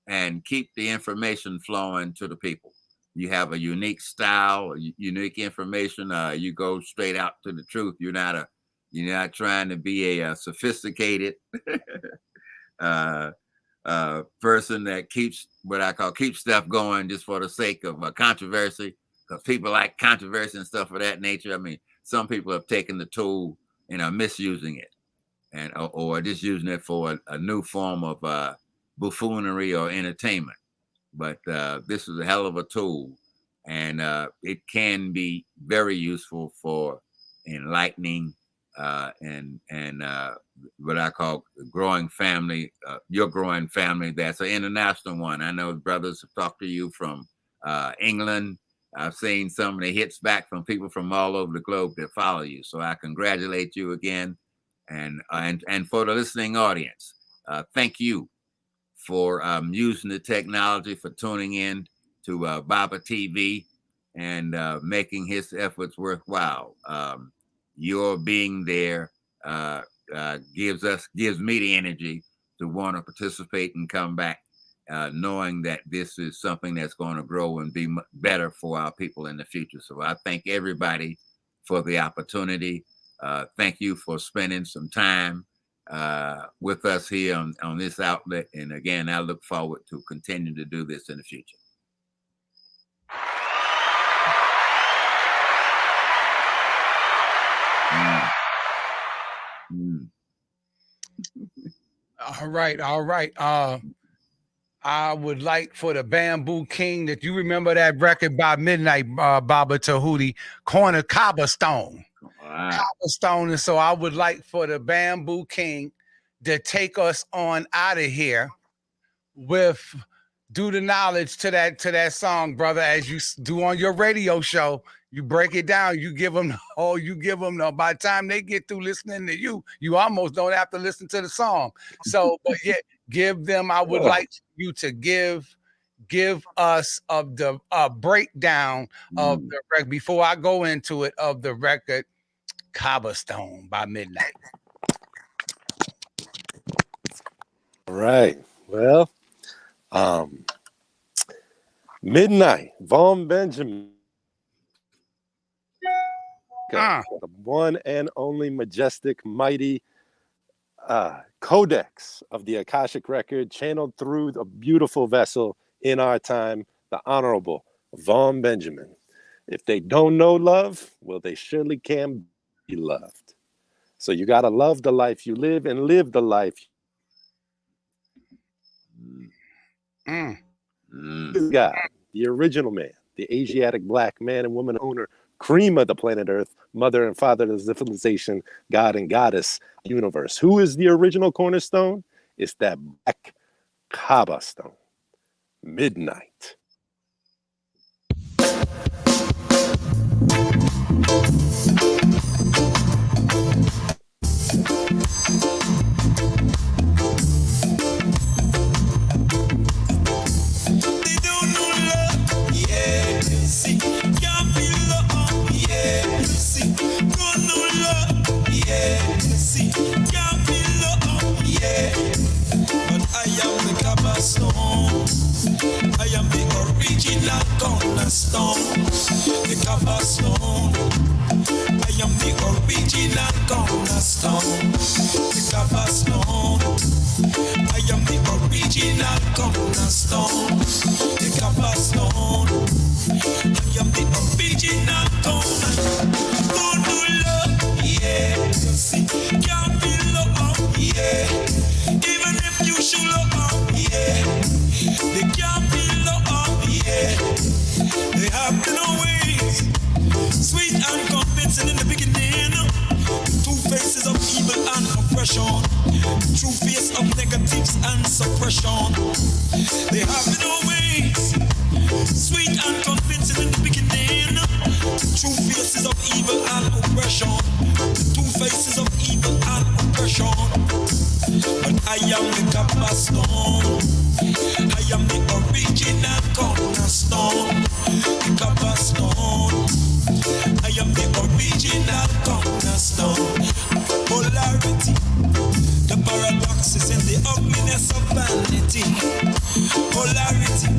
and keep the information flowing to the people. You have a unique style, unique information. You go straight out to the truth. You're not trying to be a sophisticated person that keeps what I call keep stuff going just for the sake of controversy. Because people like controversy and stuff of that nature. I mean, some people have taken the tool and are misusing it, and or just using it for a new form of buffoonery or entertainment. But this is a hell of a tool, and it can be very useful for enlightening and what I call growing family, your growing family. That's an international one. I know brothers have talked to you from England. I've seen some of the hits back from people from all over the globe that follow you. So I congratulate you again. And for the listening audience, thank you for using the technology, for tuning in to Baba TV and making his efforts worthwhile. Your being there gives me the energy to want to participate and come back, knowing that this is something that's going to grow and be better for our people in the future. So I thank everybody for the opportunity. Thank you for spending some time with us here on this outlet. And again, I look forward to continue to do this in the future. All right, all right. I would like for the Bamboo King that you remember that record by Midnight, Baba Tehuti, Corner Cobblestone. Wow. Cobblestone. And so I would like for the Bamboo King to take us on out of here with do the knowledge to that song, brother, as you do on your radio show. You break it down, you give them by the time they get through listening to you almost don't have to listen to the song. So but yeah, give them, I would like you to give us of the breakdown of the record before I go into it of the record Cobblestone by Midnight. All right. Well, Midnight, Vaughn Benjamin. The one and only majestic, mighty codex of the Akashic record, channeled through the beautiful vessel in our time, the Honorable Vaughn Benjamin. If they don't know love, well, they surely can be loved. So you got to love the life you live and live the life. This guy, the original man, the Asiatic black man and woman owner, cream of the planet Earth, mother and father of the civilization, God and goddess universe. Who is the original cornerstone? It's that black cobblestone. Midnight. I am the original cornerstone, the cobblestone. I am the original cornerstone, the cobblestone. I am the original cornerstone, the cobblestone. I am the original cornerstone. Don't do love, yeah. You see, can't be love, yeah. Even if you should love, yeah. They can't be love, yeah. They have been always sweet and convincing in the beginning. Two faces of evil and oppression, true face of negatives and suppression. They have been always sweet and convincing in the beginning. True faces of evil and oppression, two faces of evil and oppression. But I am the cobblestone. I am the original cornerstone, the cobblestone. I am the original cornerstone. Polarity, the paradox is in the ugliness of vanity. Polarity,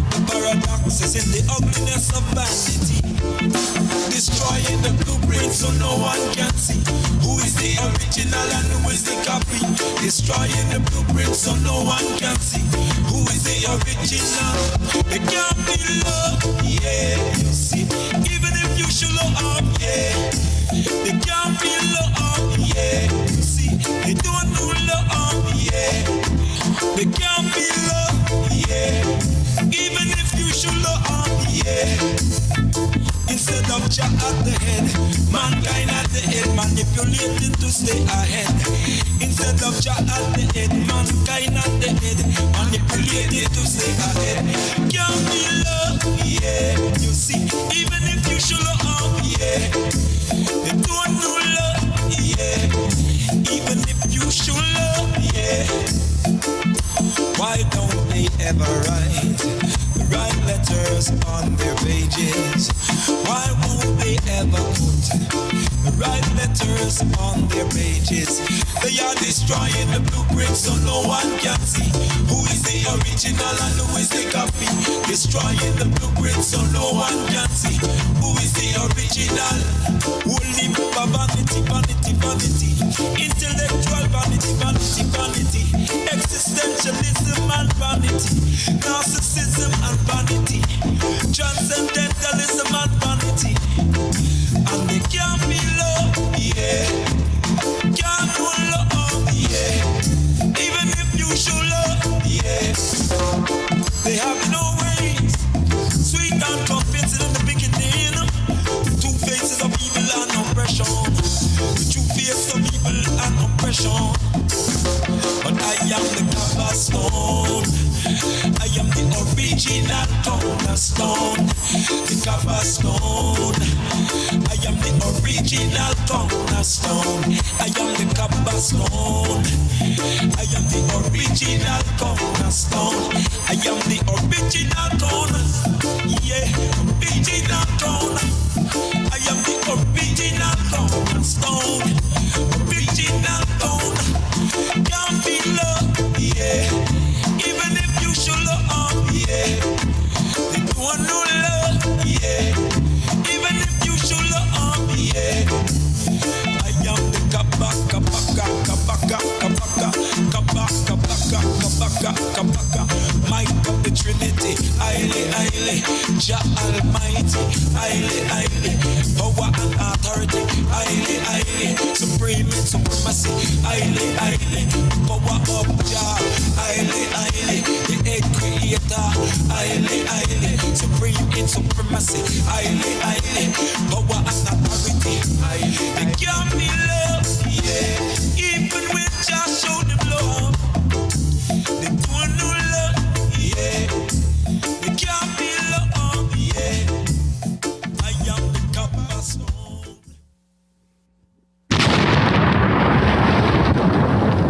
the paradox is in the ugliness of vanity. Destroying the blueprint so no one can see who is the original and who is the copy. Destroying the blueprint so no one can see who is the original. They can't be love, yeah. You see, even if you should love, yeah. They can't be love, yeah. You see, they don't know love, yeah. They can't be love, yeah. Even if you should love, yeah. Instead of Jah at the head, mankind at the head, manipulating to stay ahead. Instead of Jah at the head, mankind at the head, manipulating to stay ahead. Can't be love, yeah. You see, even if you show love, yeah. They don't know love, yeah. Even if you show love, yeah. Why don't they ever write the right letters on their pages? Why won't they ever put the right letters on their pages? They are destroying the blueprint so no one can see who is the original and who is the copy. Destroying the blueprint so no one can see who is the original. Only vanity, vanity, vanity. Intellectual vanity, vanity, vanity. Existentialism and vanity. Narcissism and vanity. Transcendentalism and vanity. And they can't be love, yeah. Can't do love, yeah. expression. But you fear some evil and oppression. But I am the cornerstone. I am the original cornerstone. The cornerstone. I am the original cornerstone. I am the cornerstone. I am the original cornerstone. I am the original corner. Yeah, original corner. I am the original cornerstone. Original corner. Can't feel love, yeah. Even if you show love, yeah. They don't know love, yeah. Even if you show love, yeah. I am the kabaka, might of the Trinity, highly, Jah Almighty, highly, power and authority, highly, supreme in supremacy, highly, power of Jah, highly, the head creator, highly, supreme in supremacy, highly, power and authority, they can't be